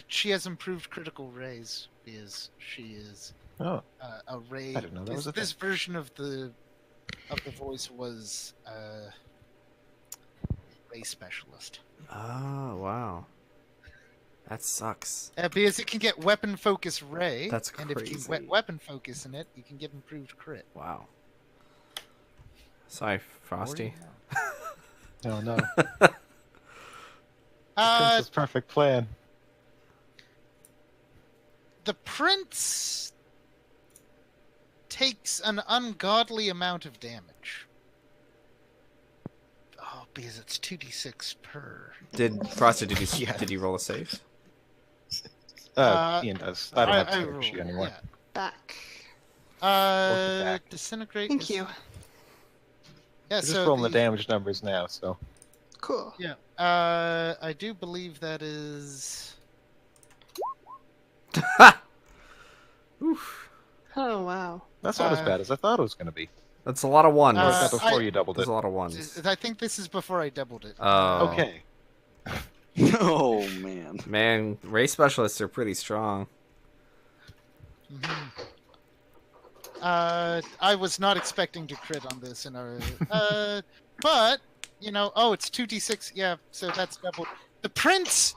She has improved critical raise because she is Oh, a ray. I didn't know that was a This thing. version of the voice was ray specialist. Oh, wow. That sucks. Because it can get weapon focus ray. That's And if you crazy. weapon focus in it, you can get improved crit. Wow. Sorry, Frosty. Oh no. The prince's perfect plan. The prince takes an ungodly amount of damage. Oh, because it's 2d6 per. Frosty, Yeah. did you roll a save? Ian does. I don't have to I save roll, sheet anymore. yeah. Back. back. Disintegrate. Thank is- you. Yeah, We're just so rolling the damage numbers now, so. Cool. Yeah. I do believe that is. Oof. Oh wow. That's not as bad as I thought it was going to be. That's a lot of ones. Or was that Uh, before I- you doubled There's it? a lot of ones. I think this is before I doubled it. Oh. Okay. Oh man. Man, race specialists are pretty strong. Mhm. I was not expecting to crit on this in our. But it's 2d6. Yeah, so that's doubled. The prince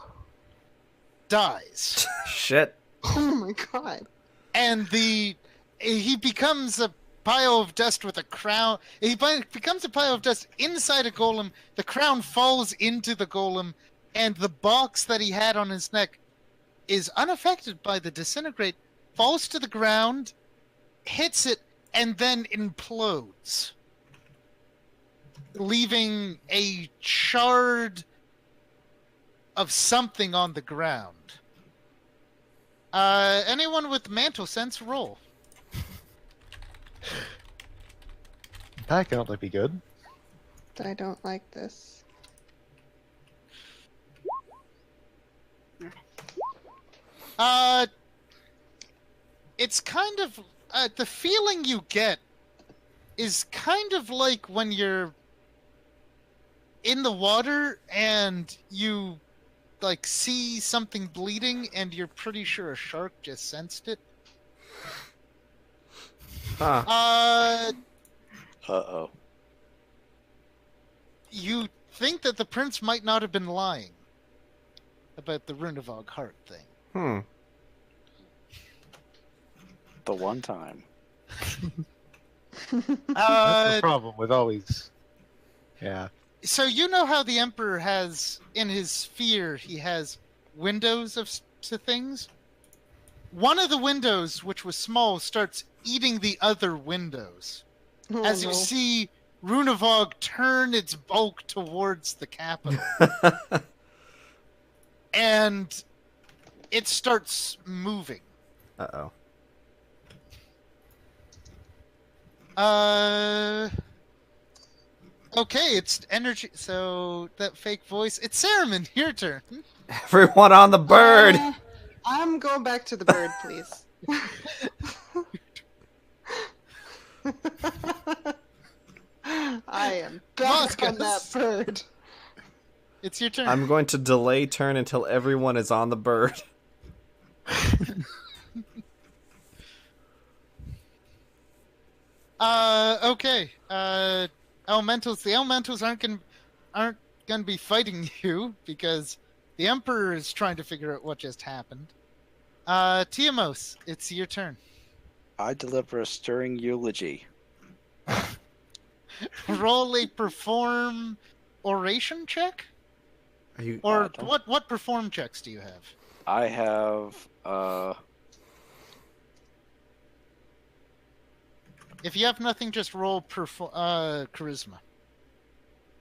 dies, Shit. Oh my god. and he becomes a pile of dust with a crown. He becomes a pile of dust inside a golem. The crown falls into the golem, and the box that he had on his neck is unaffected by the disintegrate. Falls to the ground, hits it, and then implodes, leaving a shard of something on the ground. Anyone with mantle sense, roll. That can only be good. I don't like this. It's kind of the feeling you get is kind of like when you're in the water and you like see something bleeding and you're pretty sure a shark just sensed it. Huh. Uh-oh. You think that the prince might not have been lying about the Runavog heart thing. Hmm. The one time. That's the problem with always. Yeah. So you know how the Emperor has, in his sphere, he has windows to things? One of the windows, which was small, starts eating the other windows. Oh, As you no. see Runavog turn its bulk towards the capital. And it starts moving. Uh-oh. Okay, it's energy. So that fake voice. It's Saruman. Your turn. Everyone on the bird! I'm going back to the bird, please. I am back on that Moscas. bird. It's your turn. I'm going to delay turn until everyone is on the bird. Okay. Elementals. The elementals aren't gonna be fighting you because the Emperor is trying to figure out what just happened. Tiamos, it's your turn. I deliver a stirring eulogy. Roll a perform oration check, Are you? or don't- what perform checks do you have? I have If you have nothing, just roll charisma.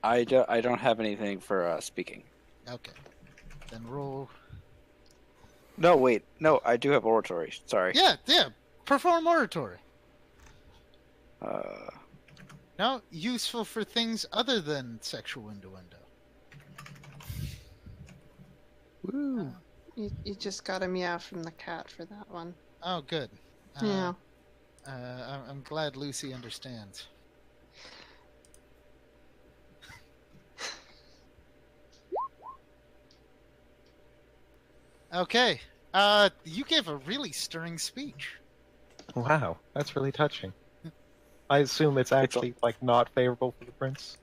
I don't have anything for speaking. Okay. Then roll. No, wait. No, I do have oratory. Sorry. Yeah. Perform oratory. No, useful for things other than sexual innuendo. Woo. You just got a meow from the cat for that one. Oh, good. Yeah. I'm glad Lucy understands. Okay. You gave a really stirring speech. Wow, that's really touching. I assume it's actually like not favorable for the prince.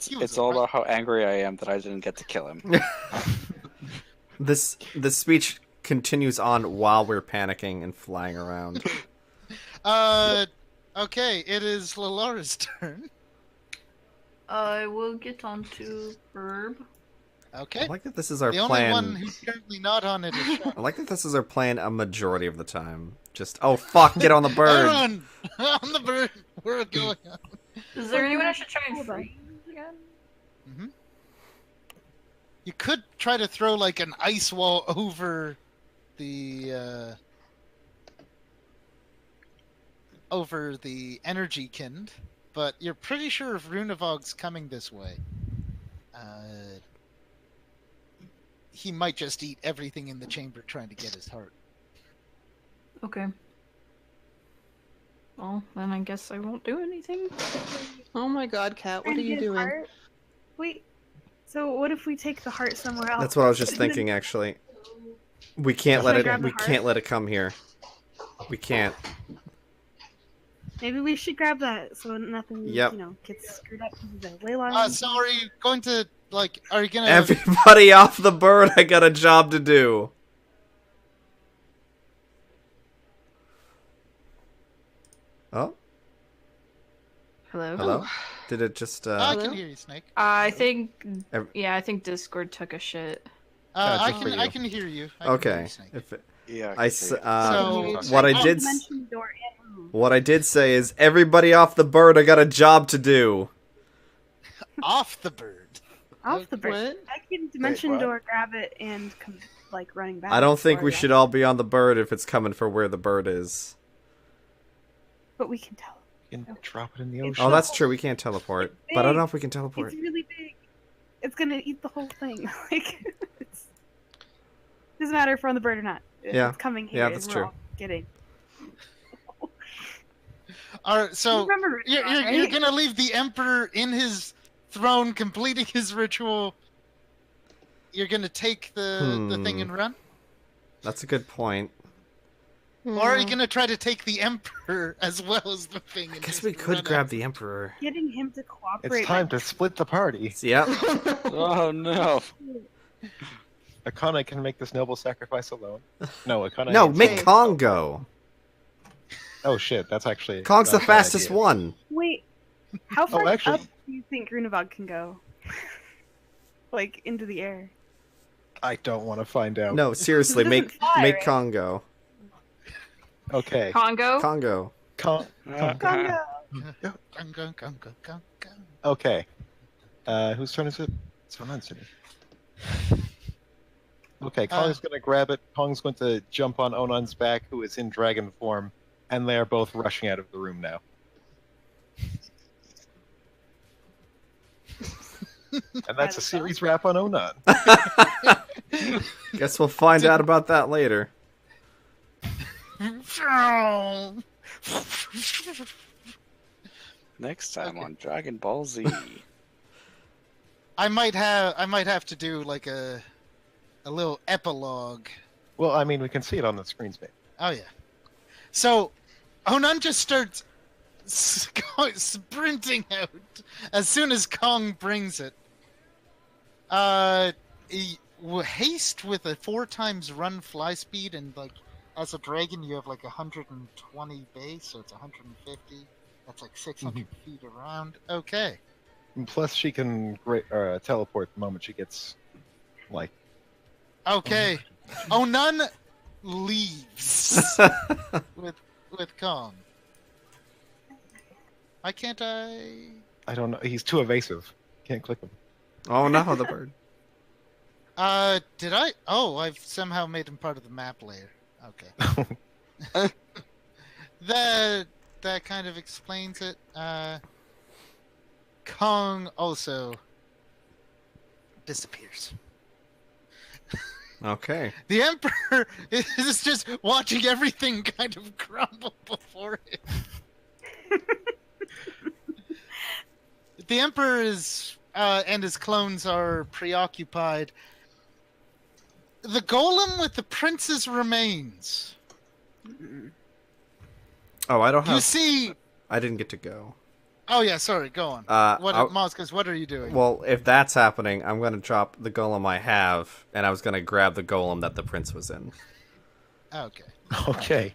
He was It's all right. about how angry I am that I didn't get to kill him. This speech continues on while we're panicking and flying around. Okay, it is Lalora's turn. I will get on to Herb. Okay. I like that this is our The only plan. one who's currently not on it is Sean. I like that this is our plan a majority of the time. Just, oh fuck, get on the bird. Everyone, on the bird. We're going on. Is there anyone I should try and Hold on. freeze again? Mm-hmm. You could try to throw like an ice wall over the energy kind, but you're pretty sure if Runavog's coming this way, he might just eat everything in the chamber trying to get his heart. Okay. Well, then I guess I won't do anything. Oh my god, Kat, what Trying are to you get his doing? heart? Wait. So what if we take the heart somewhere else? That's what I was just thinking, actually. We can't let Should I it. grab the We heart? can't let it come here. We can't. Maybe we should grab that so nothing, Yep. gets screwed up because of the ley lines. So are you going to Are you gonna? Everybody off the bird! I got a job to do. Oh, Hello? hello. Did it just? I Hello? can hear you, Snake. I think... Ev- Yeah, I think Discord took a shit. I good for can. I you. can hear you. I can hear Okay. you, Snake. If it, Yeah. I s- So what I Oh, did. dimension door and room. What I did say is, everybody off the bird! I got a job to do. Off the bird. Off the bird. What? I can dimension what? door, grab it, and come running back. I don't think for we ya. should all be on the bird if it's coming for where the bird is. But we can tell. You can drop it in the It's ocean. Oh, that's true. We can't teleport, but I don't know if we can teleport. It's really big. It's gonna eat the whole thing. It's doesn't matter if we're on the bird or not. Yeah. It's coming here. Yeah, and that's we're true. all getting. All right. So You remember you're Ritual, you're right? gonna leave the emperor in his throne, completing his ritual. You're gonna take the thing and run, That's a good point. or are you Hmm. gonna try to take the emperor as well as the thing? I and guess just we could run grab after the emperor. Getting him to cooperate. It's time might- to split the party. Yep. Oh no. Akane can make this noble sacrifice alone. No, Akane. No, and make Sora- Kong go. Oh shit, that's actually. Kong's the not a bad fastest idea. one. Wait, how far actually- up do you think Grunewald can go? Like into the air. I don't want to find out. No, seriously, It make doesn't fly, make right? Kong go. Okay. Congo? Congo. Kong. Congo. Gung, gung, gung, gung, gung, gung. Okay. Whose turn is it? It's Vanon's turn. Okay, Kong's going to grab it. Kong's going to jump on Onon's back, who is in dragon form, and they are both rushing out of the room now. And that's a series wrap on Onon. Guess we'll find out about that later. Next time on Dragon Ball Z. I might have to do like a little epilogue. Well, I mean, we can see it on the screens, maybe. Oh yeah. So Onan just starts sprinting out as soon as Kong brings it. Haste with a 4 times run fly speed, and like as a dragon you have like 120 base, so it's 150. That's like 600 feet around. Okay. And plus, she can teleport the moment she gets, like... Okay. Onan leaves with Kong. Why can't I? I don't know. He's too evasive. Can't click him. Oh no, the bird. Did I? Oh, I've somehow made him part of the map layer. Okay. That kind of explains it. Kong also disappears. Okay. The Emperor is just watching everything kind of crumble before him. The Emperor is and his clones are preoccupied. The golem with the prince's remains. Oh, I don't You have. see. I didn't get to go. Oh yeah, sorry. Go on. Moscas, what are you doing? Well, if that's happening, I'm gonna drop the golem I have, and I was gonna grab the golem that the prince was in. Okay. Okay.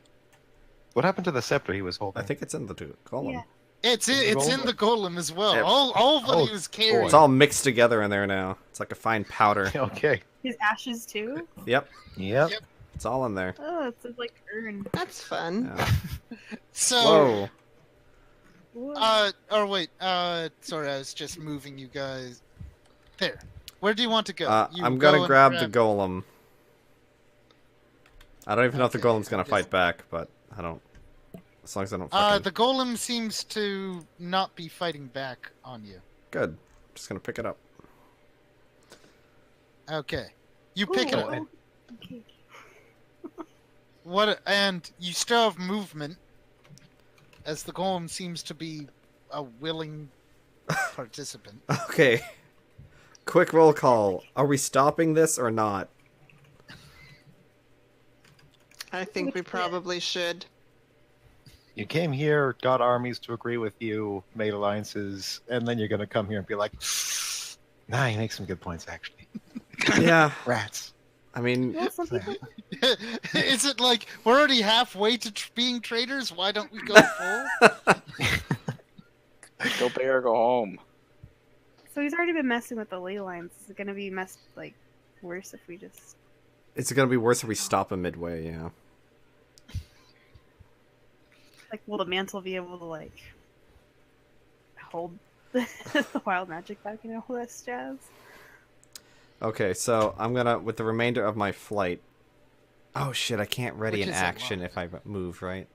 What happened to the scepter he was holding? I think it's in the golem. Yeah. It's in the golem as well. Yep. All of what he was carrying. It's all mixed together in there now. It's like a fine powder. Okay. His ashes too. Yep. Yep. Yep. It's all in there. Oh, it's like urn. That's fun. Yeah. So. Whoa. Or wait. Sorry, I was just moving you guys. There. Where do you want to go? I'm gonna grab the golem. I don't even know if the golem's gonna fight back, but I don't. As long as I don't. Fucking... The golem seems to not be fighting back on you. Good. Just gonna pick it up. Okay. You pick it up. Okay. And you still have movement, as the golem seems to be a willing participant. Okay. Quick roll call. Are we stopping this or not? I think we probably should. You came here, got armies to agree with you, made alliances, and then you're going to come here and be like, nah, you make some good points, actually. Yeah. Rats. I mean, Well, some people Is it like we're already halfway to being traitors? Why don't we go full? Go big or go home. So he's already been messing with the ley lines. Is it gonna be worse if we just? it's gonna be worse if we stop him midway. Yeah. Will the mantle be able to hold the wild magic back and all that jazz? Okay, so I'm gonna with the remainder of my flight. Oh shit! I can't ready Which an is a action lot. if I move, right?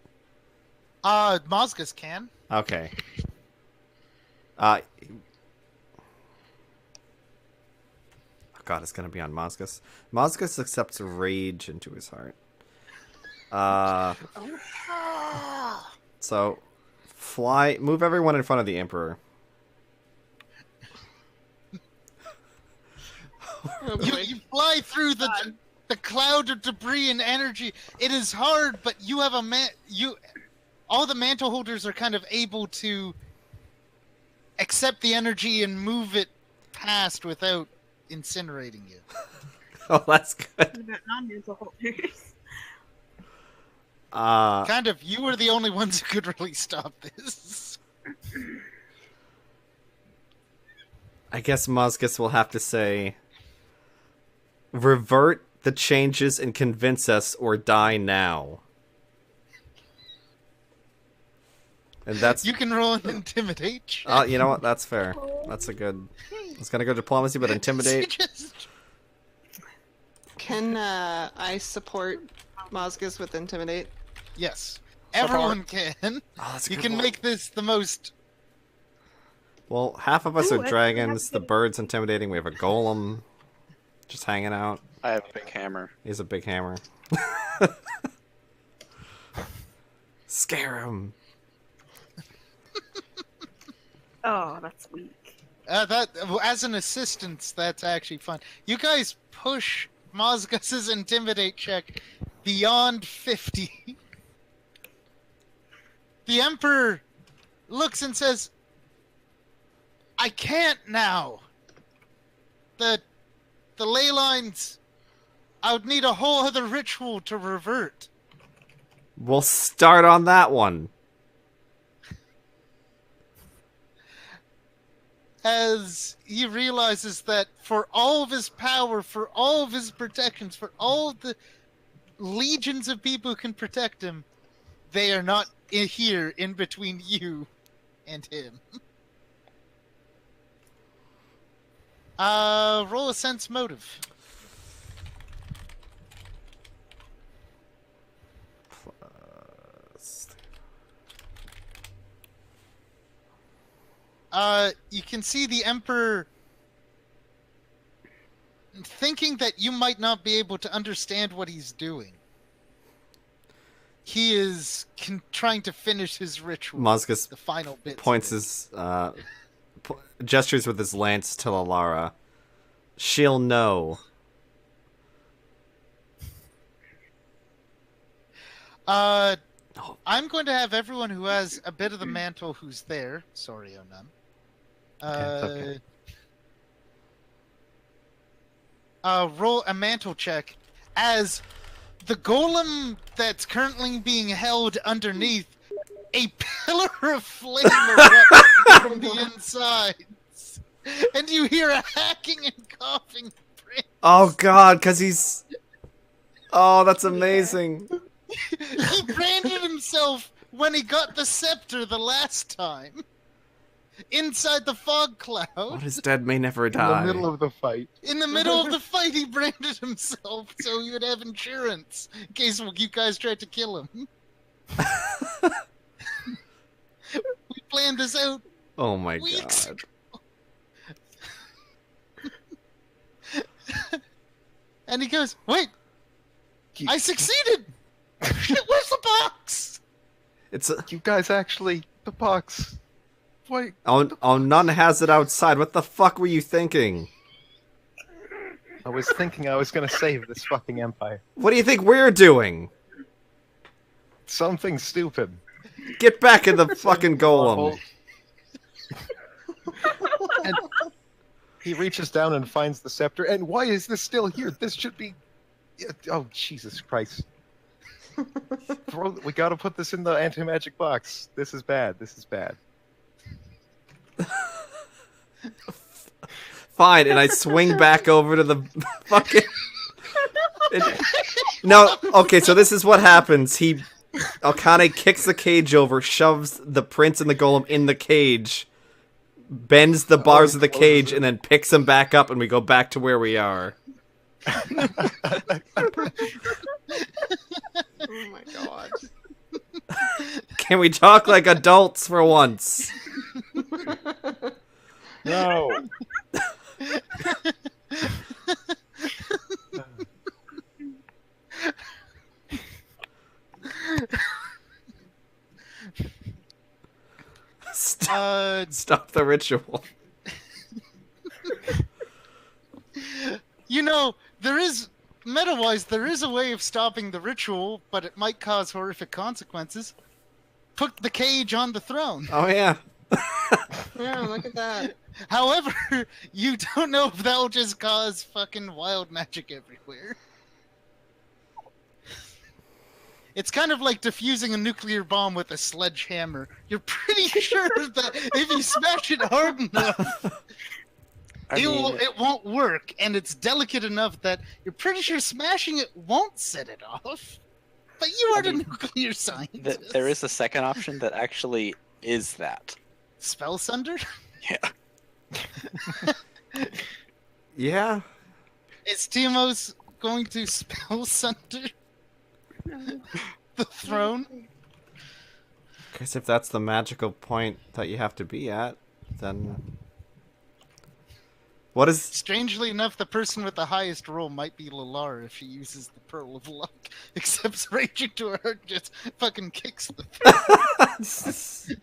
Mosgus can. Okay. Oh god, it's gonna be on Mosgus. Mosgus accepts rage into his heart. So, move everyone in front of the Emperor. You fly through the cloud of debris and energy. It is hard, but you have all the mantle holders are kind of able to accept the energy and move it past without incinerating you. Oh, that's good. What about non-mantle holders? Kind of, you were the only ones who could really stop this. I guess Mosgus will have to say, revert the changes and convince us or die now. And that's... You can roll an intimidate check. You know what? That's fair. That's a good... It's gonna go diplomacy, but intimidate. Can I support Mosgus with intimidate? Yes. Everyone can. Oh, that's a You good can roll. make this the most... Well, half of us Ooh, are that's- dragons, that's the good. bird's intimidating, we have a golem just hanging out. I have a big hammer. He has a big hammer. Scare him. Oh, that's weak. As an assistance, that's actually fun. You guys push Mosgus's intimidate check beyond 50. The Emperor looks and says, I can't now. The ley lines, I would need a whole other ritual to revert. We'll start on that one. As he realizes that for all of his power, for all of his protections, for all of the legions of people who can protect him, they are not here in between you and him. Roll a sense motive. You can see the Emperor thinking that you might not be able to understand what he's doing. He is trying to finish his ritual. Mozgus the final bits. points of it. his gestures with his lance to Lalara. She'll know. I'm going to have everyone who has a bit of the mantle who's there. Sorry, Onan. Okay. Roll a mantle check as the golem that's currently being held underneath a pillar of flame erupts from the insides, and you hear a hacking and coughing. Oh god, because he's... Oh, that's amazing. He branded himself when he got the scepter the last time. Inside the fog cloud. What is dead may never In die. the middle of the fight. In the middle of the fight, he branded himself so he would have insurance in case you guys tried to kill him. We planned this out Oh my weeks god. ago. And he goes, "Wait, I succeeded! Shit, where's the box?" It's a... You guys actually... The box... Wait. Oh, none has it outside. What the fuck were you thinking? I was thinking I was gonna save this fucking empire. What do you think we're doing? Something stupid. Get back in the fucking golem. And he reaches down and finds the scepter. And why is this still here? This should be... Oh, Jesus Christ. We gotta put this in the anti-magic box. This is bad. This is bad. Fine, and I swing back over to the fucking... No, okay, so this is what happens. Alkane kicks the cage over, shoves the prince and the golem in the cage, bends the bars of the cage, and then picks them back up, and we go back to where we are. Oh my god. Can we talk like adults for once? No. Stop the ritual. You know, meta-wise, there is a way of stopping the ritual, but it might cause horrific consequences. Put the cage on the throne. Oh yeah. Yeah, look at that. However, you don't know if that'll just cause fucking wild magic everywhere. It's kind of like defusing a nuclear bomb with a sledgehammer. You're pretty sure that if you smash it hard enough, it won't work, and it's delicate enough that you're pretty sure smashing it won't set it off. But you are the nuclear scientist. There is a second option that actually is that. Spell Sunder? Yeah. Yeah. Is Timos going to spell Sunder the throne? Because if that's the magical point that you have to be at, then... What is... Strangely enough, the person with the highest roll might be Lalara if she uses the Pearl of Luck. Except raging to her heart just fucking kicks the thing.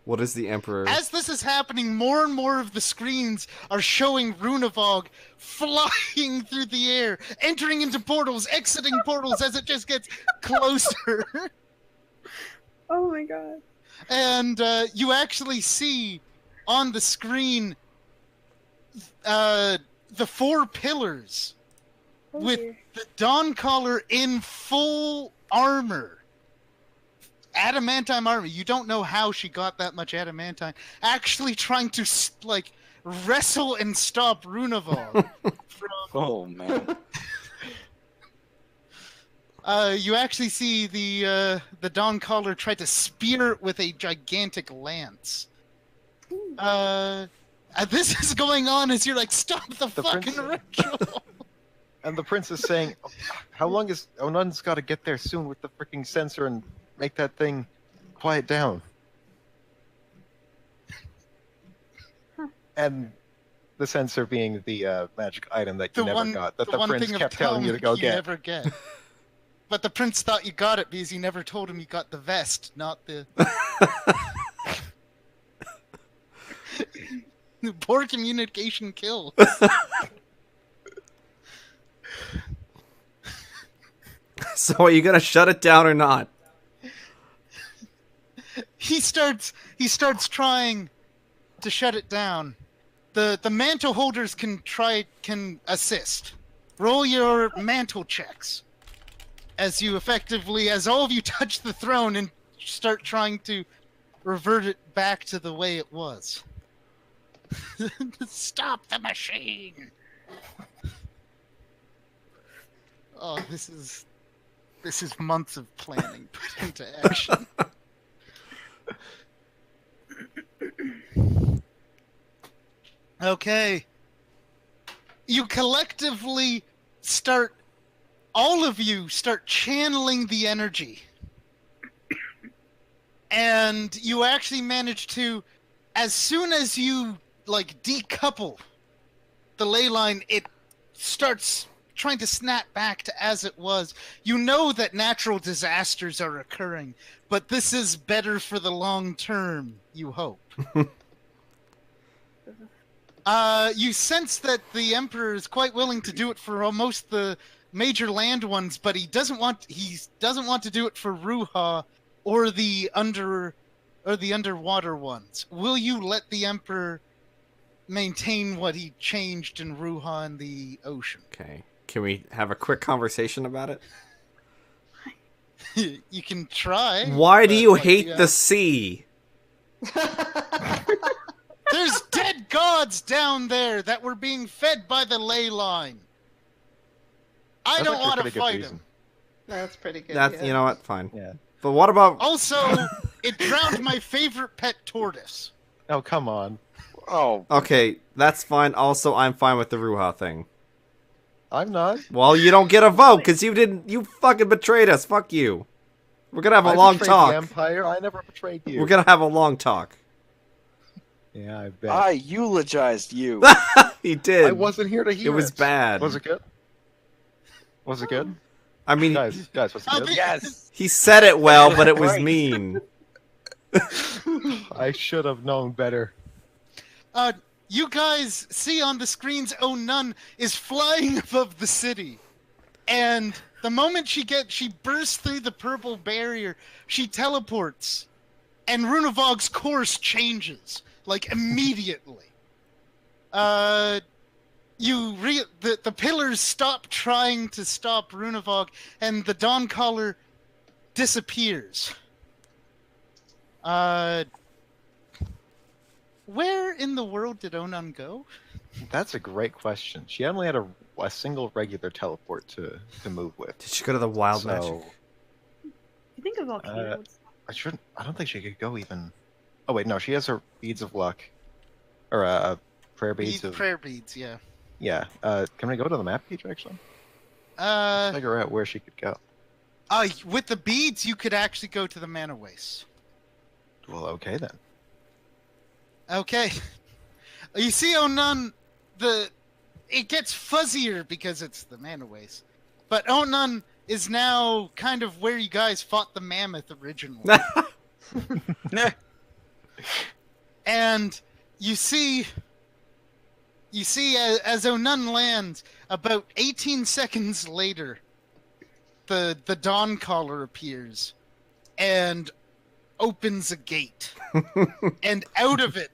What is the Emperor? As this is happening, more and more of the screens are showing Runavog flying through the air, entering into portals, exiting portals as it just gets closer. Oh my god. And you actually see on the screen the 4 pillars with the Dawncaller in full armor. Adamantine armor. You don't know how she got that much adamantine. Actually trying to, like, wrestle and stop Runavog. Oh, man. You actually see the Dawncaller try to spear it with a gigantic lance. This is going on as you're like, stop the fucking ritual! And the prince is saying, how long is... Onun's got to get there soon with the freaking sensor and make that thing quiet down. And the sensor being the magic item that you The never one, got, that the the one prince thing of kept telling you to talent go you get. never get. But the prince thought you got it because you never told him you got the vest, not the. Poor communication kills. So are you gonna shut it down or not? He starts trying to shut it down. The mantle holders can assist. Roll your mantle checks as all of you touch the throne and start trying to revert it back to the way it was. Stop the machine. Oh, this is months of planning put into action. Okay. You collectively all of you start channeling the energy. And you actually manage to, as soon as you, decouple the ley line, it starts trying to snap back to as it was. You know that natural disasters are occurring, but this is better for the long term, you hope. You sense that the Emperor is quite willing to do it for almost the major land ones, but he doesn't want to do it for Ruha or the underwater ones. Will you let the Emperor maintain what he changed in Ruha and the ocean? Okay. Can we have a quick conversation about it? You can try. Why do you hate the sea? There's dead gods down there that were being fed by the ley line. I don't want to fight them. That's pretty good. That's yeah. You know what? Fine. Yeah. But what about? Also, it drowned my favorite pet tortoise. Oh, come on. Oh, Okay, that's fine. Also, I'm fine with the Ruha thing. I'm not. Well, you don't get a vote because you fucking betrayed us. Fuck you. We're gonna have a long betrayed talk. The Empire. I never betrayed you. We're gonna have a long talk. Yeah, I bet. I eulogized you. He did. I wasn't here to hear it. It was bad. Was it good? Was it good? I mean, Guys, was it good? Yes. he said it well, but it was Right. mean. I should have known better. You guys see on the screens, Oh Nun is flying above the city. And the moment she bursts through the purple barrier, she teleports. And Runavog's course changes, immediately. The pillars stop trying to stop Runavog, and the Dawn Caller disappears. Where in the world did Onan go? That's a great question. She only had a single regular teleport to move with. Did she go to the wild magic? You think of volcanoes. I don't think she could go even. Oh wait, no. She has her beads of luck, or prayer beads of. Prayer beads, yeah. Yeah. Can we go to the map page actually? Figure out where she could go. With the beads, you could actually go to the Mana Waste. Well, okay then. Okay. You see, Onan, it gets fuzzier because it's the Mana Waste. But Onan is now kind of where you guys fought the mammoth originally. And you see as Onan lands, about 18 seconds later, the Dawn Caller appears and opens a gate. And out of it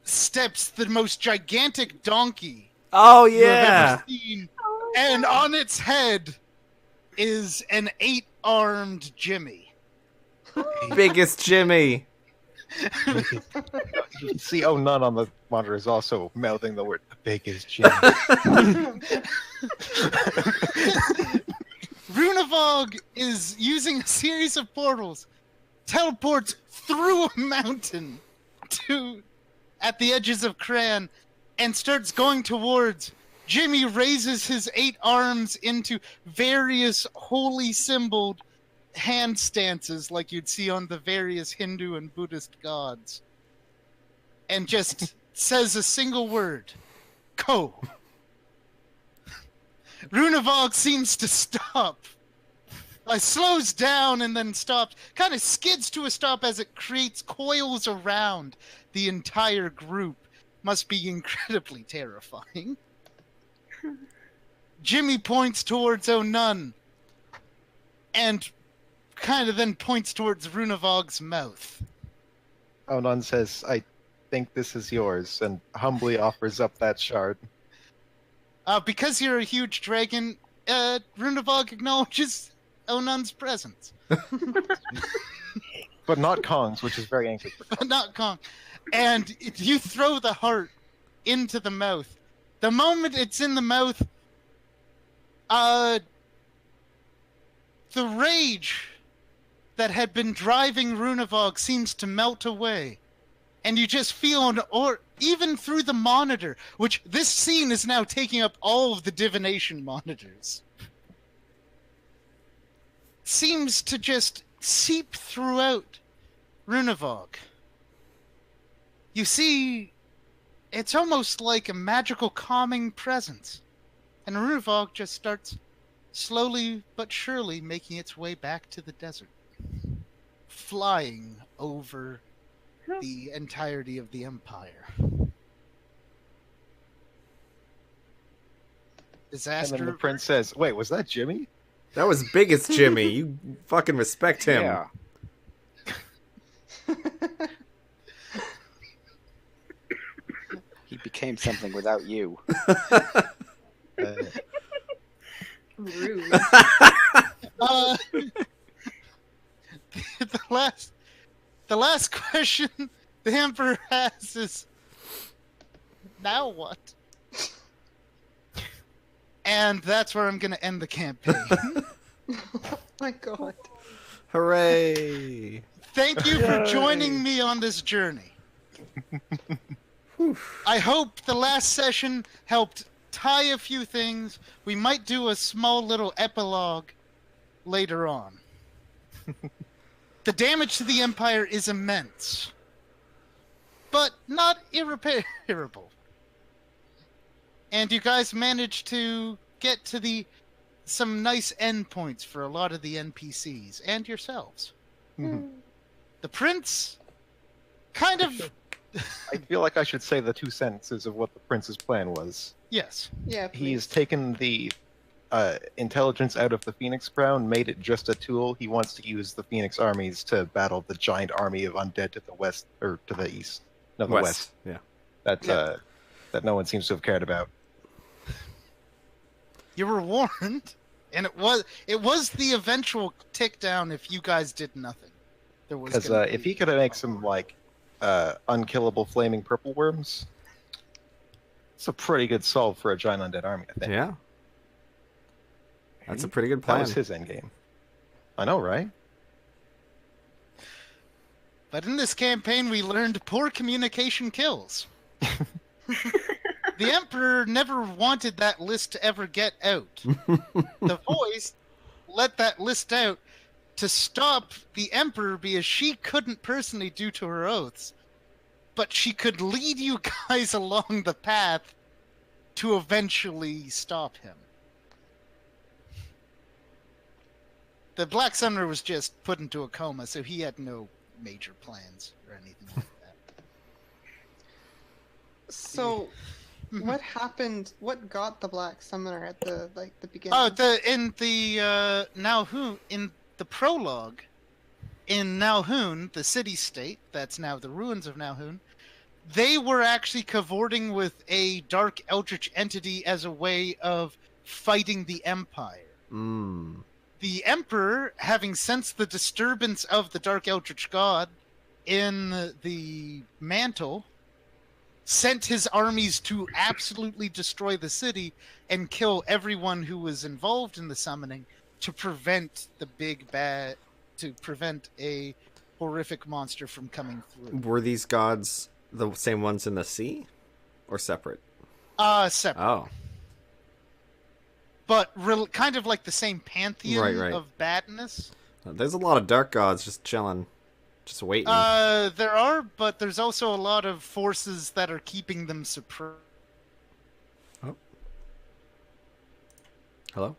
steps the most gigantic donkey Oh you have yeah. ever seen. And on its head is an 8-armed Jimmy. Biggest Jimmy. You can see Oh None on the monitor is also mouthing the word "the biggest Jimmy." Runavog is using a series of portals, teleports through a mountain at the edges of Cran, and starts going towards. Jimmy raises his 8 arms into various holy symboled hand stances like you'd see on the various Hindu and Buddhist gods. And just says a single word. Ko. Runavog seems to stop. Slows down and then stops. Kind of skids to a stop as it creates coils around the entire group. Must be incredibly terrifying. Jimmy points towards O'Nunn. And kind of then points towards Runavog's mouth. Onan says, I think this is yours, and humbly offers up that shard. Because you're a huge dragon, Runavog acknowledges Onunn's presence. But not Kong's, which is very angry for Kong. Not Kong. And you throw the heart into the mouth. The moment it's in the mouth, the rage that had been driving Runavog seems to melt away. And you just feel even through the monitor, which this scene is now taking up all of the divination monitors, seems to just seep throughout Runavog. You see, it's almost like a magical calming presence. And Runavog just starts slowly but surely making its way back to the desert, flying over the entirety of the Empire. Disaster. And then the prince says, wait, was that Jimmy? That was biggest Jimmy. You fucking respect him. Yeah. He became something without you. Rude. The last question the Emperor has is, now what? And that's where I'm going to end the campaign. Oh my god. Hooray! Thank you for joining me on this journey. I hope the last session helped tie a few things. We might do a small little epilogue later on. The damage to the Empire is immense, but not irreparable. And you guys managed to get to some nice endpoints for a lot of the NPCs and yourselves. The prince kind of... I feel like I should say the 2 sentences of what the prince's plan was. Yes. Yeah, He's please. taken the intelligence out of the Phoenix Crown, made it just a tool. He wants to use the Phoenix armies to battle the giant army of undead to the west, or to the east. No, the west. Yeah. That no one seems to have cared about. You were warned, and it was the eventual tick down if you guys did nothing. There was Because if he could make some, like, unkillable flaming purple worms, it's a pretty good solve for a giant undead army, I think. Yeah. That's a pretty good That plan. was his endgame. I know, right? But in this campaign, we learned poor communication kills. The Emperor never wanted that list to ever get out. The voice let that list out to stop the Emperor because she couldn't personally due to her oaths, but she could lead you guys along the path to eventually stop him. The Black Summoner was just put into a coma, so he had no major plans or anything like that. So, what happened? What got the Black Summoner at the beginning? Oh, in the prologue, in Nalhoon, the city-state that's now the ruins of Nalhoon, they were actually cavorting with a dark eldritch entity as a way of fighting the Empire. The Emperor, having sensed the disturbance of the dark eldritch god in the mantle, sent his armies to absolutely destroy the city and kill everyone who was involved in the summoning to prevent to prevent a horrific monster from coming through. Were these gods the same ones in the sea? Or separate? Separate. Oh. But kind of like the same pantheon Right. of badness. There's a lot of dark gods just chilling Just waiting. There are, but there's also a lot of forces that are keeping them suppressed. Oh. Hello?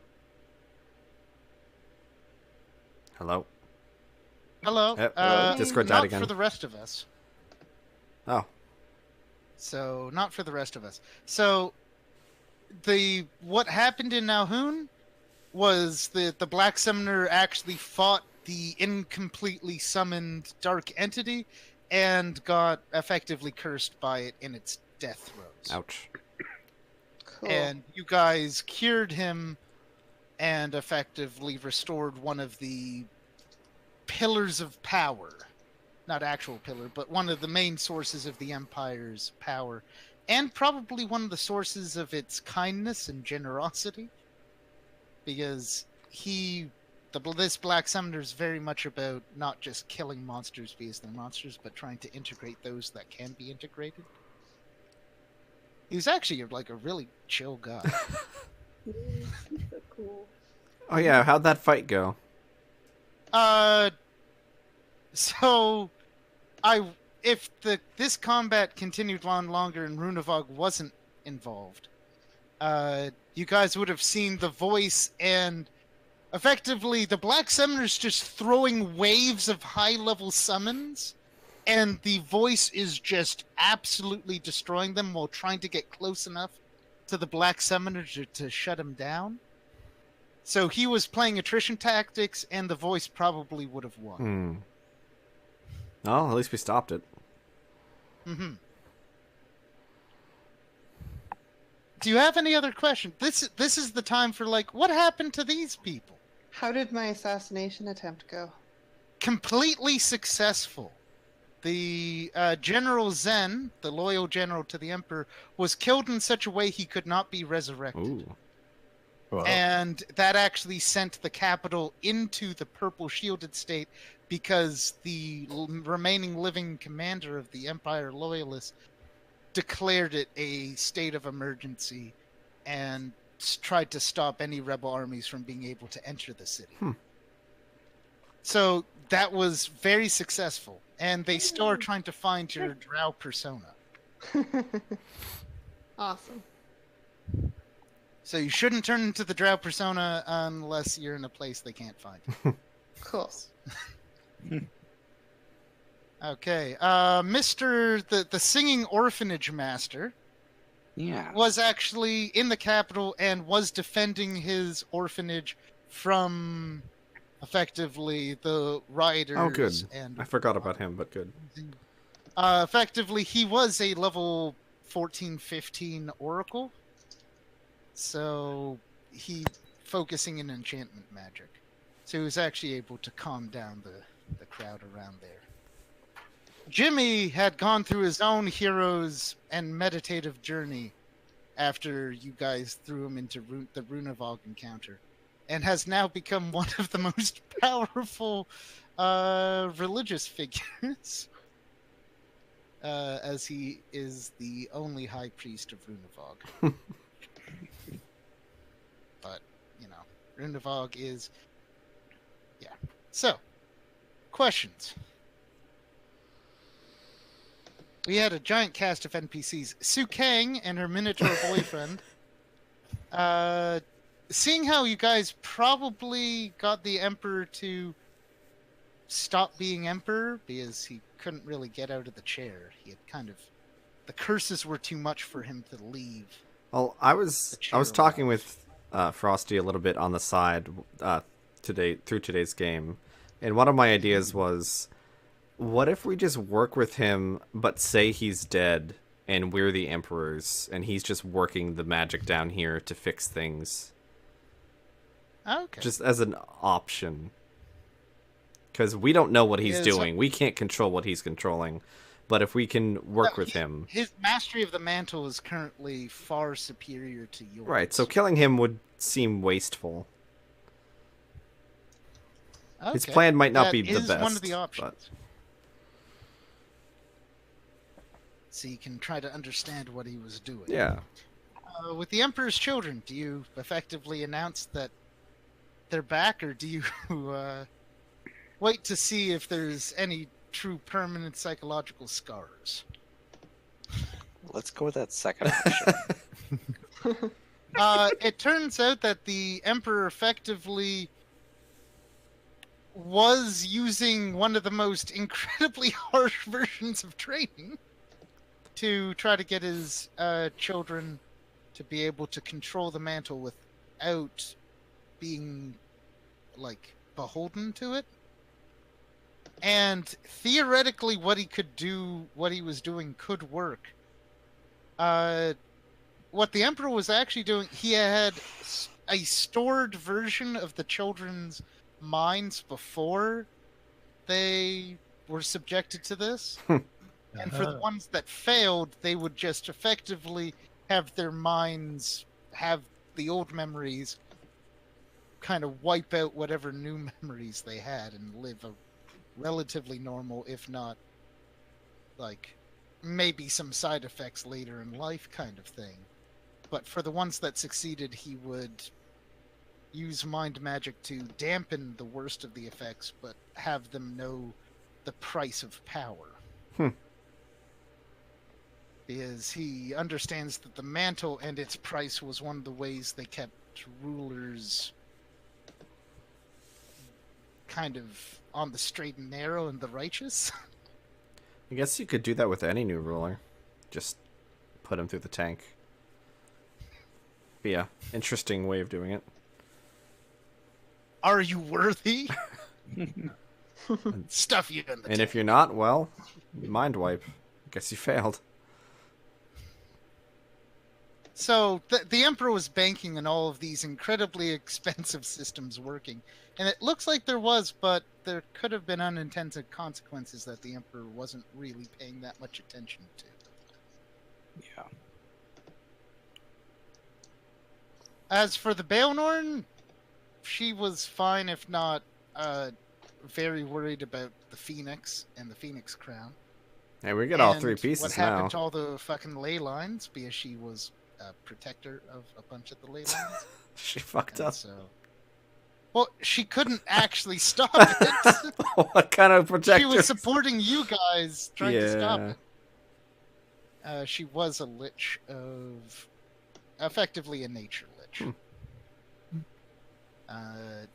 Hello? Hello. Discord died not again. for the rest of us. Oh. So not for the rest of us. So what happened in Nalhoon was that the Black Summoner actually fought the incompletely summoned dark entity and got effectively cursed by it in its death throes. Ouch. Cool. And you guys cured him and effectively restored one of the pillars of power. Not actual pillar, but one of the main sources of the Empire's power. And probably one of the sources of its kindness and generosity. Because this Black Summoner is very much about not just killing monsters because they're monsters, but trying to integrate those that can be integrated. He's actually like a really chill guy. He's so cool. Oh yeah, how'd that fight go? So if this combat continued on longer and Runavog wasn't involved, you guys would have seen the voice and effectively the Black Summoners just throwing waves of high-level summons, and the voice is just absolutely destroying them while trying to get close enough to the Black Summoner to shut him down. So he was playing attrition tactics, and the voice probably would have won. Well, at least we stopped it. Mm-hmm. Do you have any other questions? This is the time for, like, what happened to these people? How did my assassination attempt go? Completely successful. The General Zen, the loyal general to the Emperor, was killed in such a way he could not be resurrected. Ooh. Well, And that actually sent the capital into the purple shielded state because the remaining living commander of the Empire Loyalists declared it a state of emergency and tried to stop any rebel armies from being able to enter the city. So that was very successful, and they still are trying to find your drow persona. Awesome. So you shouldn't turn into the drow persona unless you're in a place they can't find you. Cool. Okay, Mr. The singing orphanage master Yeah. was actually in the capital and was defending his orphanage from effectively the rioters. Oh, good. And I forgot about him, but good. effectively, he was a level 14-15 oracle, so he focusing in enchantment magic. So he was actually able to calm down the crowd around there. Jimmy had gone through his own heroes and meditative journey after you guys threw him into the Runavog encounter, and has now become one of the most powerful religious figures, as he is the only high priest of Runavog. But, you know, Runavog is... Yeah. So, questions. We had a giant cast of NPCs. Su Kang and her Minotaur boyfriend. Seeing how you guys probably got the Emperor to stop being Emperor because he couldn't really get out of the chair. He had kind of... The curses were too much for him to leave. Well, I was talking with Frosty a little bit on the side through today's game, and one of my ideas was, what if we just work with him, but say he's dead, and we're the Emperors, and he's just working the magic down here to fix things? Okay. Just as an option. Because we don't know what he's doing. We can't control what he's controlling. But if we can work with him... His mastery of the mantle is currently far superior to yours. Right, so killing him would seem wasteful. Okay. His plan might not be That the is best. one of the options. But... So you can try to understand what he was doing. Yeah. With the Emperor's children, do you effectively announce that they're back, or do you wait to see if there's any true permanent psychological scars. Let's go with that second option. It turns out that the Emperor effectively was using one of the most incredibly harsh versions of training to try to get his children to be able to control the mantle without being, like, beholden to it. And theoretically, what he was doing could work. What the Emperor was actually doing, he had a stored version of the children's minds before they were subjected to this. And for the ones that failed, they would just effectively have their minds have the old memories kind of wipe out whatever new memories they had and live a relatively normal, if not, like, maybe some side effects later in life kind of thing. But for the ones that succeeded, he would use mind magic to dampen the worst of the effects, but have them know the price of power. Because he understands that the mantle and its price was one of the ways they kept rulers kind of on the straight and narrow and the righteous. I guess you could do that with any new ruler. Just put him through the tank. But yeah, interesting way of doing it. Are you worthy? Stuff you in the And tank. if you're not, well, mind wipe. Guess you failed. So the Emperor was banking on all of these incredibly expensive systems working. And it looks like there was, but there could have been unintended consequences that the Emperor wasn't really paying that much attention to. Yeah. As for the Baelnorn, she was fine, if not very worried about the Phoenix and the Phoenix crown. Hey, we get all And three pieces what now. happened to all the fucking ley lines, because she was a protector of a bunch of the ley lines. She fucked And up. so, well, she couldn't actually stop it. What kind of protector? She was supporting you guys trying to stop Yeah. it. She was a lich of, effectively a nature lich.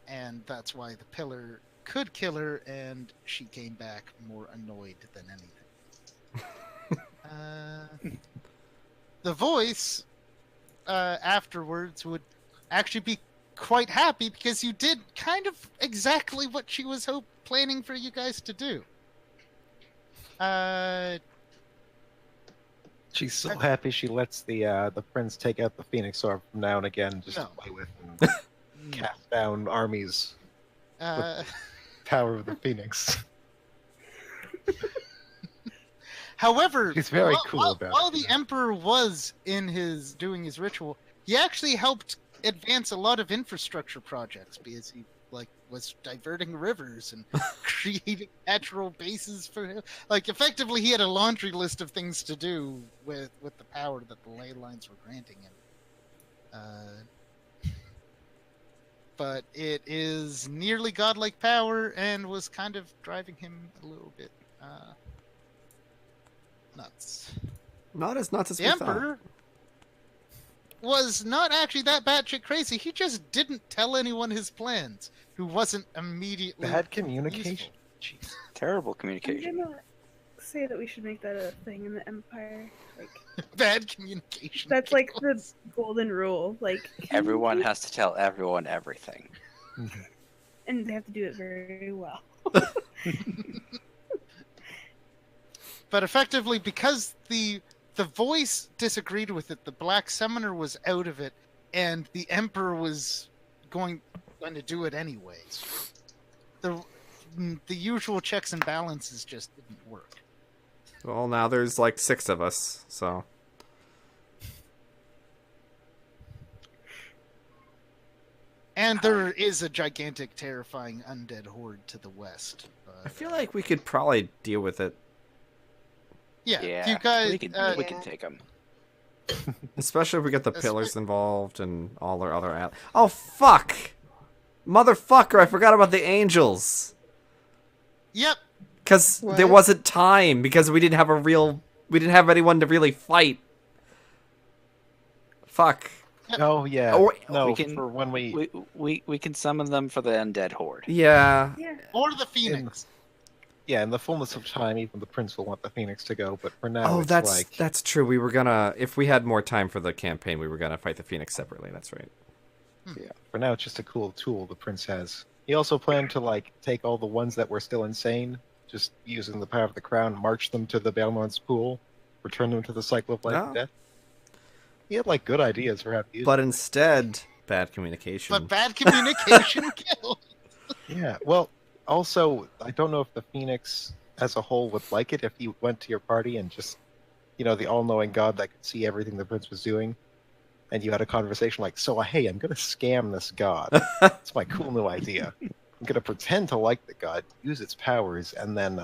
And that's why the pillar could kill her, and she came back more annoyed than anything. The voice afterwards would actually be quite happy because you did kind of exactly what she was planning for you guys to do. She's so happy she lets the prince take out the Phoenix Orb from now and again just to No. play with and cast down armies. Power of the Phoenix. However, She's very cool about while it, the yeah. Emperor was doing his ritual, he actually helped advance a lot of infrastructure projects because he was diverting rivers and creating natural bases for him. Like, effectively, he had a laundry list of things to do with the power that the ley lines were granting him. But it is nearly godlike power and was kind of driving him a little bit nuts. Not as nuts as The we Emperor was not actually that batshit crazy. He just didn't tell anyone his plans, who wasn't immediately Bad communication. useful. Jeez. Terrible I'm communication. gonna say that we should make that a thing in the Empire. Like, Bad communication. that's like the golden rule. Like, Everyone has to tell everyone everything. and they have to do it very well. But effectively, because the voice disagreed with it, the Black Summoner was out of it, and the Emperor was going to do it anyways. The usual checks and balances just didn't work. Well, now there's like 6 of us, so. And there is a gigantic, terrifying undead horde to the west. I feel like we could probably deal with it. Yeah, Yeah, you guys. we can Yeah. take them. Especially if we get the That's pillars fine. involved and all our other Oh, fuck! Motherfucker, I forgot about the angels! Yep. Because there What? wasn't time. Because we didn't have anyone to really fight. Fuck. Oh yeah. Oh, no, we can- for when We can summon them for the undead horde. Yeah. Yeah. Or the Phoenix. in the fullness of time, even the prince will want the Phoenix to go. But for now, Oh, it's that's like that's true. We were gonna, if we had more time for the campaign, we were gonna fight the Phoenix separately. That's right. for now it's just a cool tool the prince has. He also planned to like take all the ones that were still insane, just using the power of the crown, march them to the Balmond's pool, return them to the cycle of life Oh. and death. He had like good ideas for how to use But instead, bad communication. But bad communication killed. Yeah, well, also, I don't know if the Phoenix as a whole would like it if he went to your party and just, the all-knowing god that could see everything the prince was doing, and you had a conversation like, so, hey, I'm gonna scam this god. It's my cool new idea. I'm gonna pretend to like the god, use its powers, and then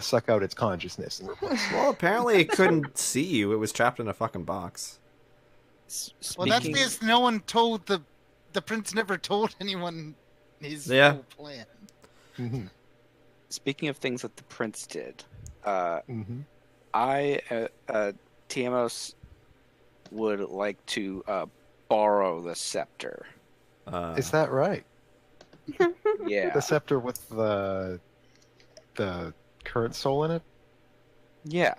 suck out its consciousness and replace it. Well, apparently it couldn't see you. It was trapped in a fucking box. Well, that's Speaking- because no one told the prince never told anyone his Yeah. full plan. Mhm, Speaking of things that the prince did, mhm. Tiamos would like to borrow the scepter. Is that right? Yeah. The scepter with the current soul in it? Yeah.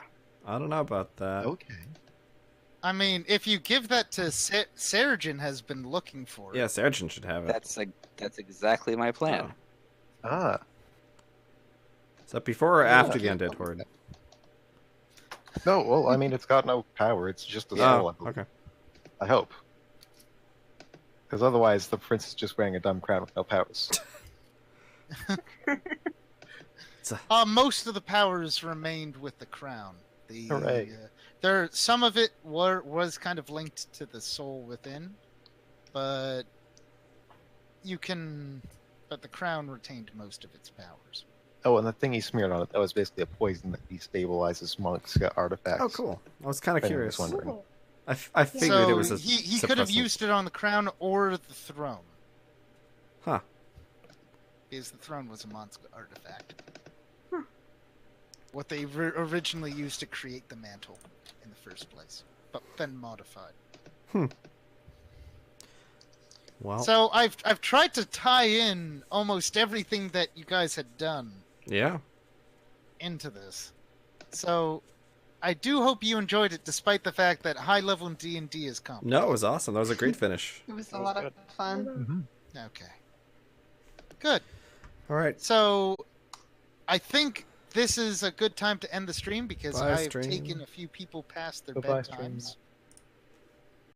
I don't know about that. Okay. I mean, if you give that to Sargent has been looking for. Yeah, Sergeant should have it. That's exactly my plan. Oh. Ah. Is that before or Yeah. after the Undead Horde? No, well, I mean, it's got no power. It's just a soul, I Oh, believe. okay. I hope. Because otherwise, the prince is just wearing a dumb crown with no powers. Most of the powers remained with the crown. Hooray. Some of it was kind of linked to the soul within, but but the crown retained most of its powers. Oh, and the thing he smeared on it, that was basically a poison that destabilizes monks' artifacts. Oh, cool. I was kind of If anyone was curious. wondering. Cool. I figured So it was a he could have suppressant. used it on the crown or the throne, Huh. because the throne was a monster artifact. Huh. What they originally used to create the mantle in the first place, but then modified. Well, So I've tried to tie in almost everything that you guys had done yeah. into this. So I do hope you enjoyed it, despite the fact that high level in D&D is complicated. No, it was awesome. That was a great finish. It was a lot of fun. Mhm. Okay. Good. All right. So I think this is a good time to end the stream because Bye, I've stream. taken a few people past their Goodbye, bedtimes. stream.